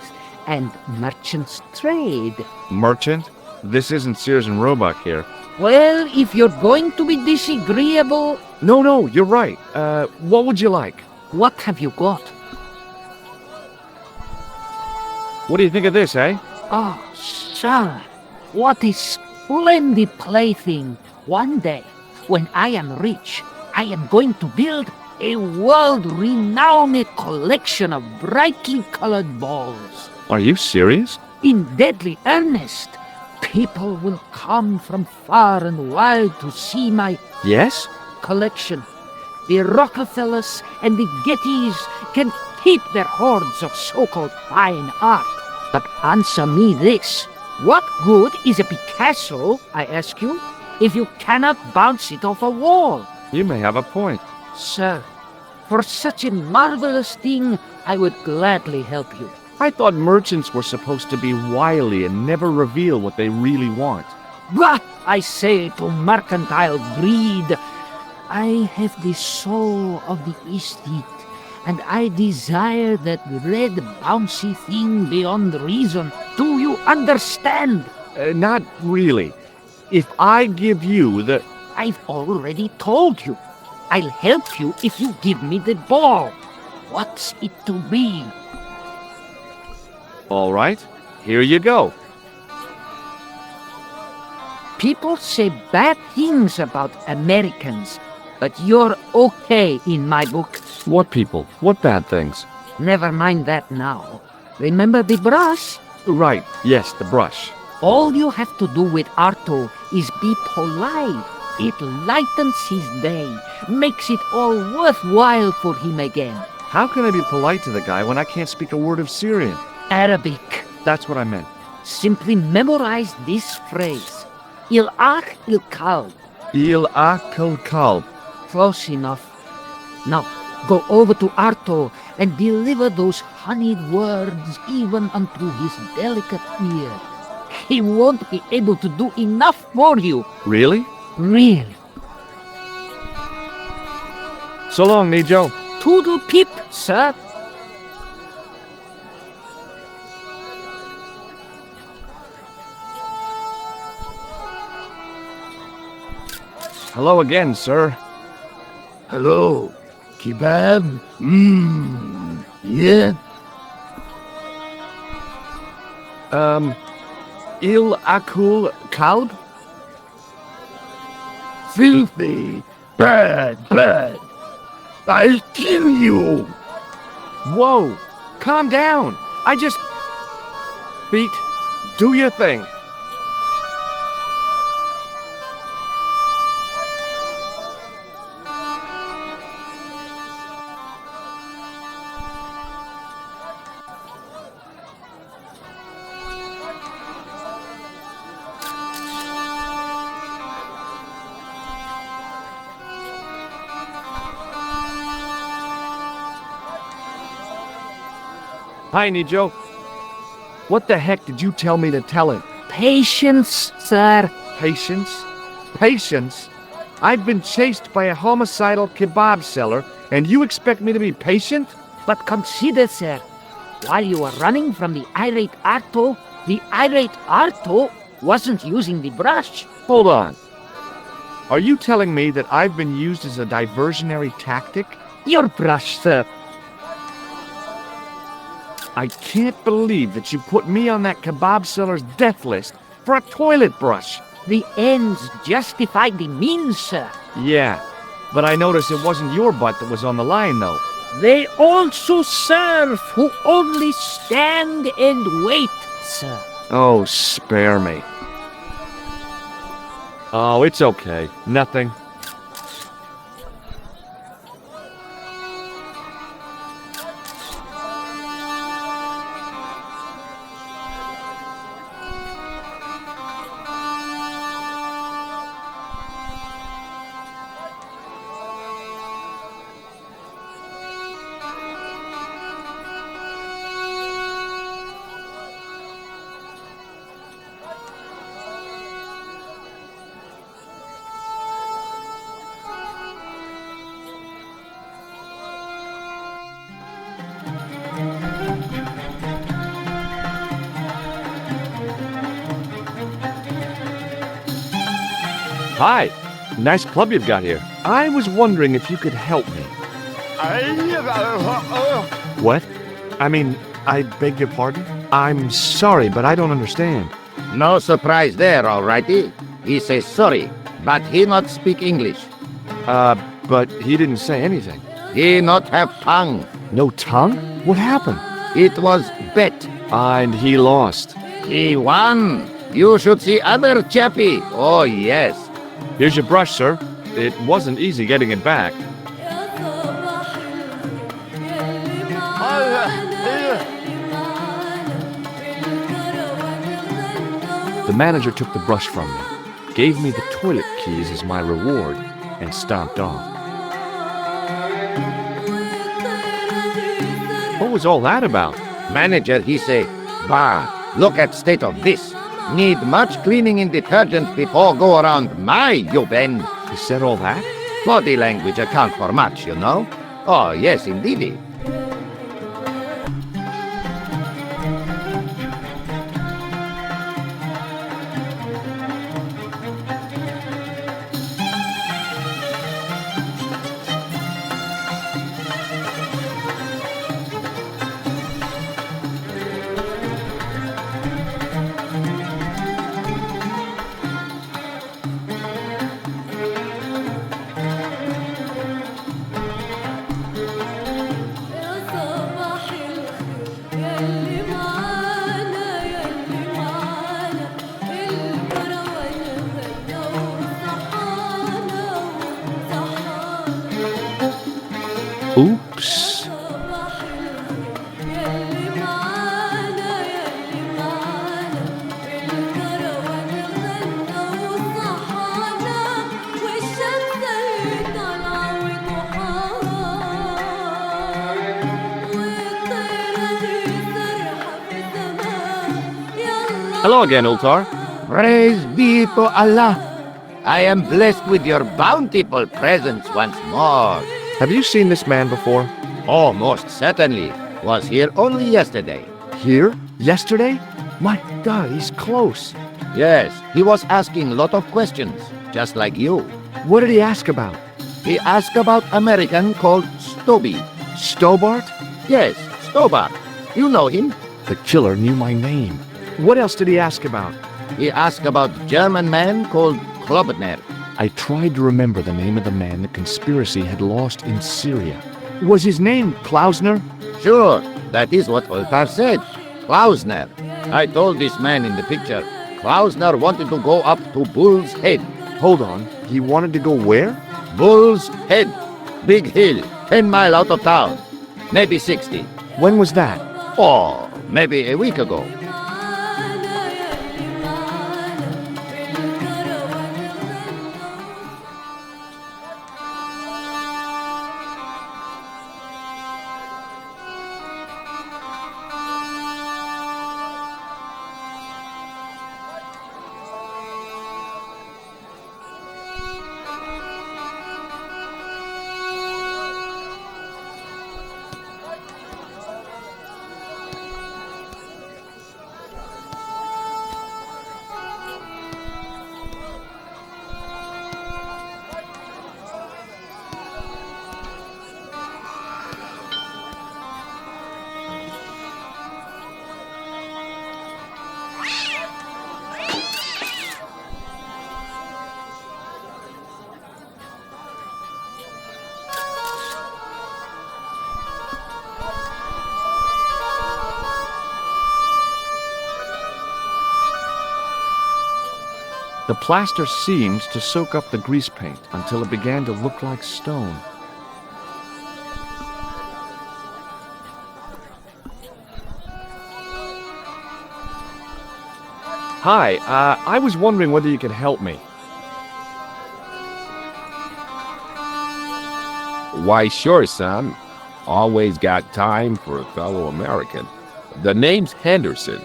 Speaker 5: and merchants trade.
Speaker 1: Merchant? This isn't Sears and Roebuck here.
Speaker 5: Well, if you're going to be disagreeable...
Speaker 1: No, you're right. What would you like?
Speaker 5: What have you got?
Speaker 1: What do you think of this, eh?
Speaker 5: Oh, sir, what a splendid plaything. One day, when I am rich, I am going to build a world-renowned collection of brightly colored balls.
Speaker 1: Are you serious?
Speaker 5: In deadly earnest. People will come from far and wide to see my...
Speaker 1: Yes?
Speaker 5: ...collection. The Rockefellers and the Gettys can keep their hoards of so-called fine art. But answer me this. What good is a Picasso, I ask you, if you cannot bounce it off a wall?
Speaker 1: You may have a point.
Speaker 5: Sir, for such a marvelous thing, I would gladly help you.
Speaker 1: I thought merchants were supposed to be wily and never reveal what they really want.
Speaker 5: What I say to mercantile greed? I have the soul of the estate, and I desire that red bouncy thing beyond reason. Do you understand?
Speaker 1: Not really. If I give you the...
Speaker 5: I've already told you. I'll help you if you give me the ball. What's it to be?
Speaker 1: All right, here you go.
Speaker 5: People say bad things about Americans, but you're okay in my book.
Speaker 1: What people? What bad things?
Speaker 5: Never mind that now. Remember the brush?
Speaker 1: Right, yes, the brush.
Speaker 5: All you have to do with Arto is be polite. It lightens his day, makes it all worthwhile for him again.
Speaker 1: How can I be polite to the guy when I can't speak a word of Syrian?
Speaker 5: Arabic.
Speaker 1: That's what I meant.
Speaker 5: Simply memorize this phrase. Il-ach il-kalb.
Speaker 1: Il-akal-kalb.
Speaker 5: Close enough. Now, go over to Arto and deliver those honeyed words even unto his delicate ear. He won't be able to do enough for you.
Speaker 1: Really?
Speaker 5: Really.
Speaker 1: So long, Nijo.
Speaker 5: Toodle pip, sir.
Speaker 1: Hello again, sir.
Speaker 8: Hello. Kebab? Yeah?
Speaker 1: Il-akul-kalb?
Speaker 8: Filthy. Bad. I'll kill you.
Speaker 1: Whoa! Calm down! Feet, do your thing. Hi, Nijo. What the heck did you tell me to tell him?
Speaker 5: Patience, sir.
Speaker 1: Patience? Patience? I've been chased by a homicidal kebab seller, and you expect me to be patient?
Speaker 5: But consider, sir, while you were running from the irate Arto wasn't using the brush.
Speaker 1: Hold on. Are you telling me that I've been used as a diversionary tactic?
Speaker 5: Your brush, sir.
Speaker 1: I can't believe that you put me on that kebab seller's death list for a toilet brush.
Speaker 5: The ends justify the means, sir.
Speaker 1: Yeah, but I noticed it wasn't your butt that was on the line, though.
Speaker 5: They also serve who only stand and wait, sir.
Speaker 1: Oh, spare me. Oh, it's okay. Nothing. Hi. Nice club you've got here. I was wondering if you could help me. What? I mean, I beg your pardon? I'm sorry, but I don't understand.
Speaker 3: No surprise there, alrighty. He says sorry, but he not speak English.
Speaker 1: But he didn't say anything.
Speaker 3: He not have tongue.
Speaker 1: No tongue? What happened?
Speaker 3: It was bet.
Speaker 1: And he lost.
Speaker 3: He won. You should see other chappy. Oh, yes.
Speaker 1: Here's your brush, sir. It wasn't easy getting it back. The manager took the brush from me, gave me the toilet keys as my reward, and stomped off. What was all that about?
Speaker 3: Manager, he say, bah, look at state of this. Need much cleaning in detergent before go around my you bend.
Speaker 1: He said all that?
Speaker 3: Body language account for much, you know. Oh, yes, indeedy.
Speaker 1: Oops. Hello again, Ultar.
Speaker 3: Praise be to Allah. I am blessed with your bountiful presence once more.
Speaker 1: Have you seen this man before?
Speaker 3: Oh, most certainly. Was here only yesterday.
Speaker 1: Here? Yesterday? My God, he's close.
Speaker 3: Yes, he was asking a lot of questions, just like you.
Speaker 1: What did he ask about?
Speaker 3: He asked about American called Stoby.
Speaker 1: Stobart?
Speaker 3: Yes, Stobart. You know him.
Speaker 1: The killer knew my name. What else did he ask about?
Speaker 3: He asked about German man called Klobner.
Speaker 1: I tried to remember the name of the man the conspiracy had lost in Syria. Was his name Klausner?
Speaker 3: Sure, that is what Ultar said. Klausner. I told this man in the picture, Klausner wanted to go up to Bull's Head.
Speaker 1: Hold on, he wanted to go where?
Speaker 3: Bull's Head. Big hill, 10 miles out of town. Maybe 60.
Speaker 1: When was that?
Speaker 3: Oh, maybe a week ago.
Speaker 1: The plaster seemed to soak up the grease paint until it began to look like stone. Hi, I was wondering whether you could help me.
Speaker 9: Why, sure, son. Always got time for a fellow American. The name's Henderson.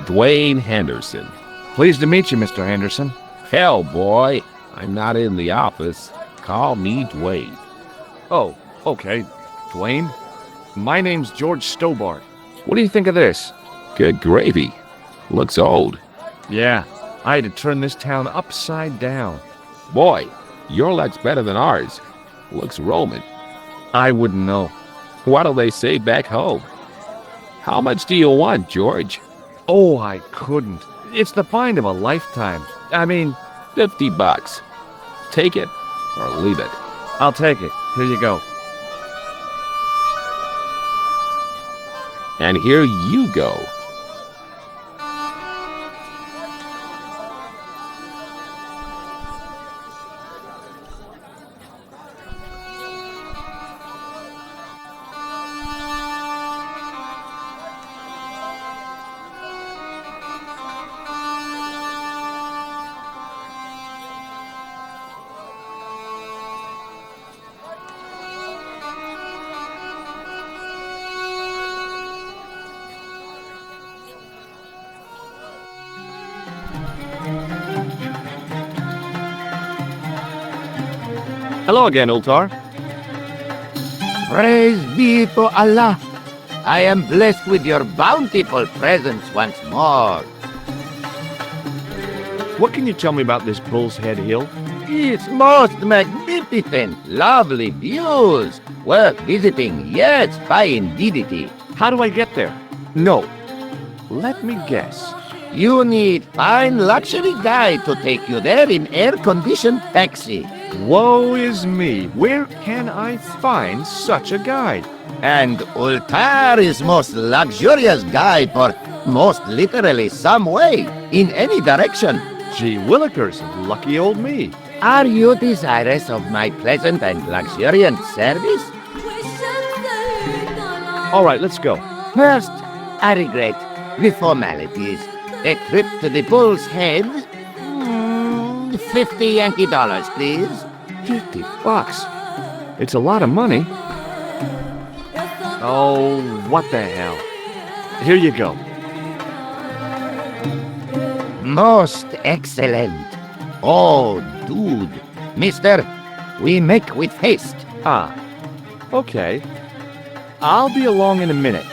Speaker 9: Dwayne Henderson.
Speaker 1: Pleased to meet you, Mr. Henderson.
Speaker 9: Hell, boy. I'm not in the office. Call me Dwayne.
Speaker 1: Oh, okay. Dwayne? My name's George Stobart. What do you think of this?
Speaker 9: Good gravy. Looks old.
Speaker 1: Yeah, I had to turn this town upside down.
Speaker 9: Boy, your luck's better than ours. Looks Roman.
Speaker 1: I wouldn't know.
Speaker 9: What'll they say back home? How much do you want, George?
Speaker 1: Oh, I couldn't. It's the find of a lifetime. I mean,
Speaker 9: $50. Take it or leave it.
Speaker 1: I'll take it. Here you go.
Speaker 9: And here you go.
Speaker 1: Hello again, Ultar.
Speaker 3: Praise be to Allah. I am blessed with your bountiful presence once more.
Speaker 1: What can you tell me about this Bull's Head Hill?
Speaker 3: It's most magnificent, lovely views. Worth visiting, yes, by indeedity.
Speaker 1: How do I get there? No. Let me guess.
Speaker 3: You need fine luxury guide to take you there in air-conditioned taxi.
Speaker 1: Woe is me. Where can I find such a guide?
Speaker 3: And Ultar is most luxurious guide for most literally some way, in any direction.
Speaker 1: Gee willikers, lucky old me.
Speaker 3: Are you desirous of my pleasant and luxuriant service?
Speaker 1: All right, let's go.
Speaker 3: First, I regret the formalities. A trip to the Bull's Head? 50 Yankee dollars, please.
Speaker 1: $50. It's a lot of money. Oh, what the hell. Here you go.
Speaker 3: Most excellent. Oh, dude. Mister, we make with haste.
Speaker 1: Ah, okay. I'll be along in a minute.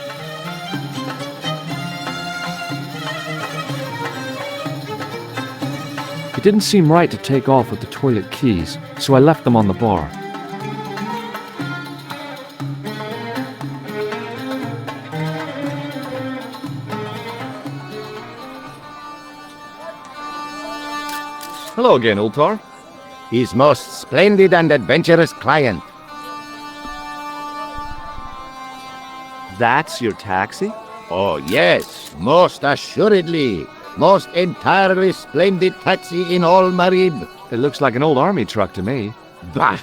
Speaker 1: It didn't seem right to take off with the toilet keys, so I left them on the bar. Hello again, Ultar.
Speaker 3: His most splendid and adventurous client.
Speaker 1: That's your taxi?
Speaker 3: Oh, yes, most assuredly. Most entirely splendid taxi in all Marib.
Speaker 1: It looks like an old army truck to me.
Speaker 3: Bah!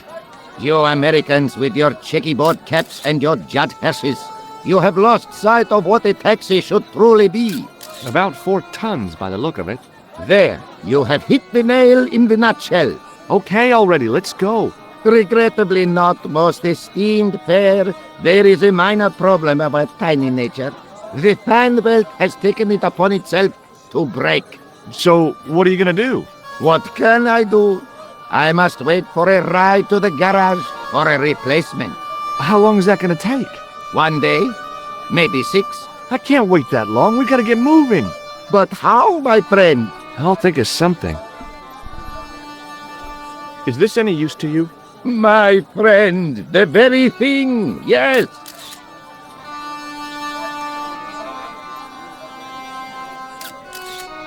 Speaker 3: You Americans with your checkerboard caps and your jet hearses. You have lost sight of what a taxi should truly be.
Speaker 1: About 4 tons by the look of it.
Speaker 3: There, you have hit the nail in the nutshell.
Speaker 1: Okay already, let's go.
Speaker 3: Regrettably not, most esteemed pair. There is a minor problem of a tiny nature. The fan belt has taken it upon itself to break.
Speaker 1: So, what are you gonna do?
Speaker 3: What can I do? I must wait for a ride to the garage for a replacement.
Speaker 1: How long is that gonna take?
Speaker 3: 1 day, maybe 6.
Speaker 1: I can't wait that long, we gotta get moving.
Speaker 3: But how, my friend?
Speaker 1: I'll think of something. Is this any use to you?
Speaker 3: My friend, the very thing, yes.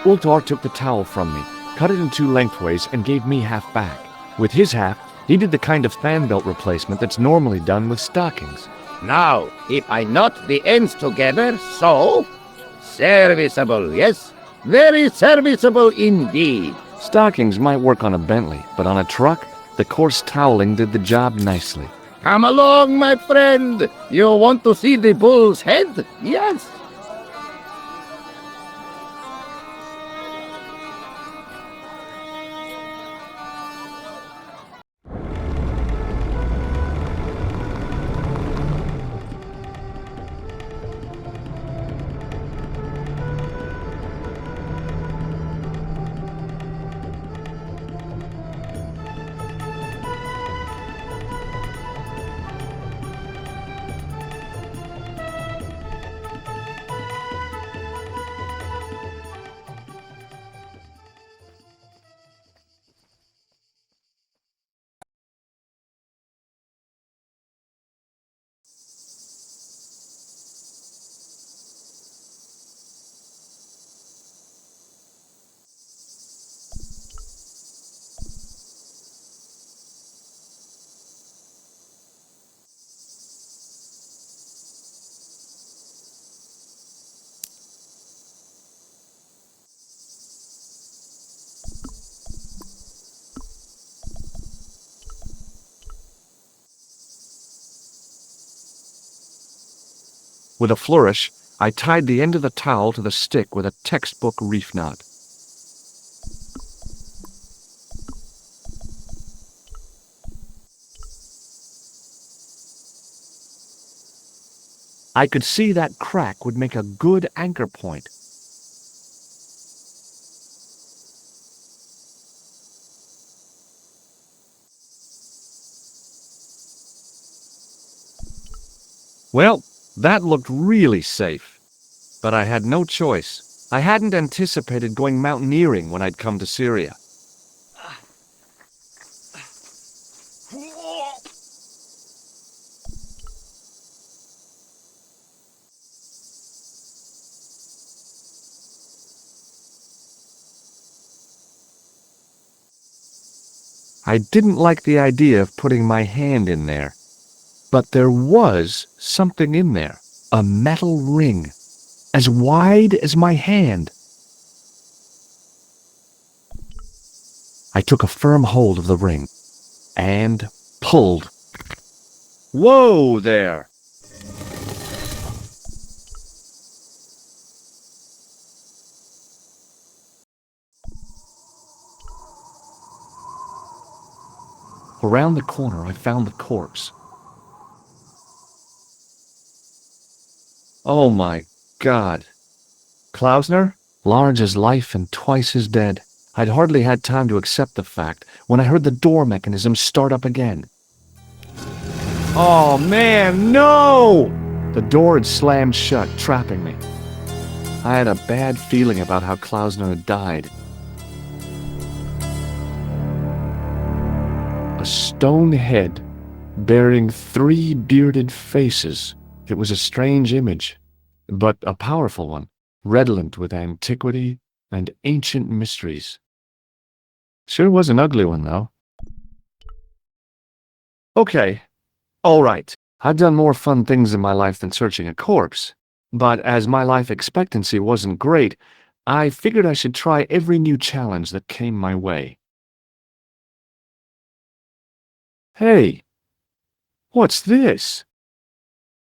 Speaker 1: Ultar took the towel from me, cut it in 2 lengthways, and gave me half back. With his half, he did the kind of fan belt replacement that's normally done with stockings.
Speaker 3: Now, if I knot the ends together, so... Serviceable, yes? Very serviceable indeed.
Speaker 1: Stockings might work on a Bentley, but on a truck, the coarse toweling did the job nicely.
Speaker 3: Come along, my friend. You want to see the Bull's Head? Yes.
Speaker 1: With a flourish, I tied the end of the towel to the stick with a textbook reef knot. I could see that crack would make a good anchor point. Well, that looked really safe. But I had no choice. I hadn't anticipated going mountaineering when I'd come to Syria. I didn't like the idea of putting my hand in there. But there was something in there. A metal ring, as wide as my hand. I took a firm hold of the ring and pulled. Whoa there! Around the corner, I found the corpse. Oh my God. Klausner? Large as life and twice as dead. I'd hardly had time to accept the fact when I heard the door mechanism start up again. Oh man, no! The door had slammed shut, trapping me. I had a bad feeling about how Klausner had died. A stone head bearing 3 bearded faces. It was a strange image, but a powerful one, redolent with antiquity and ancient mysteries. Sure was an ugly one, though. Okay, all right. I've done more fun things in my life than searching a corpse, but as my life expectancy wasn't great, I figured I should try every new challenge that came my way. Hey, what's this?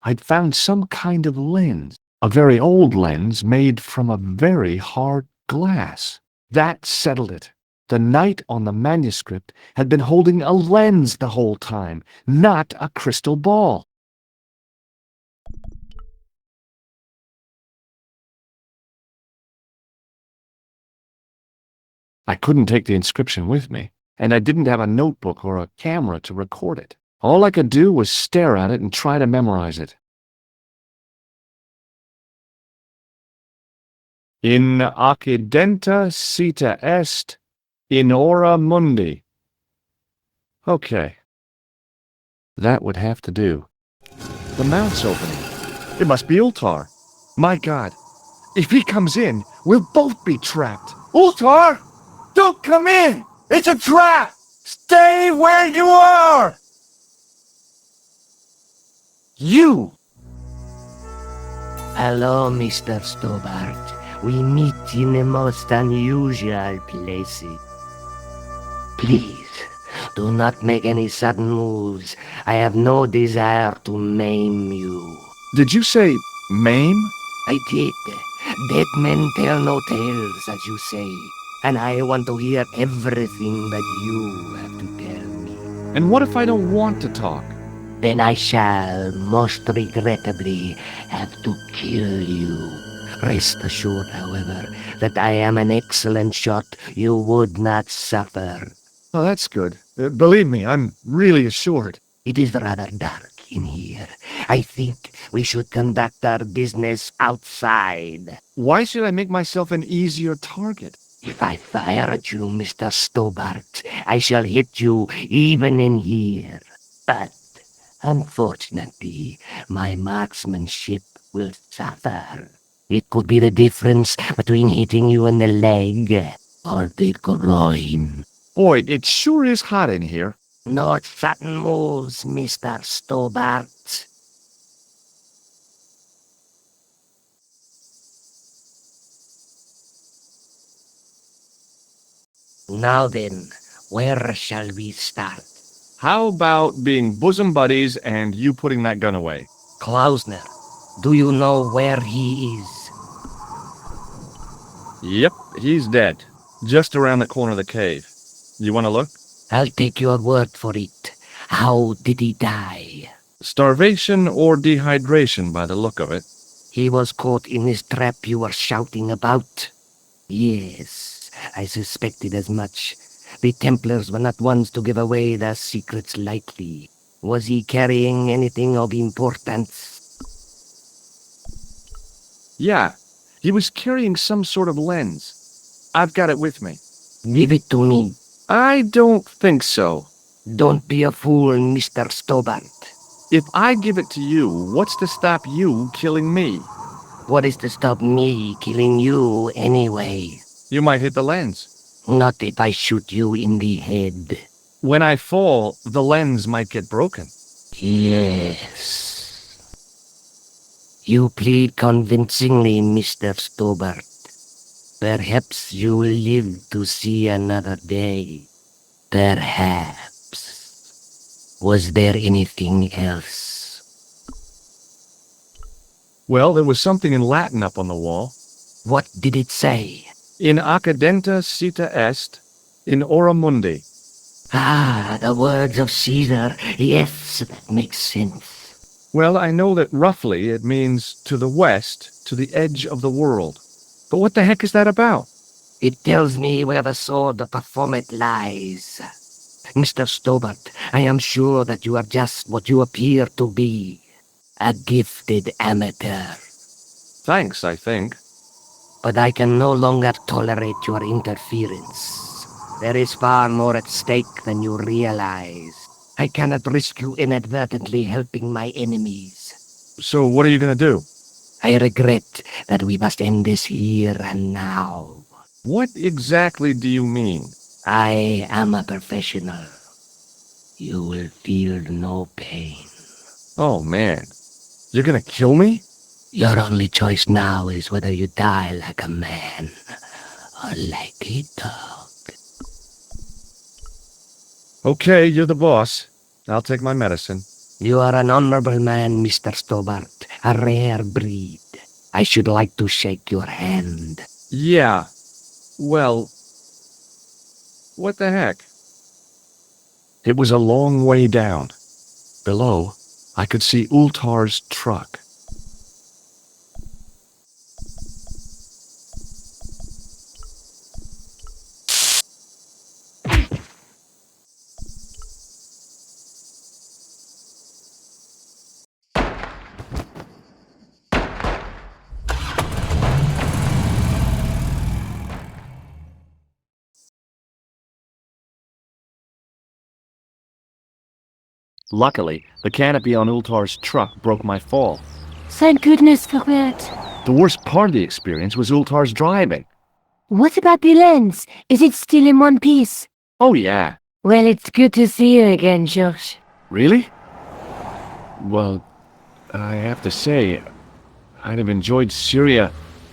Speaker 1: I'd found some kind of lens, a very old lens made from a very hard glass. That settled it. The knight on the manuscript had been holding a lens the whole time, not a crystal ball. I couldn't take the inscription with me, and I didn't have a notebook or a camera to record it. All I could do was stare at it and try to memorize it. In accidenta cita est, in ora mundi. Okay. That would have to do. The mount's opening. It must be Ultar. My God. If he comes in, we'll both be trapped. Ultar! Don't come in! It's a trap! Stay where you are! You!
Speaker 5: Hello, Mr. Stobart. We meet in the most unusual places. Please, do not make any sudden moves. I have no desire to maim you.
Speaker 1: Did you say maim?
Speaker 5: I did. Dead men tell no tales, as you say. And I want to hear everything that you have to tell me.
Speaker 1: And what if I don't want to talk?
Speaker 5: Then I shall, most regrettably, have to kill you. Rest assured, however, that I am an excellent shot you would not suffer.
Speaker 1: Oh, that's good. Believe me, I'm really assured.
Speaker 5: It is rather dark in here. I think we should conduct our business outside.
Speaker 1: Why should I make myself an easier target?
Speaker 5: If I fire at you, Mr. Stobart, I shall hit you even in here. But, unfortunately, my marksmanship will suffer. It could be the difference between hitting you in the leg or the groin.
Speaker 1: Boy, it sure is hot in here.
Speaker 5: No sudden moves, Mr. Stobart. Now then, where shall we start?
Speaker 1: How about being bosom buddies and you putting that gun away?
Speaker 5: Klausner, do you know where he is?
Speaker 1: Yep, he's dead. Just around the corner of the cave. You want to look?
Speaker 5: I'll take your word for it. How did he die?
Speaker 1: Starvation or dehydration by the look of it.
Speaker 5: He was caught in this trap you were shouting about. Yes, I suspected as much. The Templars were not ones to give away their secrets lightly. Was he carrying anything of importance?
Speaker 1: Yeah, he was carrying some sort of lens. I've got it with me.
Speaker 5: Give it to me.
Speaker 1: I don't think so.
Speaker 5: Don't be a fool, Mr. Stobart.
Speaker 1: If I give it to you, what's to stop you killing me?
Speaker 5: What is to stop me killing you anyway?
Speaker 1: You might hit the lens.
Speaker 5: Not if I shoot you in the head.
Speaker 1: When I fall, the lens might get broken.
Speaker 5: Yes. You plead convincingly, Mr. Stobart. Perhaps you will live to see another day. Perhaps. Was there anything else?
Speaker 1: Well, there was something in Latin up on the wall.
Speaker 5: What did it say?
Speaker 1: In accidenta cita est, in ora mundi.
Speaker 5: Ah, the words of Caesar. Yes, that makes sense.
Speaker 1: Well, I know that roughly it means to the west, to the edge of the world. But what the heck is that about?
Speaker 5: It tells me where the sword of Baphomet lies. Mr. Stobart, I am sure that you are just what you appear to be. A gifted amateur.
Speaker 1: Thanks, I think.
Speaker 5: But I can no longer tolerate your interference. There is far more at stake than you realize. I cannot risk you inadvertently helping my enemies.
Speaker 1: So what are you gonna do?
Speaker 5: I regret that we must end this here and now.
Speaker 1: What exactly do you mean?
Speaker 5: I am a professional. You will feel no pain.
Speaker 1: Oh, man. You're gonna kill me?
Speaker 5: Your only choice now is whether you die like a man or like a dog.
Speaker 1: Okay, you're the boss. I'll take my medicine.
Speaker 5: You are an honorable man, Mr. Stobart. A rare breed. I should like to shake your hand.
Speaker 1: Yeah. Well, what the heck? It was a long way down. Below, I could see Ultar's truck. Luckily, the canopy on Ultar's truck broke my fall.
Speaker 4: Thank goodness for that.
Speaker 1: The worst part of the experience was Ultar's driving.
Speaker 4: What about the lens? Is it still in one piece?
Speaker 1: Oh yeah.
Speaker 4: Well, it's good to see you again, George.
Speaker 1: Really? Well, I have to say, I'd have enjoyed Syria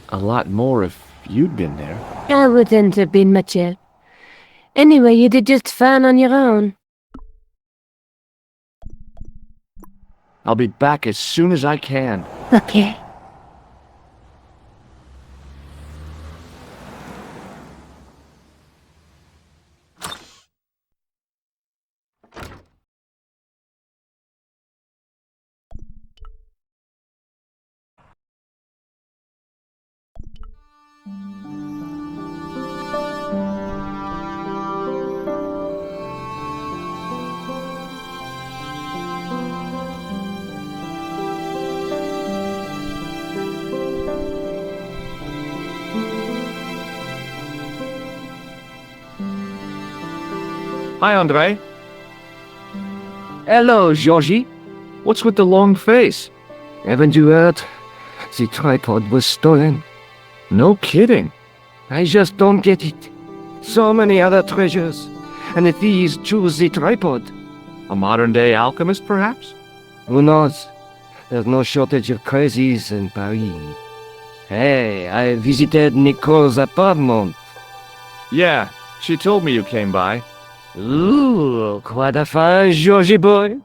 Speaker 1: a lot more if you'd been there.
Speaker 4: I wouldn't have been much help. Anyway, you did just fine on your own.
Speaker 1: I'll be back as soon as I can.
Speaker 4: Okay.
Speaker 1: Hi, Andre.
Speaker 2: Hello, Georgie.
Speaker 1: What's with the long face?
Speaker 2: Haven't you heard? The tripod was stolen.
Speaker 1: No kidding.
Speaker 2: I just don't get it. So many other treasures, and the thieves choose the tripod.
Speaker 1: A modern-day alchemist, perhaps?
Speaker 2: Who knows? There's no shortage of crazies in Paris. Hey, I visited Nicole's apartment.
Speaker 1: Yeah, she told me you came by.
Speaker 2: Ooh, quite a fine Georgie boy.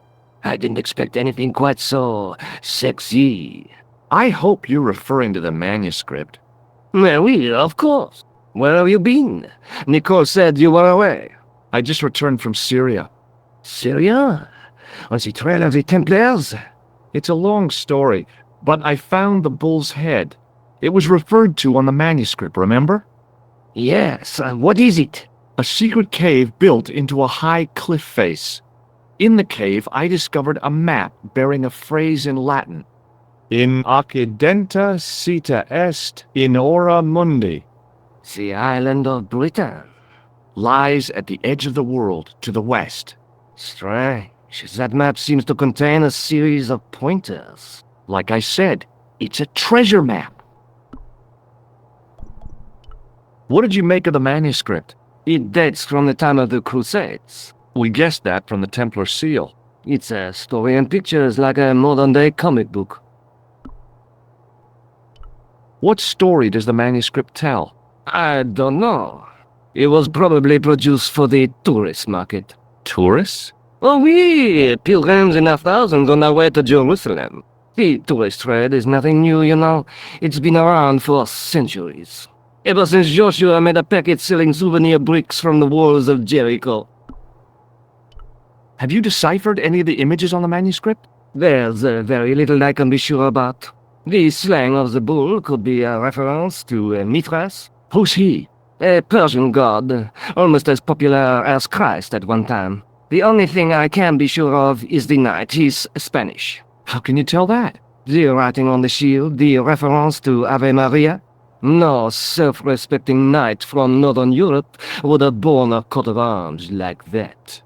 Speaker 2: I didn't expect anything quite so sexy.
Speaker 1: I hope you're referring to the manuscript.
Speaker 2: Well, oui, of course. Where have you been? Nicole said you were away.
Speaker 1: I just returned from Syria.
Speaker 2: Syria? On the trail of the Templars?
Speaker 1: It's a long story, but I found the bull's head. It was referred to on the manuscript, remember?
Speaker 2: Yes, what is it?
Speaker 1: A secret cave built into a high cliff face. In the cave, I discovered a map bearing a phrase in Latin. In Occidenta Cita Est in Ora Mundi.
Speaker 2: The island of Britain.
Speaker 11: Lies at the edge of the world to the west.
Speaker 2: Strange. That map seems to contain a series of pointers.
Speaker 11: Like I said, it's a treasure map.
Speaker 1: What did you make of the manuscript?
Speaker 2: It dates from the time of the Crusades.
Speaker 1: We guessed that from the Templar seal.
Speaker 2: It's a story and pictures like a modern-day comic book.
Speaker 1: What story does the manuscript tell?
Speaker 2: I don't know. It was probably produced for the tourist market.
Speaker 1: Tourists?
Speaker 2: Oh, we pilgrims in their thousands on their way to Jerusalem. The tourist trade is nothing new, you know. It's been around for centuries. Ever since Joshua made a packet selling souvenir bricks from the walls of Jericho.
Speaker 1: Have you deciphered any of the images on the manuscript?
Speaker 2: There's very little I can be sure about. The slang of the bull could be a reference to Mithras.
Speaker 1: Who's he?
Speaker 2: A Persian god, almost as popular as Christ at one time. The only thing I can be sure of is the knight. He's Spanish.
Speaker 1: How can you tell that?
Speaker 2: The writing on the shield, the reference to Ave Maria. No self-respecting knight from Northern Europe would have borne a coat of arms like that.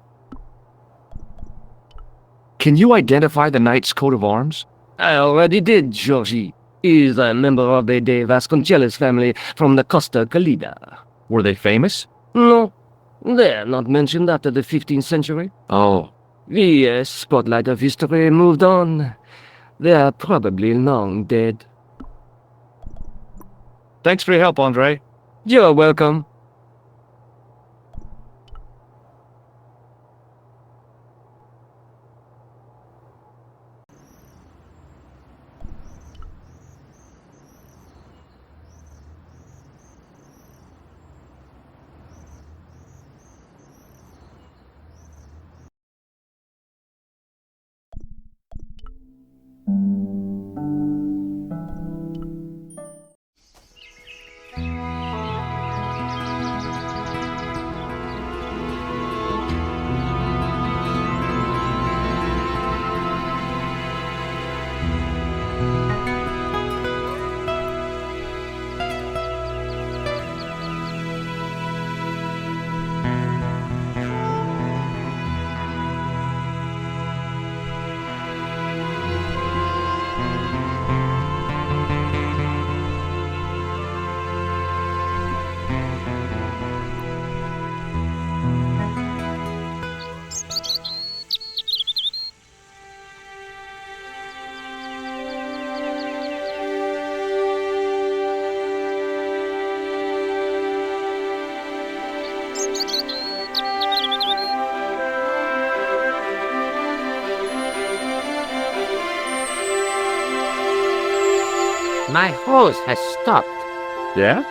Speaker 1: Can you identify the knight's coat of arms?
Speaker 2: I already did, Georgie. He's a member of the De Vasconcelos family from the Costa Calida.
Speaker 1: Were they famous?
Speaker 2: No, they're not mentioned after the 15th century.
Speaker 1: Oh.
Speaker 2: The spotlight of history moved on. They're probably long dead.
Speaker 1: Thanks for your help, Andre.
Speaker 2: You're welcome.
Speaker 3: My horse has stopped.
Speaker 1: Yeah?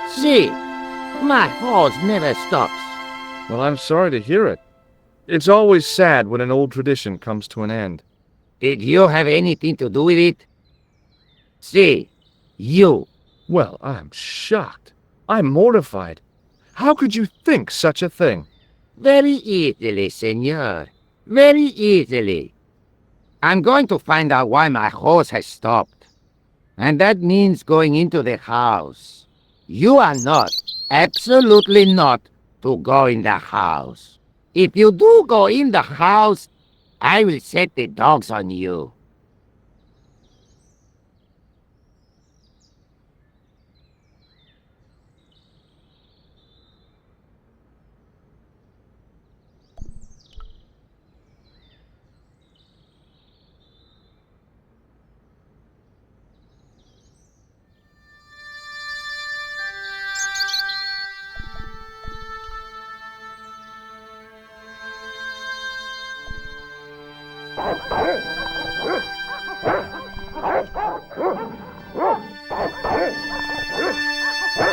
Speaker 3: See, my horse never stops.
Speaker 1: Well, I'm sorry to hear it. It's always sad when an old tradition comes to an end.
Speaker 3: Did you have anything to do with it? See, you.
Speaker 1: Well, I'm shocked. I'm mortified. How could you think such a thing?
Speaker 3: Very easily, senor. Very easily. I'm going to find out why my horse has stopped. And that means going into the house. You are not, absolutely not, to go in the house. If you do go in the house, I will set the dogs on you.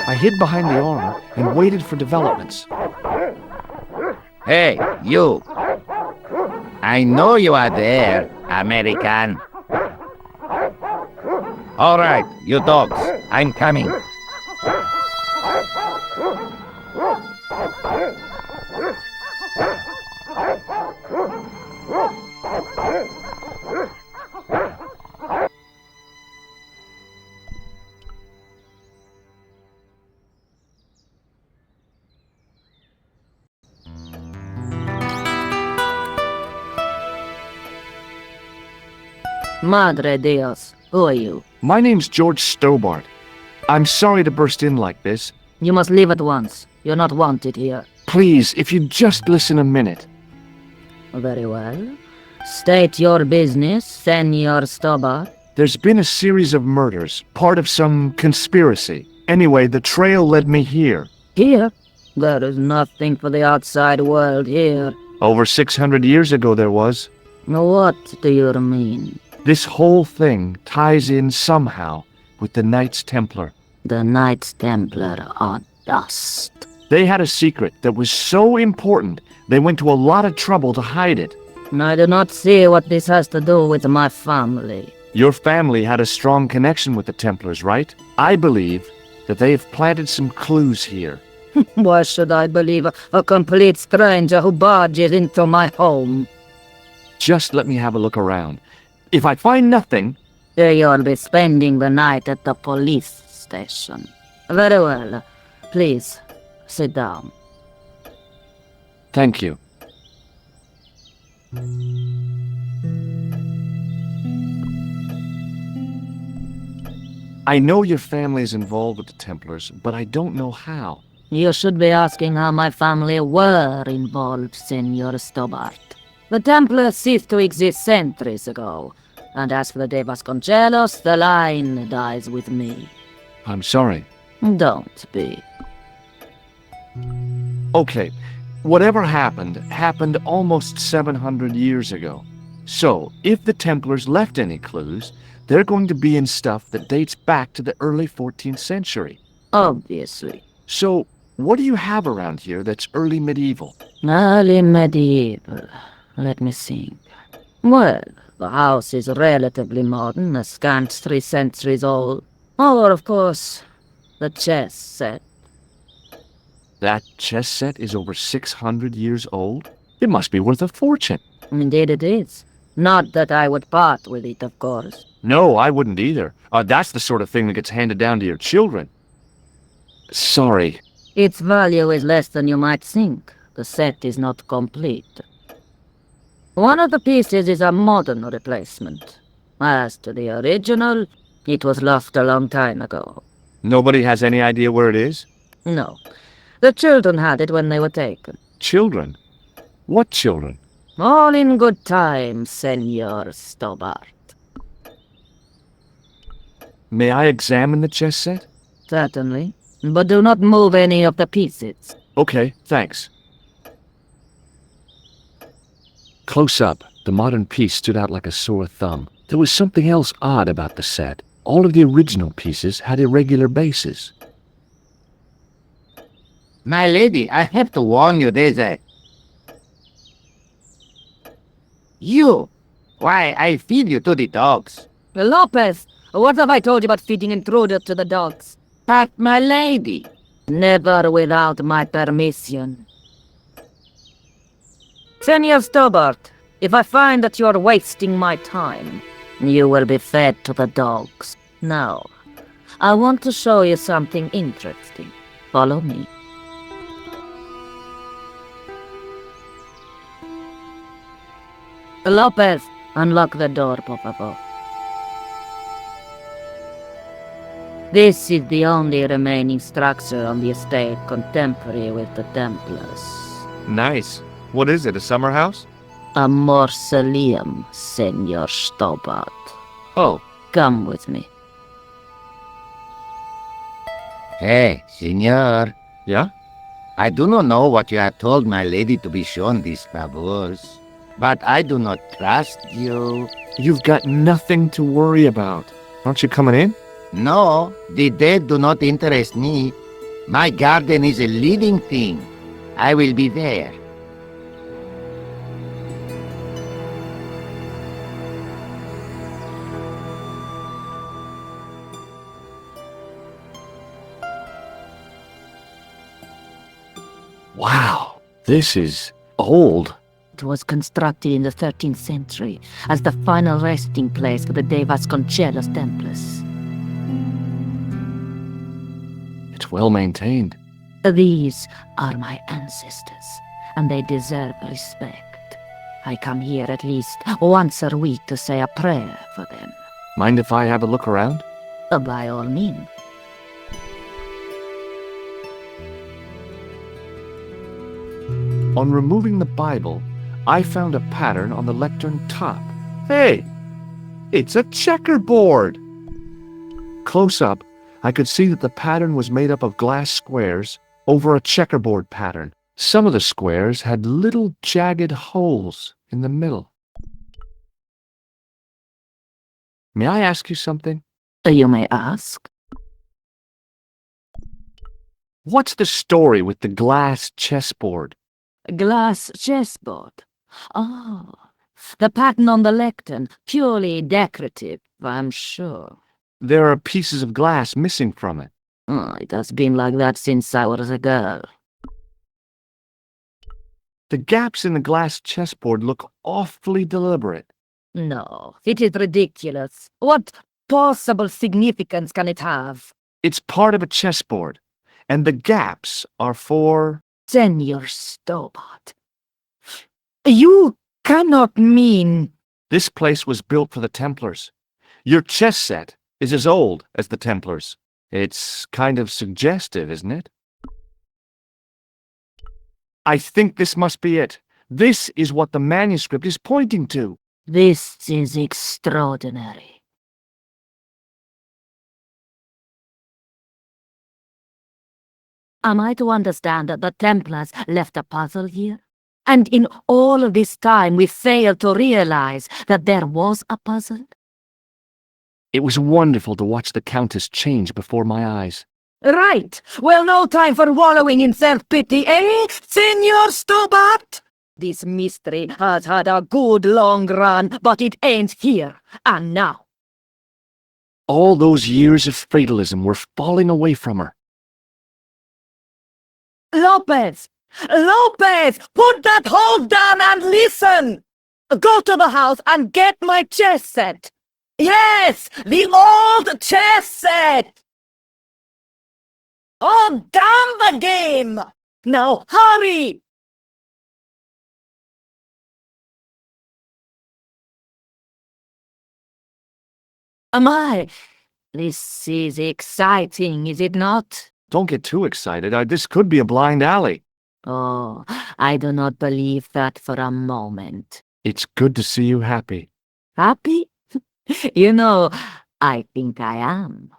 Speaker 1: I hid behind the armor and waited for developments.
Speaker 3: Hey, you. I know you are there, American. All right, you dogs, I'm coming.
Speaker 5: Madre Dios, who are you?
Speaker 11: My name's George Stobart. I'm sorry to burst in like this.
Speaker 5: You must leave at once. You're not wanted here.
Speaker 11: Please, if you'd just listen a minute.
Speaker 5: Very well. State your business, Senor Stobart.
Speaker 11: There's been a series of murders, part of some conspiracy. Anyway, the trail led me here.
Speaker 5: Here? There is nothing for the outside world here.
Speaker 11: Over 600 years ago there was.
Speaker 5: What do you mean?
Speaker 11: This whole thing ties in somehow with the Knights Templar.
Speaker 5: The Knights Templar are dust.
Speaker 11: They had a secret that was so important, they went to a lot of trouble to hide it.
Speaker 5: I do not see what this has to do with my family.
Speaker 11: Your family had a strong connection with the Templars, right? I believe that they have planted some clues here.
Speaker 5: Why should I believe a complete stranger who barges into my home?
Speaker 11: Just let me have a look around. If I find nothing...
Speaker 5: You'll be spending the night at the police station. Very well. Please, sit down.
Speaker 11: Thank you. I know your family is involved with the Templars, but I don't know how.
Speaker 5: You should be asking how my family were involved, Senor Stobart. The Templars ceased to exist centuries ago, and as for the De Vasconcelos, the line dies with me.
Speaker 11: I'm sorry.
Speaker 5: Don't be.
Speaker 11: Okay, whatever happened almost 700 years ago. So, if the Templars left any clues, they're going to be in stuff that dates back to the early 14th century.
Speaker 5: Obviously.
Speaker 11: So, what do you have around here that's early medieval?
Speaker 5: Early medieval. Let me think. Well, the house is relatively modern, a scant 3 centuries old. Or, of course, the chess set.
Speaker 11: That chess set is over 600 years old? It must be worth a fortune.
Speaker 5: Indeed it is. Not that I would part with it, of course.
Speaker 11: No, I wouldn't either. That's the sort of thing that gets handed down to your children. Sorry.
Speaker 5: Its value is less than you might think. The set is not complete. One of the pieces is a modern replacement. As to the original, it was lost a long time ago.
Speaker 11: Nobody has any idea where it is?
Speaker 5: No. The children had it when they were taken.
Speaker 11: Children? What children?
Speaker 5: All in good time, Senor Stobart.
Speaker 11: May I examine the chess set?
Speaker 5: Certainly. But do not move any of the pieces.
Speaker 11: Okay, thanks. Close up, the modern piece stood out like a sore thumb. There was something else odd about the set. All of the original pieces had irregular bases.
Speaker 3: My lady, I have to warn you, there's a... You! Why, I feed you to the dogs.
Speaker 5: Lopez, what have I told you about feeding intruders to the dogs?
Speaker 3: But, my lady...
Speaker 5: Never without my permission. Senor Stobart, if I find that you're wasting my time, you will be fed to the dogs. Now, I want to show you something interesting. Follow me. Lopez, unlock the door, por favor. This is the only remaining structure on the estate contemporary with the Templars.
Speaker 1: Nice. What is it, a summer house?
Speaker 5: A mausoleum, Senor Stobart.
Speaker 1: Oh.
Speaker 5: Come with me.
Speaker 3: Hey, senor.
Speaker 1: Yeah?
Speaker 3: I do not know what you have told my lady to be shown these favors, but I do not trust you.
Speaker 11: You've got nothing to worry about.
Speaker 1: Aren't you coming in?
Speaker 3: No, the dead do not interest me. My garden is a living thing. I will be there.
Speaker 11: Wow, this is old.
Speaker 5: It was constructed in the 13th century as the final resting place for the De Vasconcelos Templars.
Speaker 11: It's well maintained.
Speaker 5: These are my ancestors, and they deserve respect. I come here at least once a week to say a prayer for them.
Speaker 11: Mind if I have a look around?
Speaker 5: By all means.
Speaker 11: On removing the Bible, I found a pattern on the lectern top. Hey! It's a checkerboard! Close up, I could see that the pattern was made up of glass squares over a checkerboard pattern. Some of the squares had little jagged holes in the middle. May I ask you something?
Speaker 5: You may ask.
Speaker 11: What's the story with the glass chessboard?
Speaker 5: Glass chessboard. Oh, the pattern on the lectern, purely decorative, I'm sure.
Speaker 11: There are pieces of glass missing from it.
Speaker 5: Oh, it has been like that since I was a girl.
Speaker 11: The gaps in the glass chessboard look awfully deliberate.
Speaker 5: No, it is ridiculous. What possible significance can it have?
Speaker 11: It's part of a chessboard, and the gaps are for...
Speaker 5: Senor Stobart. You cannot mean...
Speaker 11: This place was built for the Templars. Your chess set is as old as the Templars. It's kind of suggestive, isn't it? I think this must be it. This is what the manuscript is pointing to.
Speaker 5: This is extraordinary. Am I to understand that the Templars left a puzzle here? And in all of this time we failed to realize that there was a puzzle?
Speaker 11: It was wonderful to watch the Countess change before my eyes.
Speaker 5: Right. Well, no time for wallowing in self-pity, eh, Senor Stobart? This mystery has had a good long run, but it ends here and now.
Speaker 11: All those years of fatalism were falling away from her.
Speaker 5: Lopez! Lopez! Put that hoe down and listen! Go to the house and get my chess set. Yes! The old chess set! Oh, damn the game! Now, hurry! This is exciting, is it not?
Speaker 11: Don't get too excited. This could be a blind alley.
Speaker 5: Oh, I do not believe that for a moment.
Speaker 11: It's good to see you happy.
Speaker 5: Happy? You know, I think I am.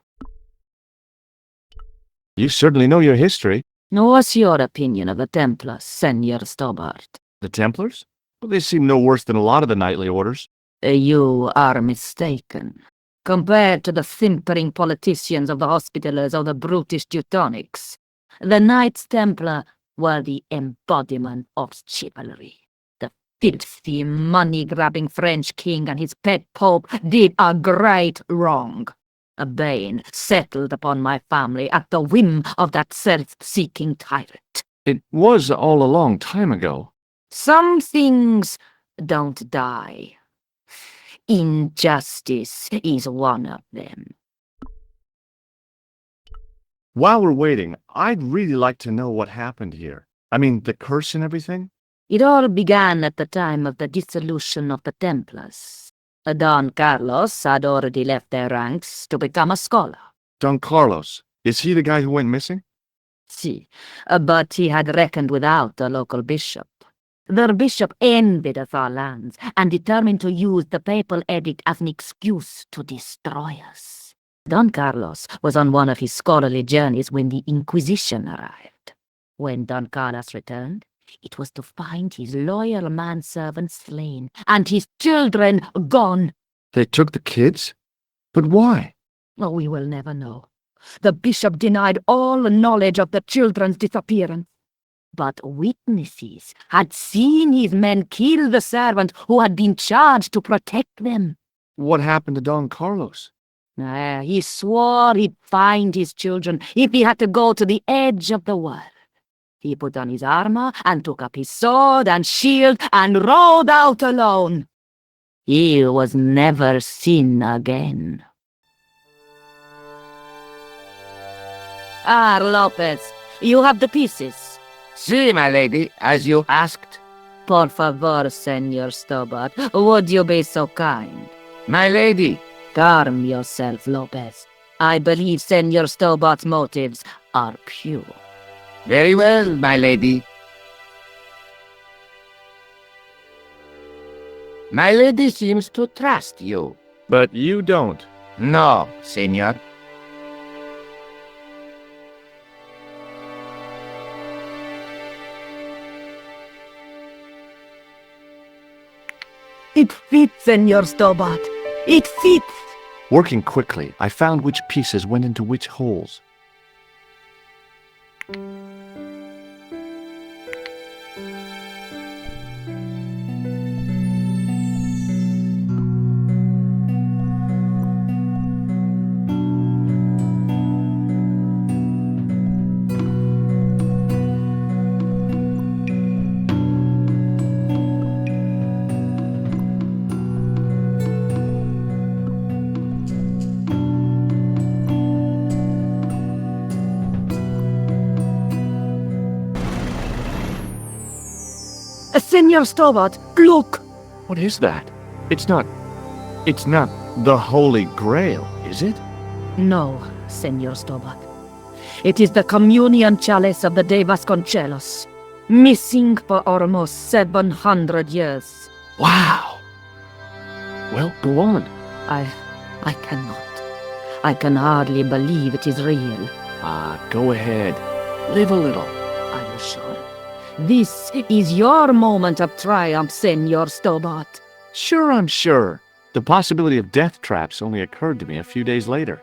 Speaker 11: You certainly know your history.
Speaker 5: What's your opinion of the Templars, Senor Stobart?
Speaker 11: The Templars? Well, they seem no worse than a lot of the knightly orders.
Speaker 5: You are mistaken. Compared to the simpering politicians of the Hospitallers or the brutish Teutonics, the Knights Templar were the embodiment of chivalry. The filthy, money-grabbing French king and his pet pope did a great wrong. A bane settled upon my family at the whim of that self-seeking tyrant.
Speaker 11: It was all a long time ago.
Speaker 5: Some things don't die. Injustice is one of them.
Speaker 11: While we're waiting, I'd really like to know what happened here. I mean, the curse and everything?
Speaker 5: It all began at the time of the dissolution of the Templars. Don Carlos had already left their ranks to become a scholar.
Speaker 11: Don Carlos, is he the guy who went missing?
Speaker 5: Si, but he had reckoned without the local bishop. The bishop envied of our lands and determined to use the papal edict as an excuse to destroy us. Don Carlos was on one of his scholarly journeys when the Inquisition arrived. When Don Carlos returned, it was to find his loyal manservant slain and his children gone.
Speaker 11: They took the kids? But why?
Speaker 5: Oh, we will never know. The bishop denied all knowledge of the children's disappearance. But witnesses had seen his men kill the servant who had been charged to protect them.
Speaker 11: What happened to Don Carlos?
Speaker 5: He swore he'd find his children if he had to go to the edge of the world. He put on his armor and took up his sword and shield and rode out alone. He was never seen again. Lopez, you have the pieces.
Speaker 3: See, my lady, as you asked.
Speaker 4: Por favor, Senor Stobart, would you be so kind?
Speaker 3: My lady,
Speaker 4: Calm yourself, Lopez. I believe Senor Stobart's motives are pure.
Speaker 3: very well, my lady. My lady seems to trust you.
Speaker 1: But you don't.
Speaker 3: No, senor.
Speaker 4: It fits, Senor Stobart. It fits.
Speaker 11: Working quickly, I found which pieces went into which holes.
Speaker 4: Senor Stobart, look!
Speaker 11: What is that? It's not the Holy Grail, is it?
Speaker 4: No, Senor Stobart. It is the communion chalice of the De Vasconcelos, missing for almost 700 years.
Speaker 11: Wow! Well, go on.
Speaker 4: I cannot. I can hardly believe it is real.
Speaker 11: Go ahead. Live a little.
Speaker 4: Are you sure? This is your moment of triumph, Senor Stobart.
Speaker 11: Sure, I'm sure. The possibility of death traps only occurred to me a few days later.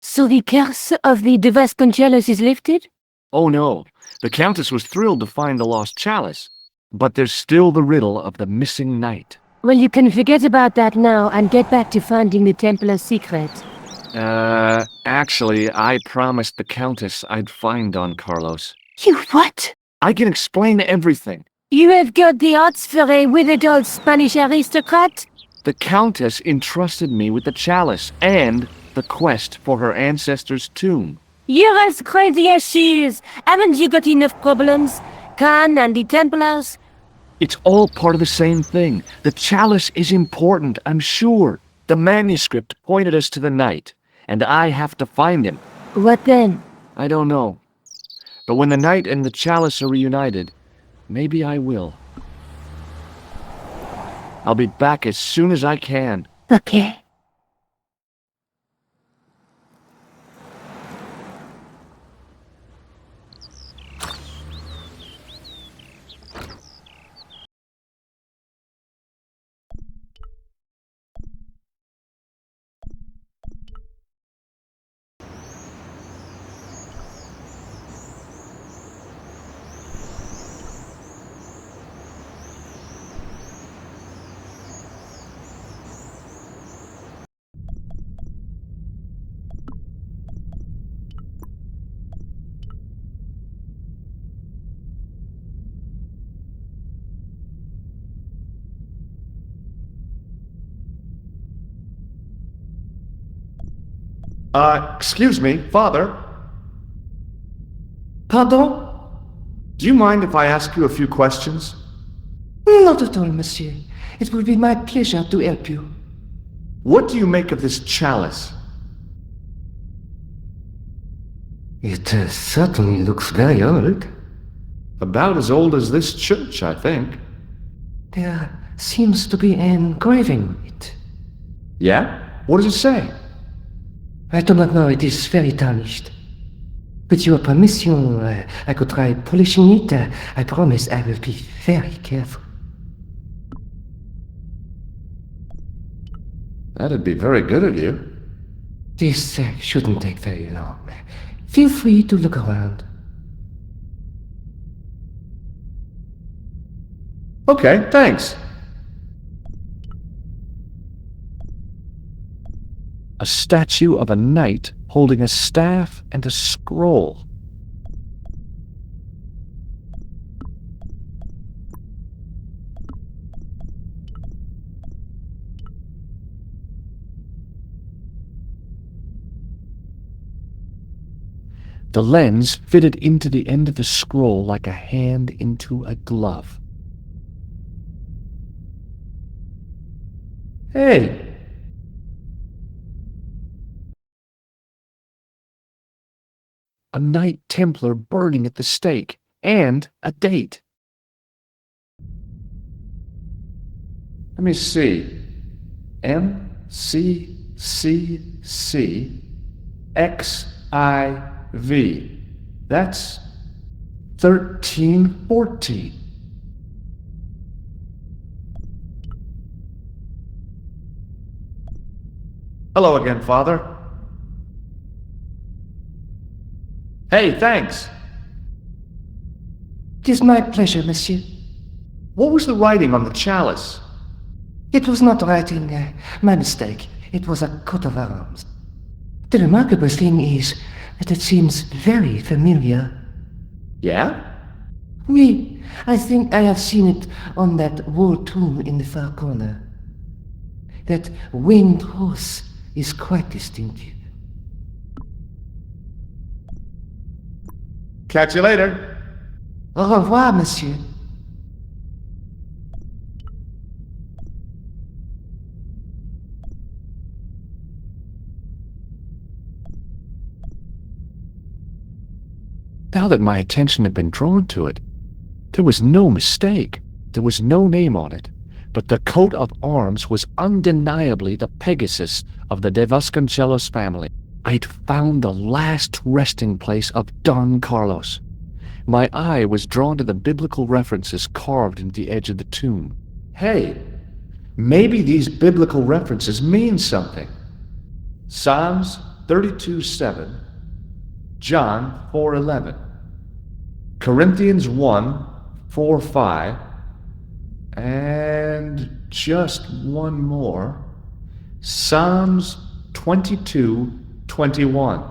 Speaker 4: So the curse of the De Vasconcelos is lifted?
Speaker 11: Oh no, the Countess was thrilled to find the lost chalice. But there's still the riddle of the missing knight.
Speaker 4: Well, you can forget about that now and get back to finding the Templar's secret.
Speaker 11: Actually, I promised the Countess I'd find Don Carlos.
Speaker 4: You what?
Speaker 11: I can explain everything.
Speaker 4: You have got the odds for a withered old Spanish aristocrat?
Speaker 11: The Countess entrusted me with the chalice and the quest for her ancestor's tomb.
Speaker 4: You're as crazy as she is. Haven't you got enough problems? Khan and the Templars?
Speaker 11: It's all part of the same thing. The chalice is important, I'm sure. The manuscript pointed us to the knight, and I have to find him.
Speaker 4: What then?
Speaker 11: I don't know. But when the knight and the chalice are reunited, maybe I will. I'll be back as soon as I can.
Speaker 4: Okay.
Speaker 1: Excuse me, Father.
Speaker 12: Pardon?
Speaker 1: Do you mind if I ask you a few questions?
Speaker 12: Not at all, monsieur. It will be my pleasure to help you.
Speaker 1: What do you make of this chalice?
Speaker 12: It certainly looks very old.
Speaker 1: About as old as this church, I think.
Speaker 12: There seems to be an engraving on it.
Speaker 1: Yeah? What does it say?
Speaker 12: I do not know, it is very tarnished. With your permission, I could try polishing it. I promise I will be very careful.
Speaker 1: That'd be very good of you.
Speaker 12: This shouldn't take very long. Feel free to look around.
Speaker 1: Okay, thanks.
Speaker 11: A statue of a knight holding a staff and a scroll. The lens fitted into the end of the scroll like a hand into a glove. Hey! A Knight Templar burning at the stake, and a date. Let me see. MCCCXIV. That's 1314. Hello again, Father. Hey, thanks.
Speaker 12: It is my pleasure, monsieur.
Speaker 11: What was the writing on the chalice?
Speaker 12: It was not writing, my mistake. It was a coat of arms. The remarkable thing is that it seems very familiar.
Speaker 11: Yeah?
Speaker 12: Oui, I think I have seen it on that wall tomb in the far corner. That winged horse is quite distinctive.
Speaker 11: Catch you later.
Speaker 12: Au revoir, monsieur.
Speaker 11: Now that my attention had been drawn to it, there was no mistake. There was no name on it, but the coat of arms was undeniably the Pegasus of the De Vasconcelos family. I'd found the last resting place of Don Carlos. My eye was drawn to the biblical references carved into the edge of the tomb. Hey, maybe these biblical references mean something. Psalms 32:7, John 4:11, Corinthians 1:4-5, and just one more, Psalms 22:21.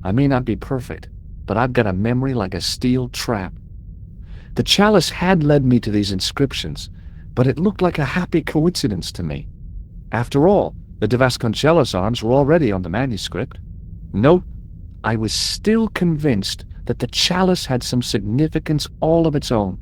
Speaker 11: I may not be perfect, but I've got a memory like a steel trap. The chalice had led me to these inscriptions, but it looked like a happy coincidence to me. After all, the De Vasconcelos arms were already on the manuscript. Note, I was still convinced that the chalice had some significance all of its own.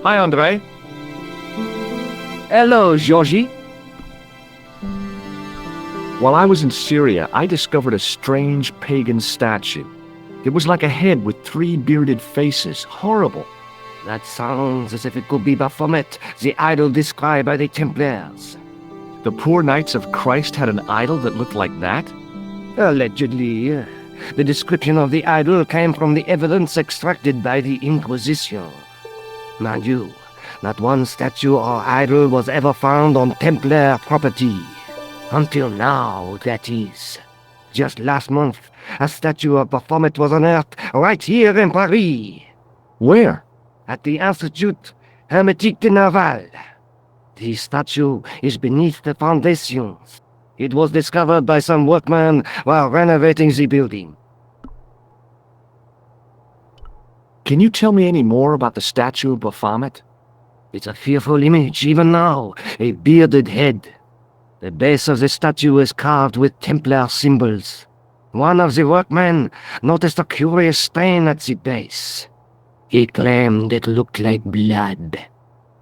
Speaker 11: Hi, Andre.
Speaker 5: Hello, Georgie.
Speaker 11: While I was in Syria, I discovered a strange pagan statue. It was like a head with 3 bearded faces. Horrible.
Speaker 5: That sounds as if it could be Baphomet, the idol described by the Templars.
Speaker 11: The poor Knights of Christ had an idol that looked like that?
Speaker 5: Allegedly. The description of the idol came from the evidence extracted by the Inquisition. Mind you, not one statue or idol was ever found on Templar property. Until now, that is. Just last month, a statue of Baphomet was unearthed right here in Paris.
Speaker 11: Where?
Speaker 5: At the Institut Hermétique de Naval. The statue is beneath the foundations. It was discovered by some workmen while renovating the building.
Speaker 11: Can you tell me any more about the statue of Baphomet?
Speaker 5: It's a fearful image, even now, a bearded head. The base of the statue is carved with Templar symbols. One of the workmen noticed a curious stain at the base. He claimed it looked like blood.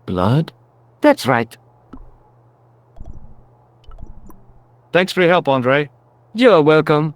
Speaker 11: Blood?
Speaker 5: That's right.
Speaker 11: Thanks for your help, Andre.
Speaker 5: You're welcome.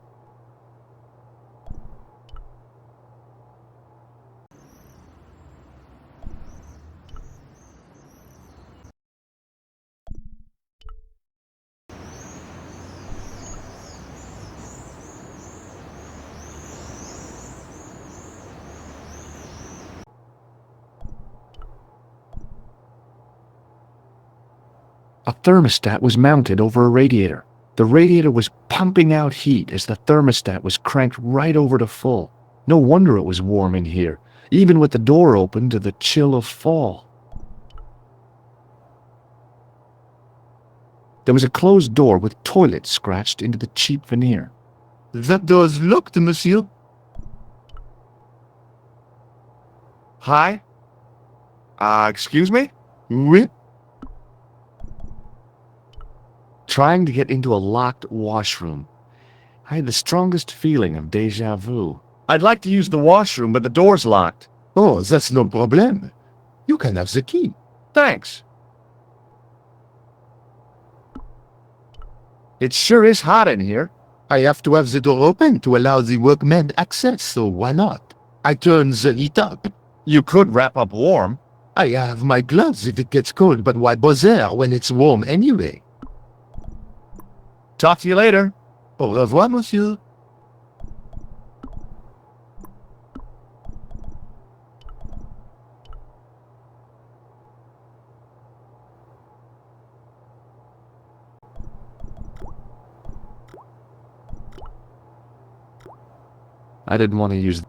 Speaker 11: A thermostat was mounted over a radiator. The radiator was pumping out heat as the thermostat was cranked right over to full. No wonder it was warm in here, even with the door open to the chill of fall. There was a closed door with toilet scratched into the cheap veneer.
Speaker 2: That door's locked, monsieur.
Speaker 11: Hi? Excuse me?
Speaker 2: Oui.
Speaker 11: Trying to get into a locked washroom. I had the strongest feeling of déjà vu. I'd like to use the washroom, but the door's locked.
Speaker 2: Oh, that's no problem. You can have the key.
Speaker 11: Thanks. It sure is hot in here.
Speaker 2: I have to have the door open to allow the workmen access, so why not? I turn the heat up.
Speaker 11: You could wrap up warm.
Speaker 2: I have my gloves if it gets cold, but why bother when it's warm anyway?
Speaker 11: Talk to you later.
Speaker 2: Au revoir, monsieur.
Speaker 11: I didn't want to use...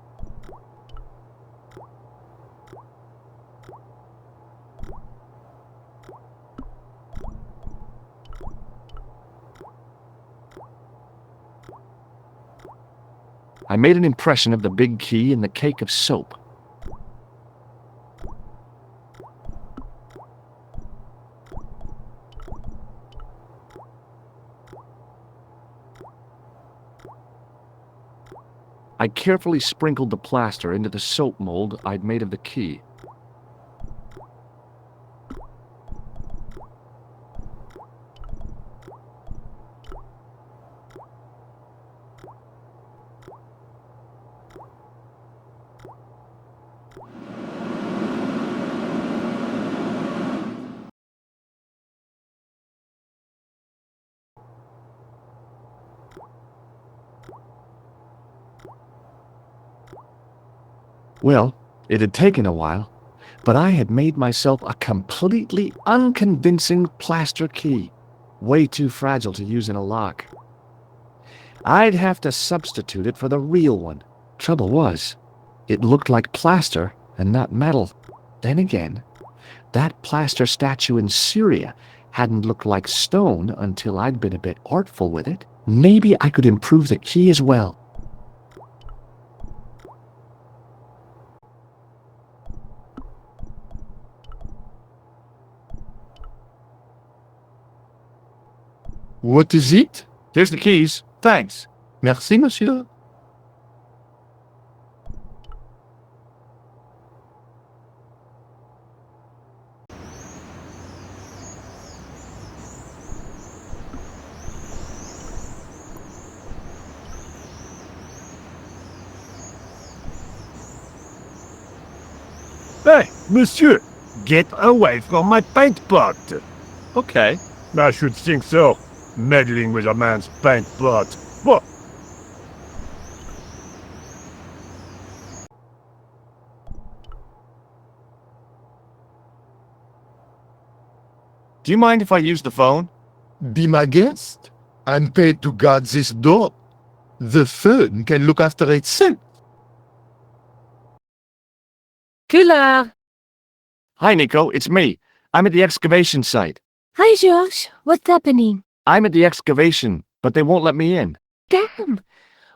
Speaker 11: I made an impression of the big key in the cake of soap. I carefully sprinkled the plaster into the soap mold I'd made of the key. Well, it had taken a while, but I had made myself a completely unconvincing plaster key, way too fragile to use in a lock. I'd have to substitute it for the real one. Trouble was, it looked like plaster and not metal. Then again, that plaster statue in Syria hadn't looked like stone until I'd been a bit artful with it. Maybe I could improve the key as well.
Speaker 2: What is it?
Speaker 11: Here's the keys. Thanks.
Speaker 2: Merci, monsieur.
Speaker 8: Hey, monsieur, get away from my paint pot.
Speaker 11: Okay.
Speaker 8: I should think so. Meddling with a man's paint pot. What?
Speaker 11: Do you mind if I use the phone?
Speaker 2: Be my guest. I'm paid to guard this door. The phone can look after itself.
Speaker 4: Killer!
Speaker 11: Hi, Nico. It's me. I'm at the excavation site.
Speaker 4: Hi, George. What's happening?
Speaker 11: I'm at the excavation, but they won't let me in.
Speaker 4: Damn!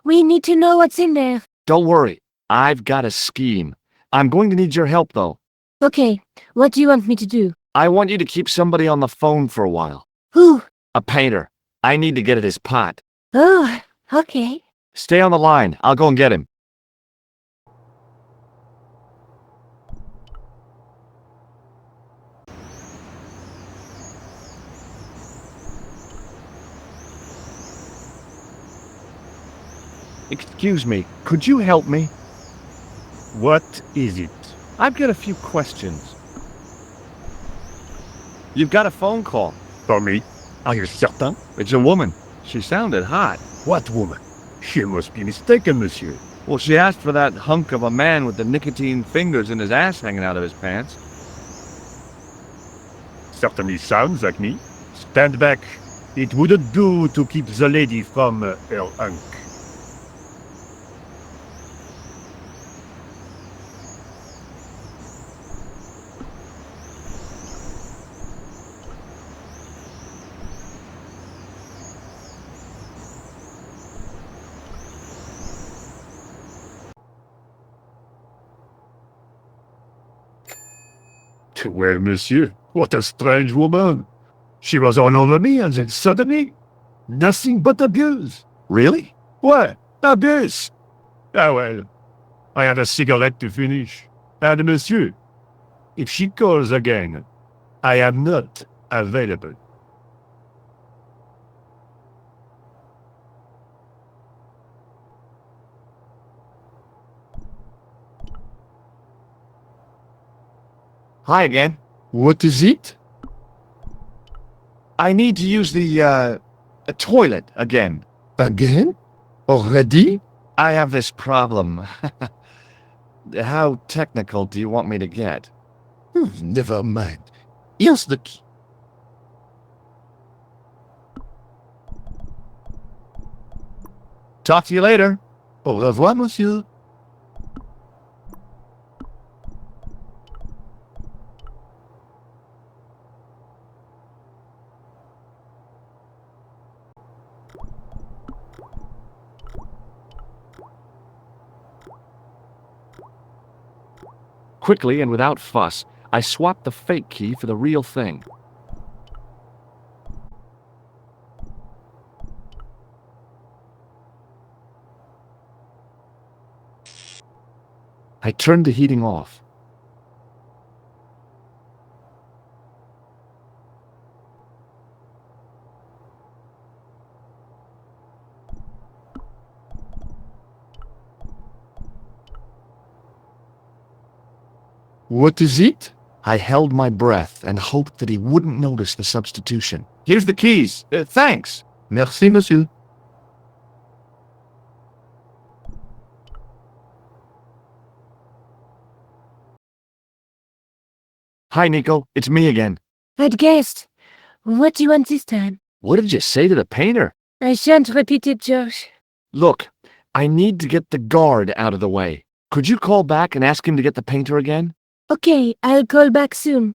Speaker 4: We need to know what's in there.
Speaker 11: Don't worry. I've got a scheme. I'm going to need your help, though.
Speaker 4: Okay, what do you want me to do?
Speaker 11: I want you to keep somebody on the phone for a while.
Speaker 4: Who?
Speaker 11: A painter. I need to get at his pot.
Speaker 4: Oh, okay.
Speaker 11: Stay on the line. I'll go and get him. Excuse me, could you help me?
Speaker 8: What is it?
Speaker 11: I've got a few questions. You've got a phone call.
Speaker 8: For me? Are you certain?
Speaker 11: It's a woman. She sounded hot.
Speaker 8: What woman? She must be mistaken, monsieur.
Speaker 11: Well, she asked for that hunk of a man with the nicotine fingers and his ass hanging out of his pants.
Speaker 8: Certainly sounds like me.
Speaker 2: Stand back. It wouldn't do to keep the lady from her unk. Well, monsieur, what a strange woman. She was all over me, and then suddenly, nothing but abuse.
Speaker 11: Really?
Speaker 2: What? Abuse? Ah well, I had a cigarette to finish. And monsieur, if she calls again, I am not available.
Speaker 11: Hi again.
Speaker 2: What is it?
Speaker 11: I need to use the toilet again.
Speaker 2: Again? Already?
Speaker 11: I have this problem. How technical do you want me to get?
Speaker 2: Never mind. Here's the key.
Speaker 11: Talk to you later.
Speaker 2: Au revoir, monsieur.
Speaker 1: Quickly and without fuss, I swapped the fake key for the real thing. I turned the heating off.
Speaker 2: What is it?
Speaker 11: I held my breath and hoped that he wouldn't notice the substitution. Here's the keys. Thanks.
Speaker 2: Merci, monsieur.
Speaker 11: Hi, Nico. It's me again.
Speaker 4: I'd guessed. What do you want this time?
Speaker 1: What did you say to the painter?
Speaker 4: I shan't repeat it, Josh.
Speaker 11: Look, I need to get the guard out of the way. Could you call back and ask him to get the painter again?
Speaker 4: Okay, I'll call back soon.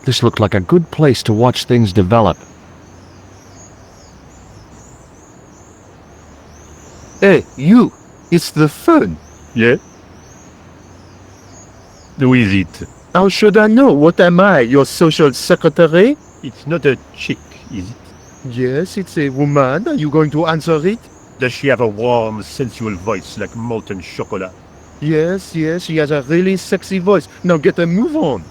Speaker 1: This looked like a good place to watch things develop.
Speaker 8: Hey, you! It's the phone.
Speaker 2: Yeah? Who is it?
Speaker 8: How should I know? What am I, your social secretary?
Speaker 2: It's not a chick, is it?
Speaker 8: Yes, it's a woman. Are you going to answer it?
Speaker 2: Does she have a warm, sensual voice like molten chocolate?
Speaker 8: Yes, she has a really sexy voice. Now get a move on.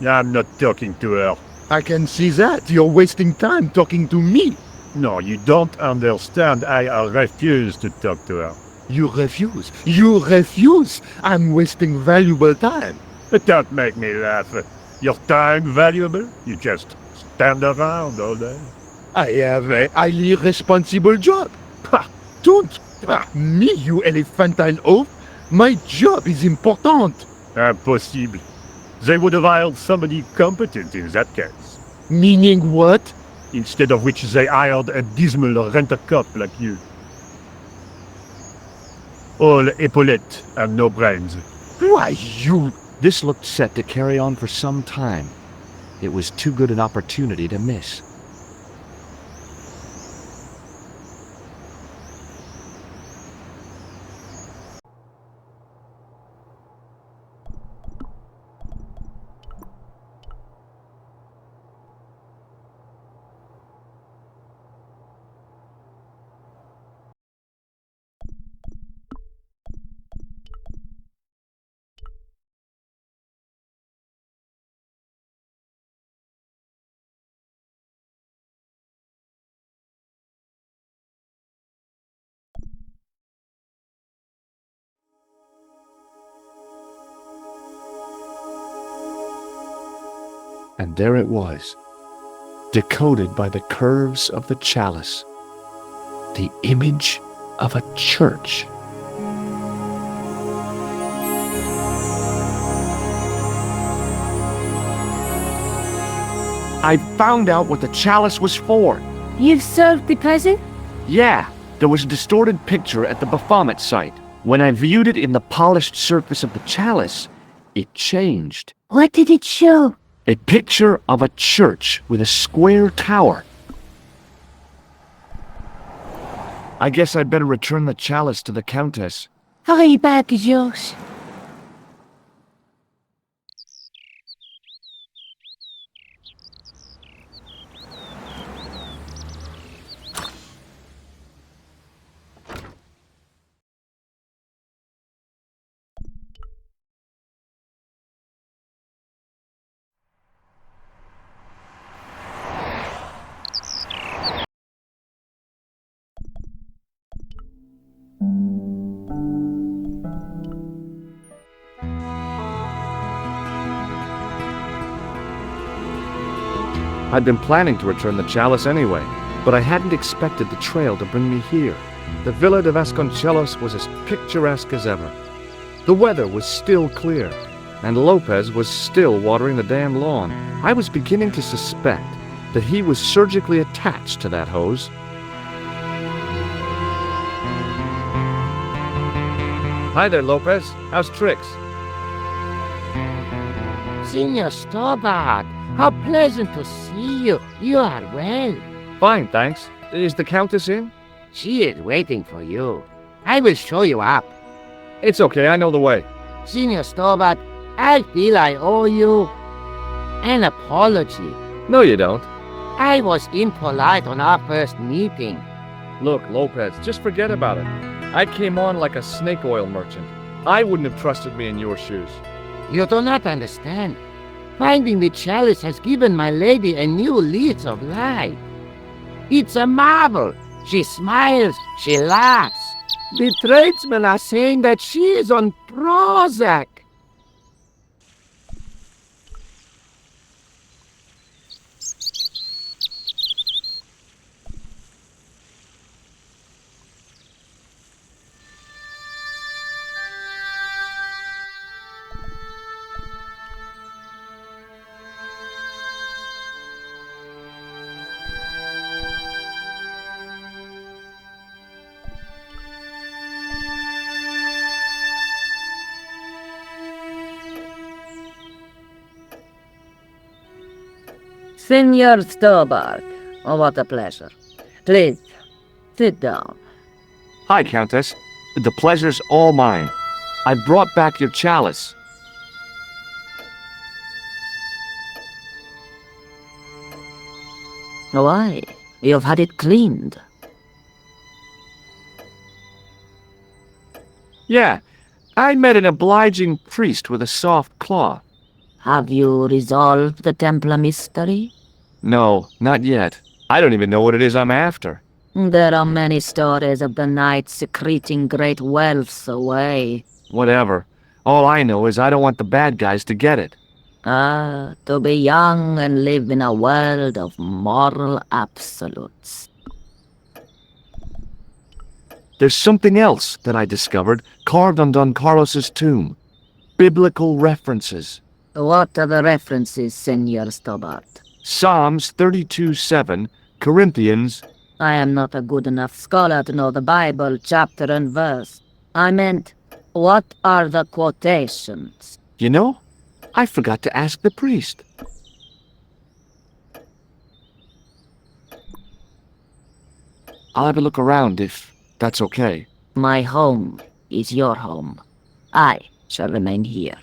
Speaker 2: I'm not talking to her.
Speaker 8: I can see that. You're wasting time talking to me.
Speaker 2: No, you don't understand. I refuse to talk to her.
Speaker 8: You refuse. You refuse. I'm wasting valuable time.
Speaker 2: But don't make me laugh. Your time valuable? You just stand around all day.
Speaker 8: I have a highly responsible job. Ha! Don't! Me, you elephantine oaf! My job is important.
Speaker 2: Impossible. They would have hired somebody competent in that case.
Speaker 8: Meaning what?
Speaker 2: Instead of which they hired a dismal rent-a-cop like you. All epaulette and no brains.
Speaker 8: Why, you...
Speaker 1: This looked set to carry on for some time. It was too good an opportunity to miss.
Speaker 11: And there it was, decoded by the curves of the chalice, the image of a church. I found out what the chalice was for.
Speaker 4: You've solved the puzzle?
Speaker 11: Yeah, there was a distorted picture at the Baphomet site. When I viewed it in the polished surface of the chalice, it changed.
Speaker 4: What did it show?
Speaker 11: A picture of a church with a square tower. I guess I'd better return the chalice to the Countess.
Speaker 4: Hurry back, Georges.
Speaker 1: I'd been planning to return the chalice anyway, but I hadn't expected the trail to bring me here. The Villa de Vasconcelos was as picturesque as ever. The weather was still clear, and Lopez was still watering the damn lawn. I was beginning to suspect that he was surgically attached to that hose. Hi there, Lopez. How's tricks?
Speaker 5: Senor Stobart, how pleasant to see you. You are well.
Speaker 1: Fine, thanks. Is the Countess in?
Speaker 5: She is waiting for you. I will show you up.
Speaker 1: It's okay, I know the way.
Speaker 5: Senor Stobart, I feel I owe you an apology.
Speaker 1: No, you don't.
Speaker 5: I was impolite on our first meeting.
Speaker 1: Look, Lopez, just forget about it. I came on like a snake oil merchant. I wouldn't have trusted me in your shoes.
Speaker 5: You do not understand. Finding the chalice has given my lady a new lease of life. It's a marvel. She smiles, she laughs. The tradesmen are saying that she is on Prozac.
Speaker 6: Senor Stobart, oh, what a pleasure. Please, sit down.
Speaker 11: Hi, Countess. The pleasure's all mine. I brought back your chalice.
Speaker 6: Why? You've had it cleaned.
Speaker 11: Yeah, I met an obliging priest with a soft claw.
Speaker 6: Have you resolved the Templar mystery?
Speaker 11: No, not yet. I don't even know what it is I'm after.
Speaker 6: There are many stories of the knights secreting great wealths away.
Speaker 11: Whatever. All I know is I don't want the bad guys to get it.
Speaker 6: Ah, to be young and live in a world of moral absolutes.
Speaker 11: There's something else that I discovered carved on Don Carlos's tomb. Biblical references.
Speaker 6: What are the references, Senor Stobart?
Speaker 11: Psalms 32:7, Corinthians.
Speaker 6: I am not a good enough scholar to know the Bible chapter and verse. I meant, what are the quotations?
Speaker 11: You know, I forgot to ask the priest. I'll have a look around if that's okay.
Speaker 6: My home is your home. I shall remain here.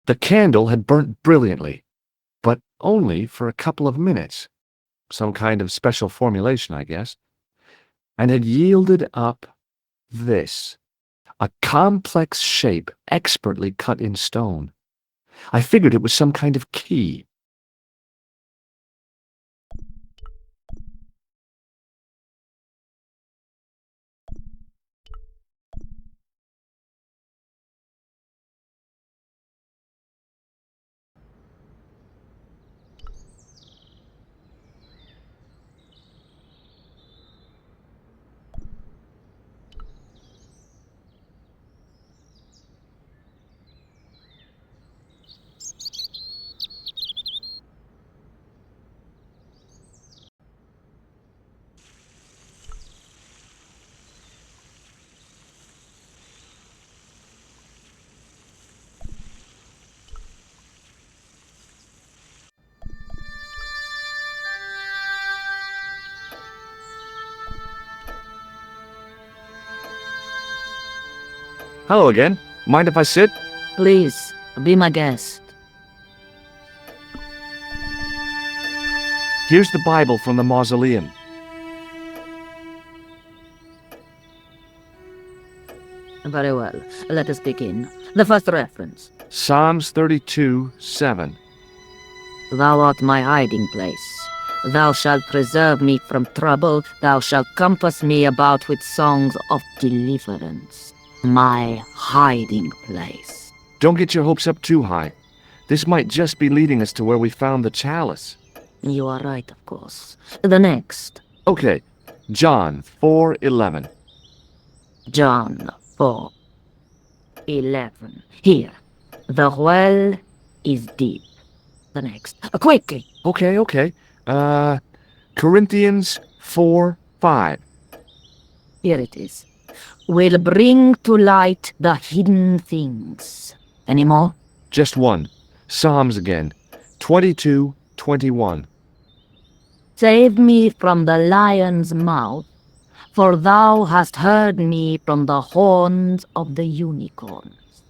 Speaker 11: The candle had burnt brilliantly, but only for a couple of minutes. Some kind of special formulation, I guess. And had yielded up this. A complex shape expertly cut in stone. I figured it was some kind of key. Hello again. Mind if I sit?
Speaker 5: Please, be my guest.
Speaker 11: Here's the Bible from the mausoleum.
Speaker 5: Very well. Let us begin. The first reference.
Speaker 11: Psalms 32:7.
Speaker 5: Thou art my hiding place. Thou shalt preserve me from trouble. Thou shalt compass me about with songs of deliverance. My hiding place.
Speaker 11: Don't get your hopes up too high. This might just be leading us to where we found the chalice.
Speaker 5: You are right, of course. The next.
Speaker 11: Okay, John 4:11.
Speaker 5: John 4:11. Here. The well is deep. The next. Quickly.
Speaker 11: Okay. Corinthians 4:5.
Speaker 5: Here it is. Will bring to light the hidden things. Any more?
Speaker 11: Just one. Psalms again. 22:21.
Speaker 5: Save me from the lion's mouth, for thou hast heard me from the horns of the unicorns.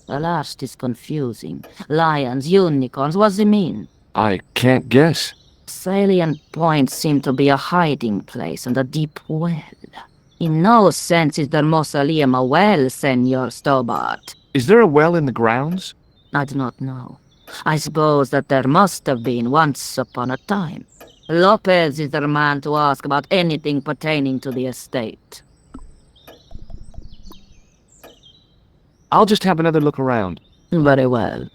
Speaker 5: The last is confusing. Lions, unicorns, what does it mean?
Speaker 11: I can't guess.
Speaker 5: Salient points seem to be a hiding place and a deep well. In no sense is the mausoleum a well, Senor Stobart.
Speaker 11: Is there a well in the grounds?
Speaker 5: I do not know. I suppose that there must have been once upon a time. Lopez is the man to ask about anything pertaining to the estate.
Speaker 11: I'll just have another look around.
Speaker 5: Very well.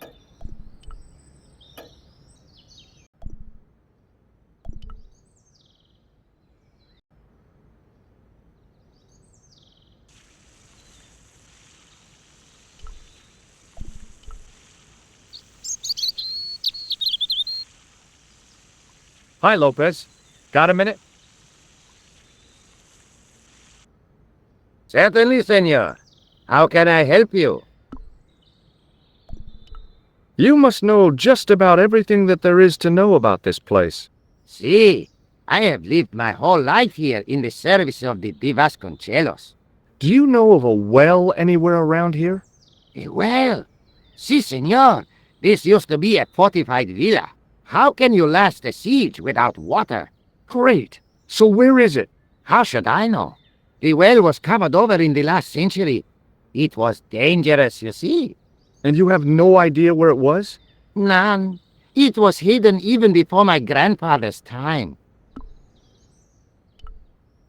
Speaker 1: Hi, Lopez. Got a minute?
Speaker 3: Certainly, senor. How can I help you?
Speaker 1: You must know just about everything that there is to know about this place.
Speaker 3: See, I have lived my whole life here in the service of the Vasconcelos.
Speaker 1: Do you know of a well anywhere around here?
Speaker 3: A well? Si, senor. This used to be a fortified villa. How can you last a siege without water?
Speaker 1: Great. So where is it?
Speaker 3: How should I know? The well was covered over in the last century. It was dangerous, you see.
Speaker 1: And you have no idea where it was?
Speaker 3: None. It was hidden even before my grandfather's time.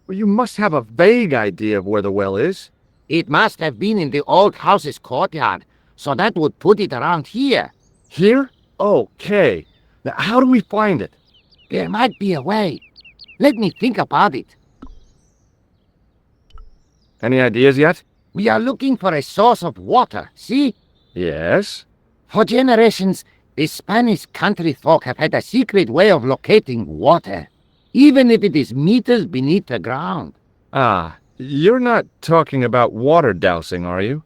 Speaker 1: Well, you must have a vague idea of where the well is.
Speaker 3: It must have been in the old house's courtyard, so that would put it around here.
Speaker 1: Here? Okay. Now, how do we find it?
Speaker 3: There might be a way. Let me think about it.
Speaker 1: Any ideas yet?
Speaker 3: We are looking for a source of water, see?
Speaker 1: Yes.
Speaker 3: For generations, the Spanish country folk have had a secret way of locating water, even if it is meters beneath the ground.
Speaker 1: Ah, you're not talking about water dousing, are you?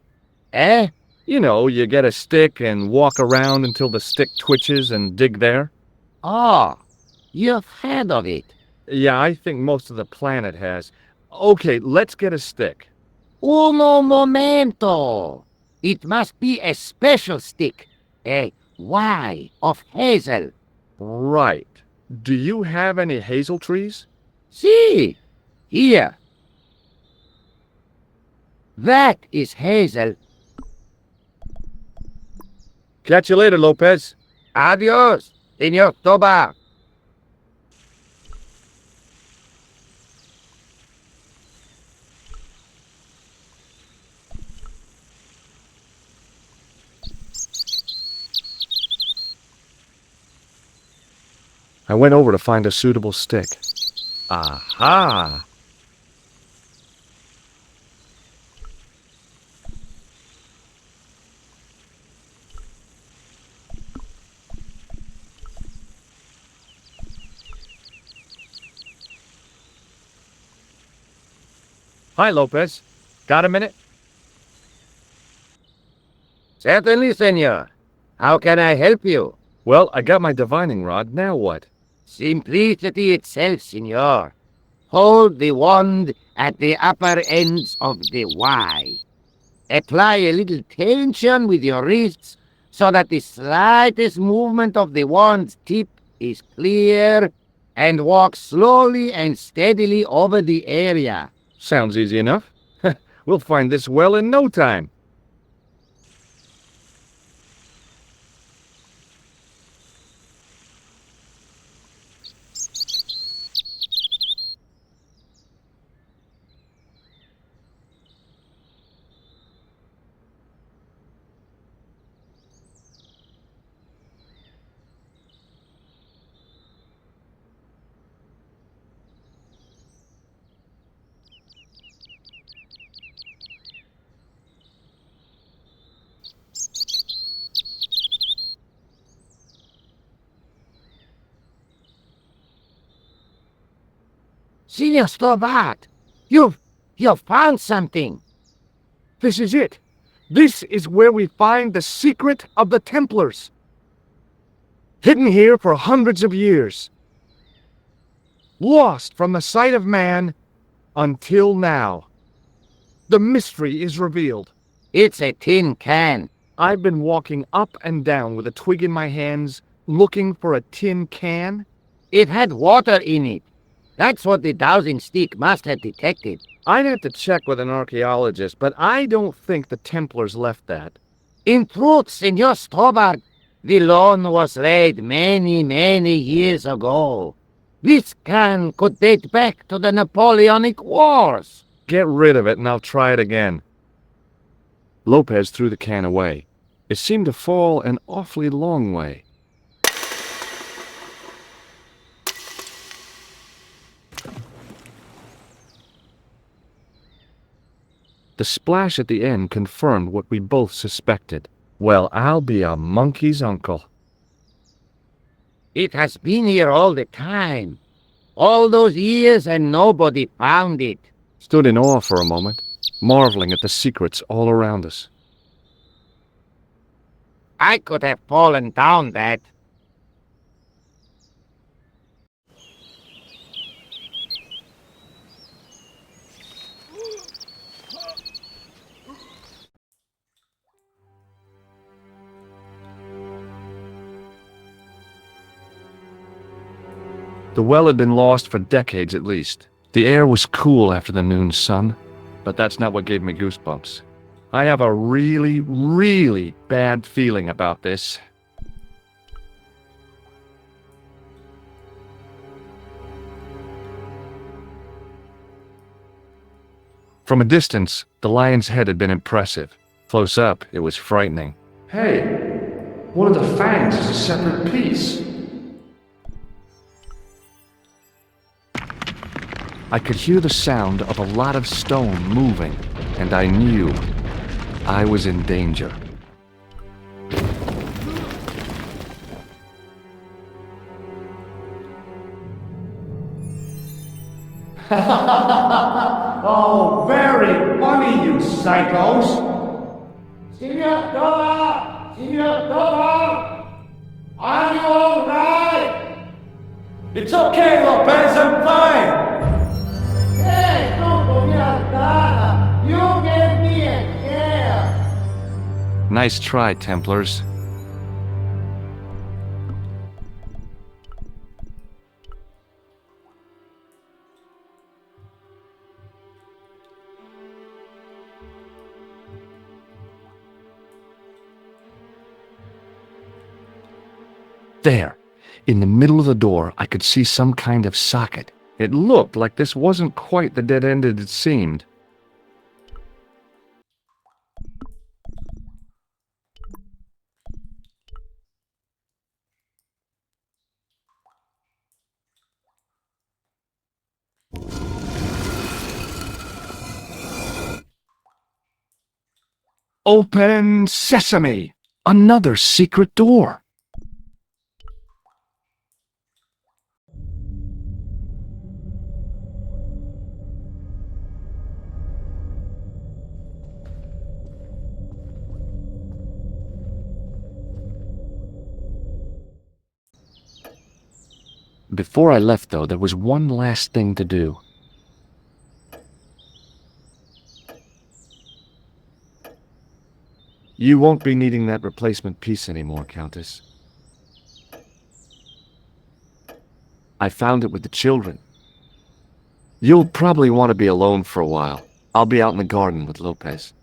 Speaker 3: Eh?
Speaker 1: You know, you get a stick and walk around until the stick twitches and dig there.
Speaker 3: Oh, you've heard of it.
Speaker 1: Yeah, I think most of the planet has. Okay, let's get a stick.
Speaker 3: Uno momento. It must be a special stick, a Y of hazel.
Speaker 1: Right. Do you have any hazel trees?
Speaker 3: See, here. That is hazel.
Speaker 1: Catch you later, Lopez.
Speaker 3: Adios, Senor Tobar.
Speaker 1: I went over to find a suitable stick. Aha! Hi, Lopez. Got a minute?
Speaker 3: Certainly, senor. How can I help you?
Speaker 1: Well, I got my divining rod. Now what?
Speaker 3: Simplicity itself, senor. Hold the wand at the upper ends of the Y. Apply a little tension with your wrists so that the slightest movement of the wand's tip is clear, and walk slowly and steadily over the area.
Speaker 1: Sounds easy enough. We'll find this well in no time.
Speaker 3: Senor Stobart, you've found something.
Speaker 1: This is it. This is where we find the secret of the Templars. Hidden here for hundreds of years. Lost from the sight of man until now. The mystery is revealed.
Speaker 3: It's a tin can.
Speaker 1: I've been walking up and down with a twig in my hands, looking for a tin can.
Speaker 3: It had water in it. That's what the dowsing stick must have detected.
Speaker 1: I'd have to check with an archaeologist, but I don't think the Templars left that.
Speaker 3: In truth, Senor Stobart, the loan was laid many, many years ago. This can could date back to the Napoleonic Wars.
Speaker 1: Get rid of it and I'll try it again. Lopez threw the can away. It seemed to fall an awfully long way. The splash at the end confirmed what we both suspected. Well, I'll be a monkey's uncle.
Speaker 3: It has been here all the time. All those years and nobody found it.
Speaker 1: Stood in awe for a moment, marveling at the secrets all around us.
Speaker 3: I could have fallen down that.
Speaker 1: The well had been lost for decades at least. The air was cool after the noon sun, but that's not what gave me goosebumps. I have a really, really bad feeling about this. From a distance, the lion's head had been impressive. Close up, it was frightening.
Speaker 11: Hey, one of the fangs is a separate piece.
Speaker 1: I could hear the sound of a lot of stone moving, and I knew I was in danger.
Speaker 10: Oh, very funny, you psychos! Senor Tobar! Senor Tobar! Are you all right? It's okay, Lopez, I'm fine! Hey, don't go me a cara! You gave me a scare!
Speaker 1: Nice try, Templars. There, in the middle of the door, I could see some kind of socket. It looked like this wasn't quite the dead end it seemed. Open sesame! Another secret door! Before I left, though, there was one last thing to do. You won't be needing that replacement piece anymore, Countess. I found it with the children. You'll probably want to be alone for a while. I'll be out in the garden with Lopez.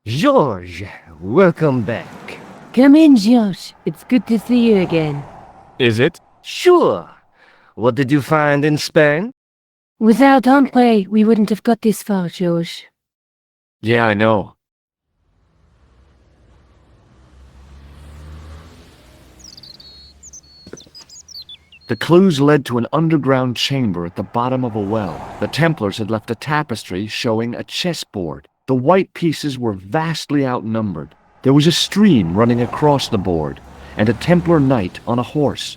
Speaker 2: George, welcome back.
Speaker 4: Come in, George. It's good to see you again.
Speaker 1: Is it?
Speaker 2: Sure. What did you find in Spain?
Speaker 4: Without Andre, we wouldn't have got this far, George.
Speaker 1: Yeah, I know. The clues led to an underground chamber at the bottom of a well. The Templars had left a tapestry showing a chessboard. The white pieces were vastly outnumbered. There was a stream running across the board, and a Templar knight on a horse.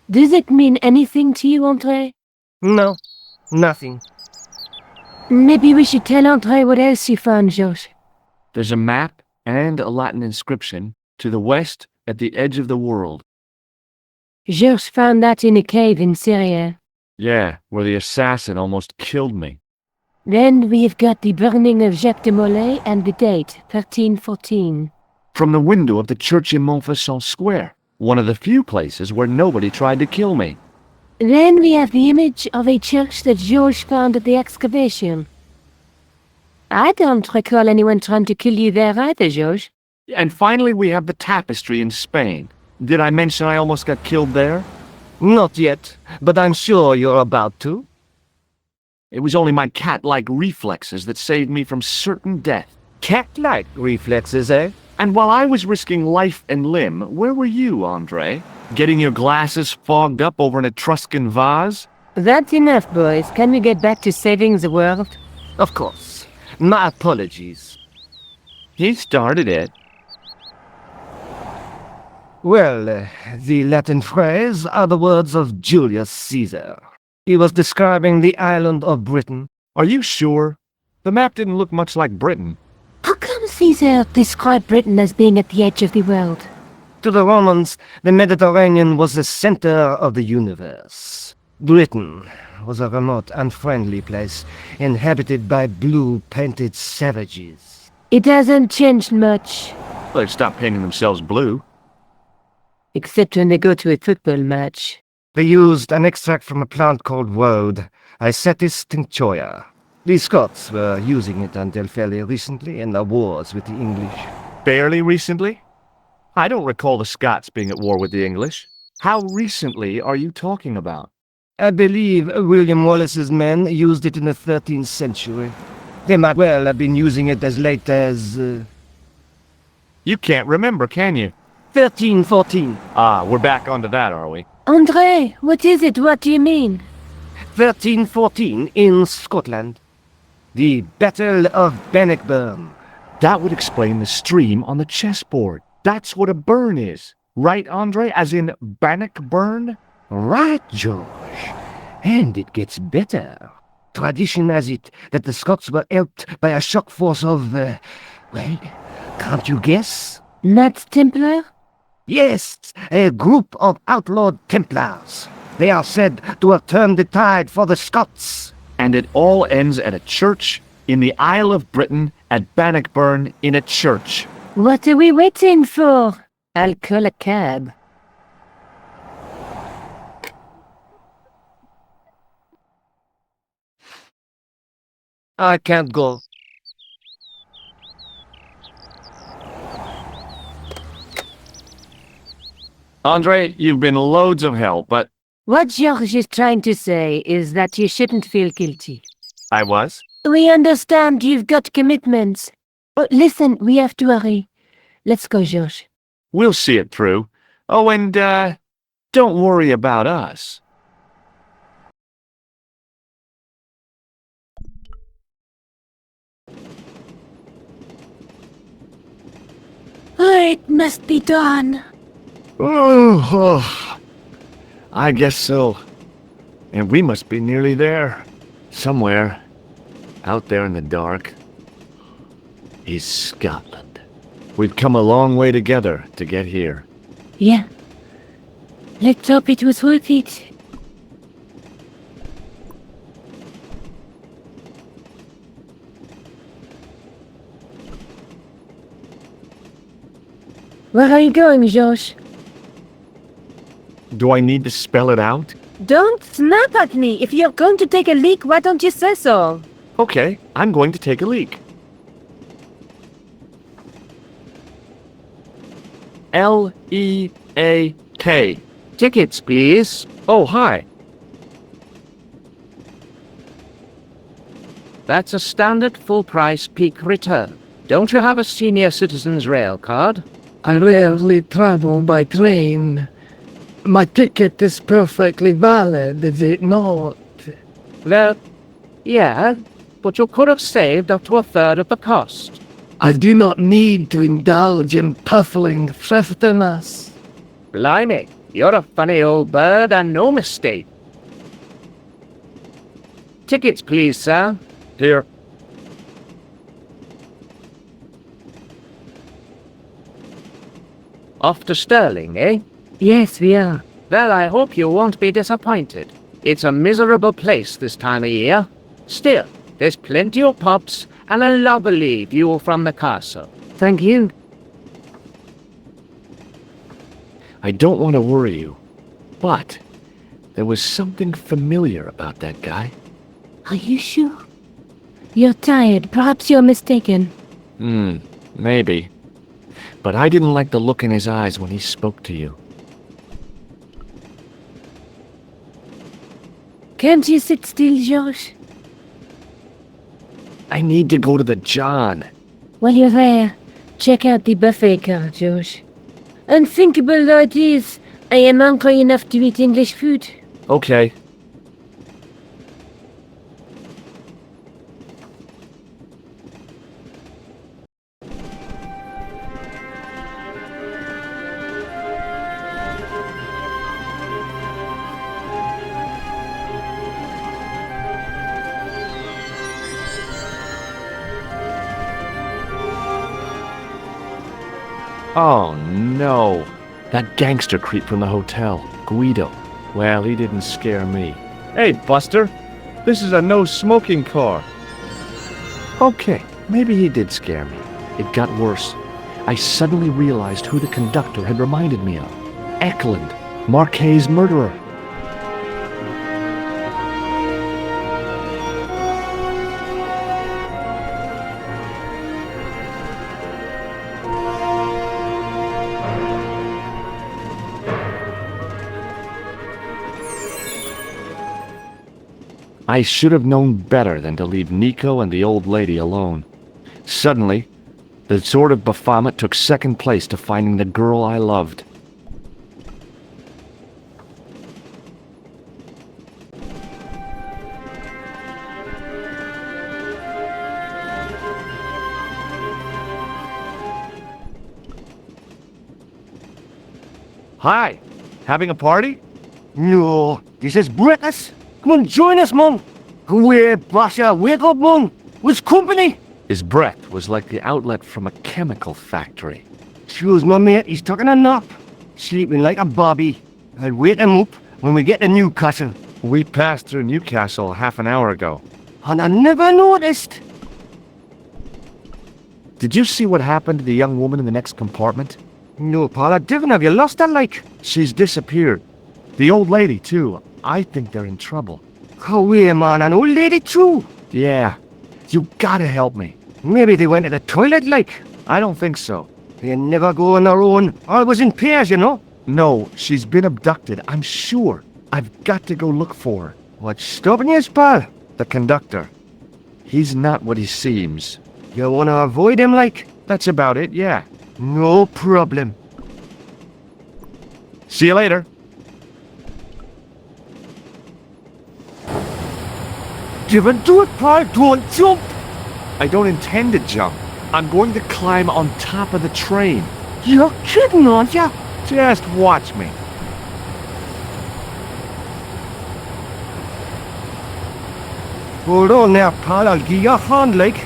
Speaker 4: Does it mean anything to you, Andre?
Speaker 2: No, nothing.
Speaker 4: Maybe we should tell Andre what else you found, George.
Speaker 1: There's a map and a Latin inscription to the west at the edge of the world.
Speaker 4: George found that in a cave in Syria.
Speaker 1: Yeah, where the assassin almost killed me.
Speaker 4: Then we have got the burning of Jacques de Molay and the date, 1314.
Speaker 1: From the window of the church in Montfaucon Square, one of the few places where nobody tried to kill me.
Speaker 4: Then we have the image of a church that George found at the excavation. I don't recall anyone trying to kill you there either, George.
Speaker 1: And finally we have the tapestry in Spain. Did I mention I almost got killed there?
Speaker 2: Not yet, but I'm sure you're about to.
Speaker 1: It was only my cat-like reflexes that saved me from certain death.
Speaker 2: Cat-like reflexes, eh?
Speaker 1: And while I was risking life and limb, where were you, Andre? Getting your glasses fogged up over an Etruscan vase?
Speaker 4: That's enough, boys. Can we get back to saving the world?
Speaker 2: Of course. My apologies.
Speaker 1: He started it.
Speaker 2: Well, the Latin phrase are the words of Julius Caesar. He was describing the island of Britain.
Speaker 1: Are you sure? The map didn't look much like Britain.
Speaker 4: How come Caesar described Britain as being at the edge of the world?
Speaker 2: To the Romans, the Mediterranean was the center of the universe. Britain was a remote, unfriendly place, inhabited by blue-painted savages.
Speaker 4: It hasn't changed much.
Speaker 1: They've stopped painting themselves blue.
Speaker 4: Except when they go to a football match.
Speaker 2: They used an extract from a plant called woad, Icetis tinctoria. The Scots were using it until fairly recently in the wars with the English.
Speaker 1: Fairly recently? I don't recall the Scots being at war with the English. How recently are you talking about?
Speaker 2: I believe William Wallace's men used it in the 13th century. They might well have been using it as late as...
Speaker 1: You can't remember, can you?
Speaker 2: 1314.
Speaker 1: Ah, we're back onto that, are we?
Speaker 4: Andre, what is it? What do you mean?
Speaker 2: 1314 in Scotland. The Battle of Bannockburn.
Speaker 1: That would explain the stream on the chessboard. That's what a burn is. Right, Andre? As in Bannockburn?
Speaker 2: Right, George. And it gets better. Tradition has it that the Scots were helped by a shock force of, well, can't you guess?
Speaker 4: Knights Templar?
Speaker 2: Yes, a group of outlawed Templars. They are said to have turned the tide for the Scots.
Speaker 11: And it all ends at a church in the Isle of Britain at Bannockburn in a church.
Speaker 4: What are we waiting for? I'll call a cab.
Speaker 2: I can't go.
Speaker 11: Andre, you've been loads of help, but
Speaker 4: What George is trying to say is that you shouldn't feel guilty.
Speaker 11: I was.
Speaker 4: We understand you've got commitments. But listen, we have to hurry. Let's go, George.
Speaker 11: We'll see it through. Oh, and, don't worry about us.
Speaker 4: It must be done.
Speaker 11: Oh, I guess so. And we must be nearly there. Somewhere, out there in the dark, is Scotland. We've come a long way together to get here.
Speaker 4: Yeah. Let's hope it was worth it. Where are you going, Josh?
Speaker 11: Do I need to spell it out?
Speaker 4: Don't snap at me. If you're going to take a leak, why don't you say so?
Speaker 11: Okay, I'm going to take a leak. L-E-A-K.
Speaker 5: Tickets, please.
Speaker 11: Oh, hi.
Speaker 5: That's a standard full-price peak return. Don't you have a senior citizen's rail card?
Speaker 8: I rarely travel by train. My ticket is perfectly valid, is it not?
Speaker 5: Well, yeah, but you could have saved up to a third of the cost.
Speaker 8: I do not need to indulge in puffling thriftiness.
Speaker 5: Blimey, you're a funny old bird and no mistake. Tickets, please, sir.
Speaker 11: Here.
Speaker 5: Off to Stirling, eh?
Speaker 4: Yes, we are.
Speaker 5: Well, I hope you won't be disappointed. It's a miserable place this time of year. Still, there's plenty of pubs and a lovely view from the castle.
Speaker 4: Thank you.
Speaker 11: I don't want to worry you, but there was something familiar about that guy.
Speaker 4: Are you sure? You're tired. Perhaps you're mistaken.
Speaker 11: Maybe. But I didn't like the look in his eyes when he spoke to you.
Speaker 4: Can't you sit still, George?
Speaker 11: I need to go to the John.
Speaker 4: While you're there, check out the buffet car, George. Unthinkable though it is, I am hungry enough to eat English food.
Speaker 11: Okay. Oh, no. That gangster creep from the hotel, Guido. Well, he didn't scare me.
Speaker 1: Hey, Buster. This is a no-smoking car.
Speaker 11: Okay, maybe he did scare me. It got worse. I suddenly realized who the conductor had reminded me of. Eklund, Marquet's murderer. I should have known better than to leave Nico and the old lady alone. Suddenly, the Sword of Baphomet took second place to finding the girl I loved.
Speaker 1: Hi. Having a party?
Speaker 2: No, this is breakfast. Come on, join us, Mum. We're Basha, wake up, Mum. With company.
Speaker 11: His breath was like the outlet from a chemical factory.
Speaker 2: Choose my mate, he's taking a nap. Sleeping like a bobby. I'll wake him up when we get to Newcastle.
Speaker 1: We passed through Newcastle half an hour ago.
Speaker 2: And I never noticed.
Speaker 1: Did you see what happened to the young woman in the next compartment?
Speaker 2: No, Paul, I didn't. Have you lost her, like?
Speaker 1: She's disappeared. The old lady, too. I think they're in trouble.
Speaker 2: Oh, yeah, man, an old lady, too.
Speaker 1: Yeah. You gotta help me.
Speaker 2: Maybe they went to the toilet, like.
Speaker 1: I don't think so.
Speaker 2: They never go on their own. Always in pairs, you know.
Speaker 1: No, she's been abducted, I'm sure. I've got to go look for her.
Speaker 2: What's stopping you, pal?
Speaker 1: The conductor. He's not what he seems.
Speaker 2: You want to avoid him, like?
Speaker 1: That's about it, yeah.
Speaker 2: No problem.
Speaker 1: See you later.
Speaker 2: Give it to it, pal. Don't jump.
Speaker 1: I don't intend to jump. I'm going to climb on top of the train.
Speaker 2: You're kidding, aren't you?
Speaker 1: Just watch me.
Speaker 2: Hold on there, pal. I'll give you a hand, like.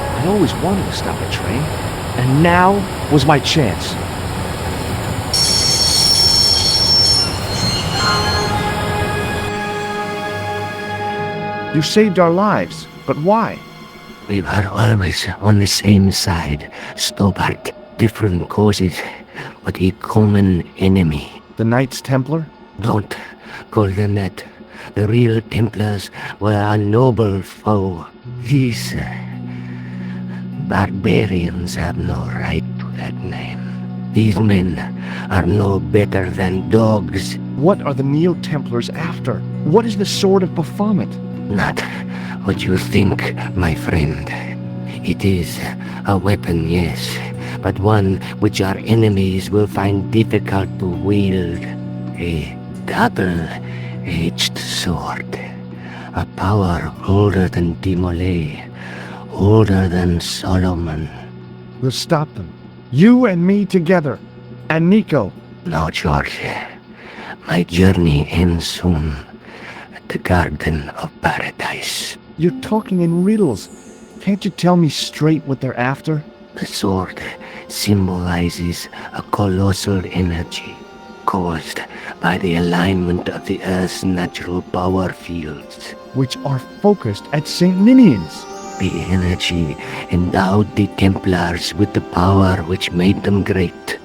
Speaker 1: I always wanted to stop a train, and now was my chance. You saved our lives, but why?
Speaker 5: We were always on the same side, Stobart. Different causes, but a common enemy.
Speaker 1: The Knights Templar?
Speaker 5: Don't call them that. The real Templars were a noble foe. These barbarians have no right to that name. These men are no better than dogs.
Speaker 1: What are the Neo-Templars after? What is the Sword of Baphomet?
Speaker 5: Not what you think, my friend. It is a weapon, yes, but one which our enemies will find difficult to wield. A double-edged sword. A power older than Dimolay, older than Solomon.
Speaker 1: We'll stop them. You and me together. And Nico.
Speaker 5: No, George. My journey ends soon at the Garden of Paradise.
Speaker 1: You're talking in riddles. Can't you tell me straight what they're after?
Speaker 5: The sword symbolizes a colossal energy caused by the alignment of the Earth's natural power fields,
Speaker 1: which are focused at St. Ninian's.
Speaker 5: The energy endowed the Templars with the power which made them great,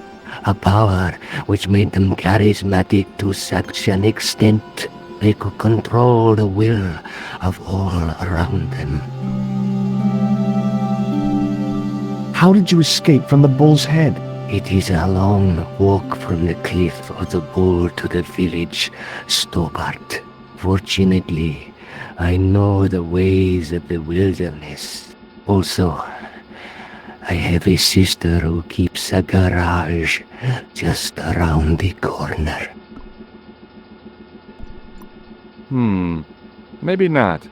Speaker 5: a power which made them charismatic to such an extent they could control the will of all around them.
Speaker 1: How did you escape from the Bull's Head?
Speaker 5: It is a long walk from the cliff of the Bull to the village, Stobart. Fortunately, I know the ways of the wilderness. Also, I have a sister who keeps a garage just around the corner.
Speaker 1: Maybe not.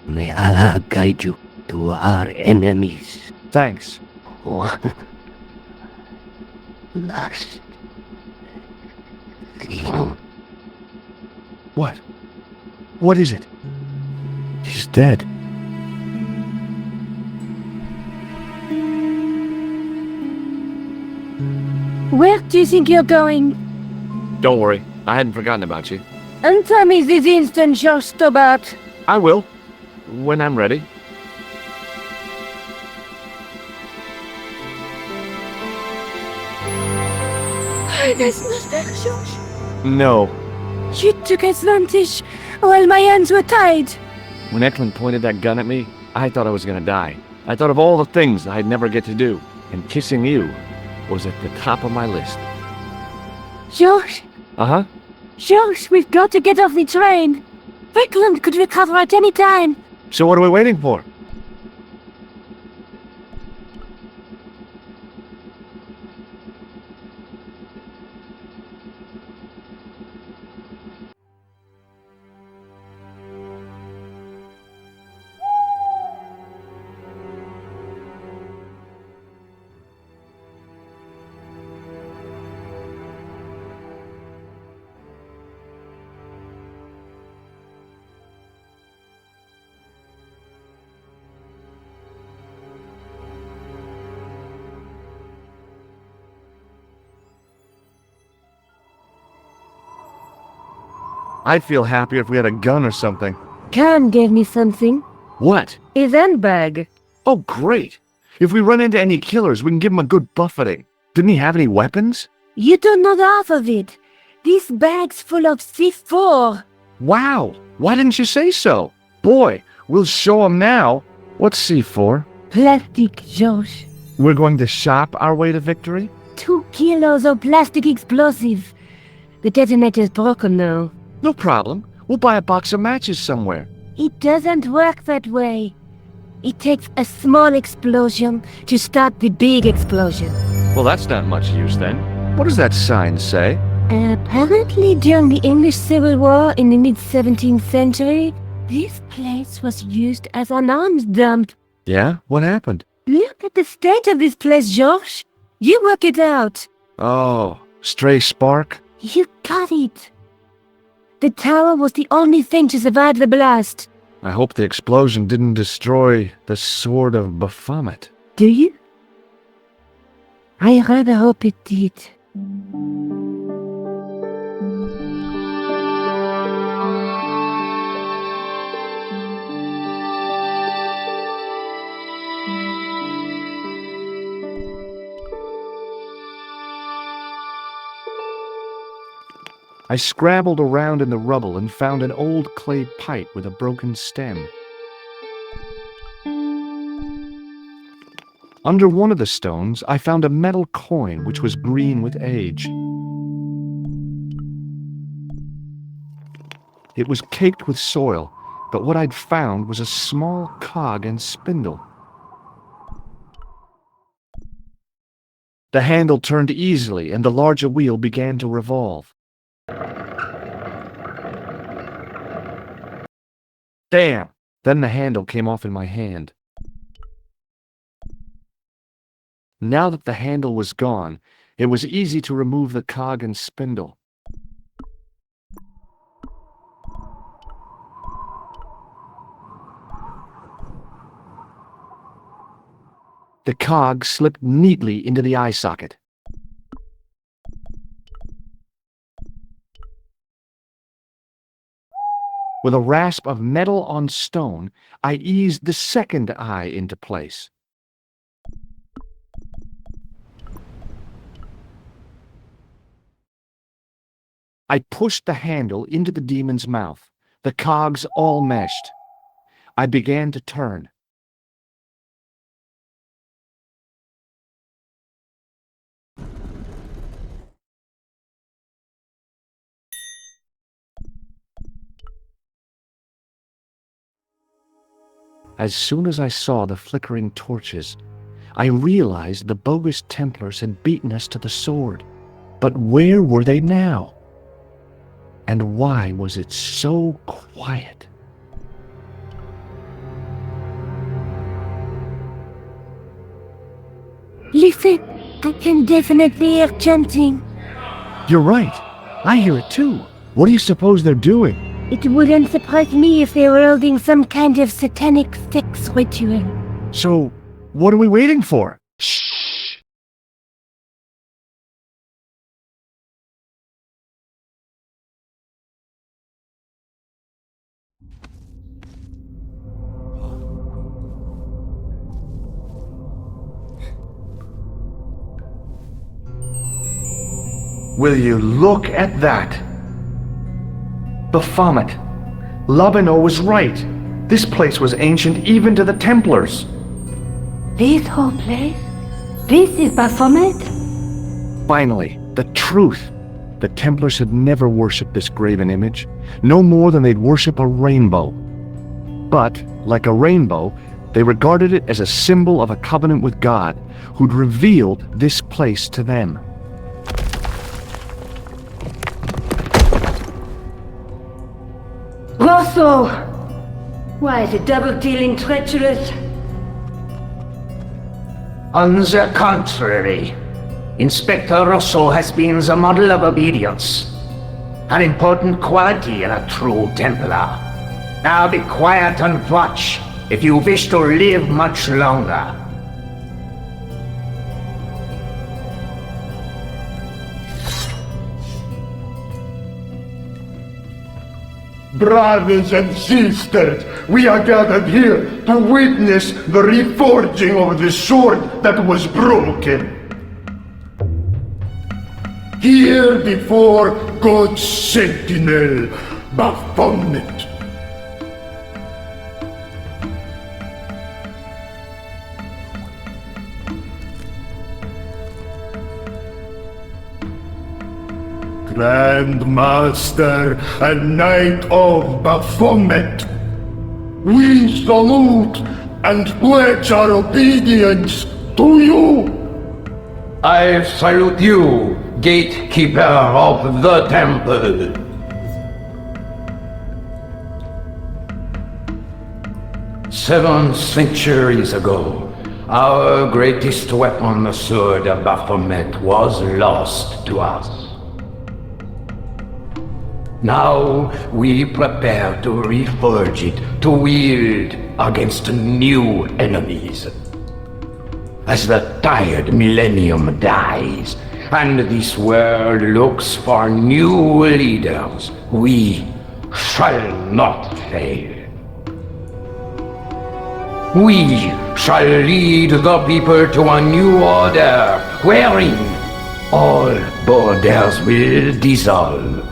Speaker 5: May Allah guide you to our enemies.
Speaker 1: Thanks.
Speaker 5: One last thing.
Speaker 1: What? What is it?
Speaker 11: He's dead.
Speaker 4: Where do you think you're going?
Speaker 1: Don't worry. I hadn't forgotten about you.
Speaker 4: And tell me this instant, your Stobart.
Speaker 1: I will. When I'm ready.
Speaker 4: That's not there, George.
Speaker 1: No.
Speaker 4: You took advantage while my hands were tied.
Speaker 1: When Eklund pointed that gun at me, I thought I was gonna die. I thought of all the things I'd never get to do, and kissing you was at the top of my list.
Speaker 4: Josh,
Speaker 1: Uh-huh.
Speaker 4: Josh, we've got to get off the train. Strickland could recover at any time.
Speaker 1: So what are we waiting for? I'd feel happier if we had a gun or something.
Speaker 4: Khan gave me something.
Speaker 1: What?
Speaker 4: His handbag.
Speaker 1: Oh, great. If we run into any killers, we can give them a good buffeting. Didn't he have any weapons?
Speaker 4: You don't know the half of it. This bag's full of C4.
Speaker 1: Wow. Why didn't you say so? Boy, we'll show him now. What's C4?
Speaker 4: Plastic, Josh.
Speaker 1: We're going to shop our way to victory?
Speaker 4: 2 kilos of plastic explosive. The detonator's broken now.
Speaker 1: No problem. We'll buy a box of matches somewhere.
Speaker 4: It doesn't work that way. It takes a small explosion to start the big explosion.
Speaker 1: Well, that's not much use then. What does that sign say?
Speaker 4: Apparently, during the English Civil War in the mid-17th century, this place was used as an arms dump.
Speaker 1: Yeah? What happened?
Speaker 4: Look at the state of this place, Josh. You work it out.
Speaker 1: Oh, stray spark?
Speaker 4: You got it. The tower was the only thing to survive the blast.
Speaker 1: I hope the explosion didn't destroy the Sword of Baphomet.
Speaker 4: Do you? I rather hope it did.
Speaker 1: I scrabbled around in the rubble and found an old clay pipe with a broken stem. Under one of the stones, I found a metal coin which was green with age. It was caked with soil, but what I'd found was a small cog and spindle. The handle turned easily, and the larger wheel began to revolve. Damn! Then the handle came off in my hand. Now that the handle was gone, it was easy to remove the cog and spindle. The cog slipped neatly into the eye socket. With a rasp of metal on stone, I eased the second eye into place. I pushed the handle into the demon's mouth. The cogs all meshed. I began to turn. As soon as I saw the flickering torches, I realized the bogus Templars had beaten us to the sword. But where were they now? And why was it so quiet?
Speaker 4: Listen, I can definitely hear chanting.
Speaker 1: You're right. I hear it too. What do you suppose they're doing?
Speaker 4: It wouldn't surprise me if they were holding some kind of satanic sex ritual.
Speaker 1: So, what are we waiting for? Shh! Will you look at that? Baphomet. Labino was right. This place was ancient even to the Templars.
Speaker 4: This whole place? This is Baphomet?
Speaker 1: Finally, the truth. the Templars had never worshipped this graven image, no more than they'd worship a rainbow. But, like a rainbow, they regarded it as a symbol of a covenant with God, who'd revealed this place to them.
Speaker 4: Rosso! Why, the double-dealing treacherous?
Speaker 5: On the contrary, Inspector Rosso has been the model of obedience, an important quality in a true Templar. Now be quiet and watch if you wish to live much longer.
Speaker 10: Brothers and sisters, we are gathered here to witness the reforging of the sword that was broken. Here before God's sentinel, Baphomet. Grand Master and Knight of Baphomet, we salute and pledge our obedience to you.
Speaker 3: I salute you, gatekeeper of the temple. Seven centuries ago, our greatest weapon, the sword of Baphomet, was lost to us. Now we prepare to reforge it, to wield against new enemies. As the tired millennium dies, and this world looks for new leaders, we shall not fail. We shall lead the people to a new order, wherein all borders will dissolve.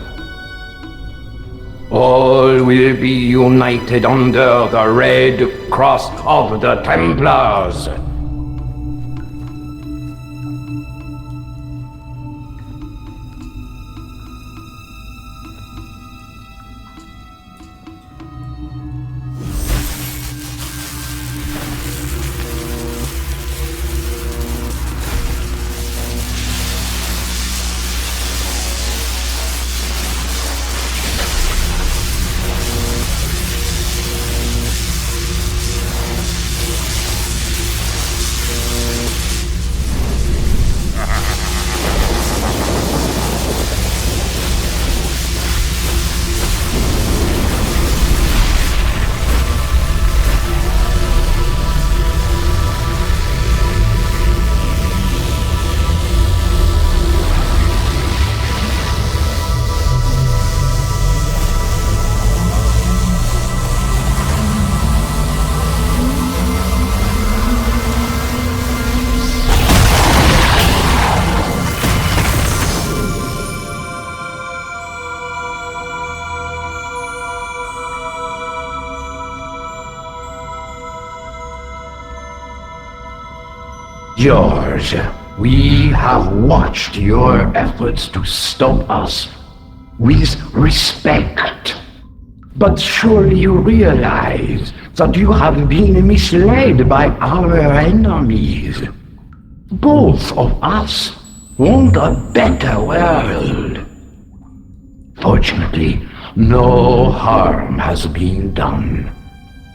Speaker 3: All will be united under the red cross of the Templars. George, we have watched your efforts to stop us with respect. But surely you realize that you have been misled by our enemies. Both of us want a better world. Fortunately, no harm has been done.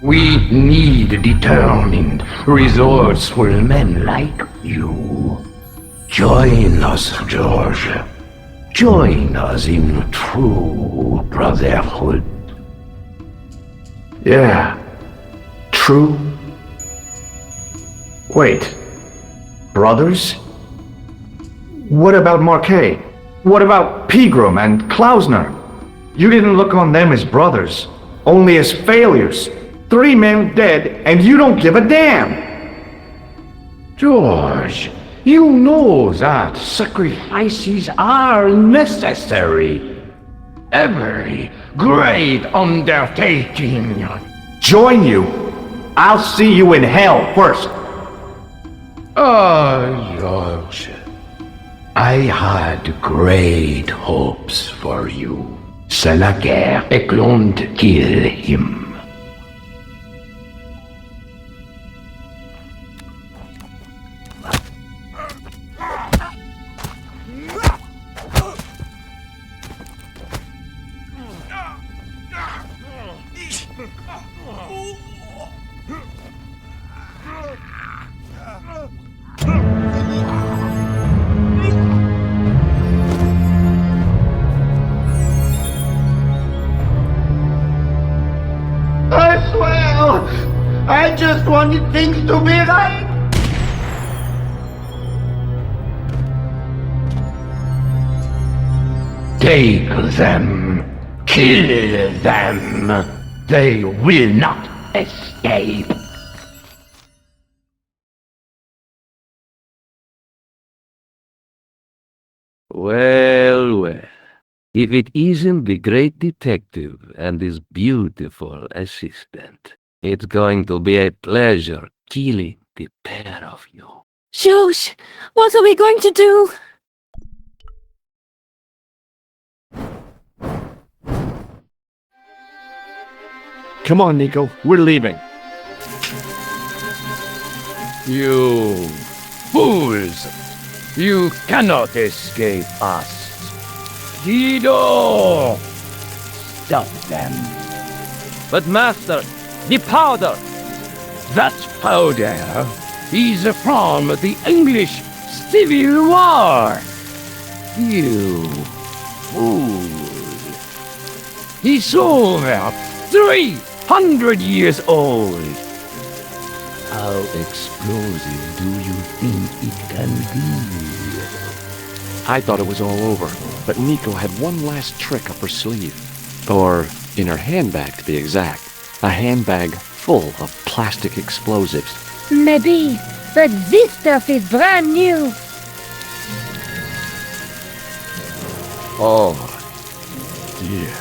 Speaker 3: We need determined, resourceful men like you. Join us, George. Join us in true brotherhood.
Speaker 1: Yeah. True. Wait. Brothers? What about Marquet? What about Pegram and Klausner? You didn't look on them as brothers, only as failures. 3 men dead, and you don't give a damn!
Speaker 3: George, you know that sacrifices are necessary. Every great undertaking.
Speaker 1: Join you? I'll see you in hell first.
Speaker 3: Oh, George. I had great hopes for you. C'est la guerre et don't kill him.
Speaker 13: I swear, I just wanted things to be right.
Speaker 3: Take them. Kill them. They will not escape.
Speaker 5: Well, well. If it isn't the great detective and his beautiful assistant, it's going to be a pleasure killing the pair of you.
Speaker 4: George, what are we going to do?
Speaker 11: Come on, Nico. We're leaving.
Speaker 14: You fools! You cannot escape us. Guido! Stop them.
Speaker 5: But master, the powder!
Speaker 14: That powder is from the English Civil War. You fool. It's over 300 years old. How explosive do you think it can be?
Speaker 11: I thought it was all over, but Nico had one last trick up her sleeve. Or in her handbag, to be exact. A handbag full of plastic explosives.
Speaker 4: Maybe, but this stuff is brand new.
Speaker 11: Oh, dear.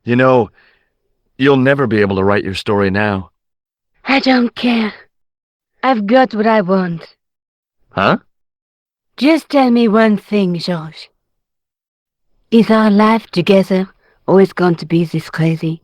Speaker 11: You know, you'll never be able to write your story now.
Speaker 4: I don't care. I've got what I want.
Speaker 11: Huh?
Speaker 4: Just tell me one thing, George. Is our life together always going to be this crazy?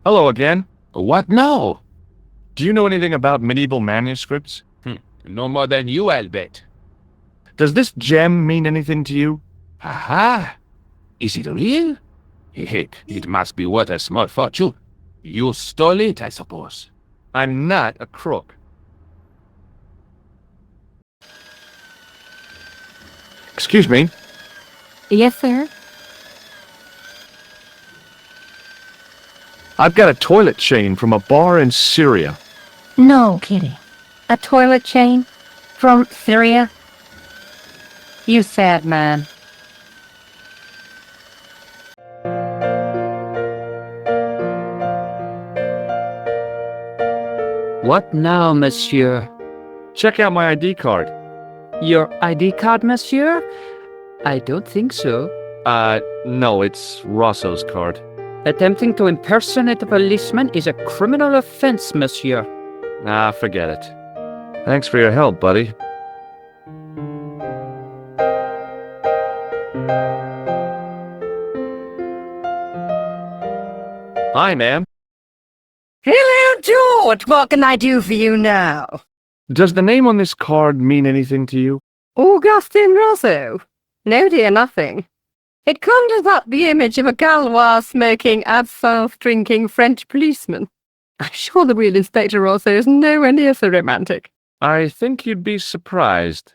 Speaker 1: Hello again.
Speaker 3: What now?
Speaker 1: Do you know anything about medieval manuscripts?
Speaker 3: No more than you, I'll bet.
Speaker 1: Does this gem mean anything to you?
Speaker 3: Aha! Is it real? It must be worth a small fortune. You stole it, I suppose.
Speaker 1: I'm not a crook. Excuse me.
Speaker 6: Yes, sir?
Speaker 1: I've got a toilet chain from a bar in Syria.
Speaker 6: No kidding. A toilet chain? From Syria? You sad man.
Speaker 5: What now, monsieur?
Speaker 1: Check out my ID card.
Speaker 5: Your ID card, monsieur? I don't think so.
Speaker 1: No, it's Rosso's card.
Speaker 5: Attempting to impersonate a policeman is a criminal offense, monsieur.
Speaker 1: Ah, forget it. Thanks for your help, buddy. Hi, ma'am.
Speaker 6: Hello, George. What can I do for you now?
Speaker 1: Does the name on this card mean anything to you?
Speaker 6: Augustin Rosso? No, dear, nothing. It conjures up the image of a Gaulois-smoking, absinthe-drinking French policeman. I'm sure the real Inspector Rosso is nowhere near so romantic.
Speaker 1: I think you'd be surprised.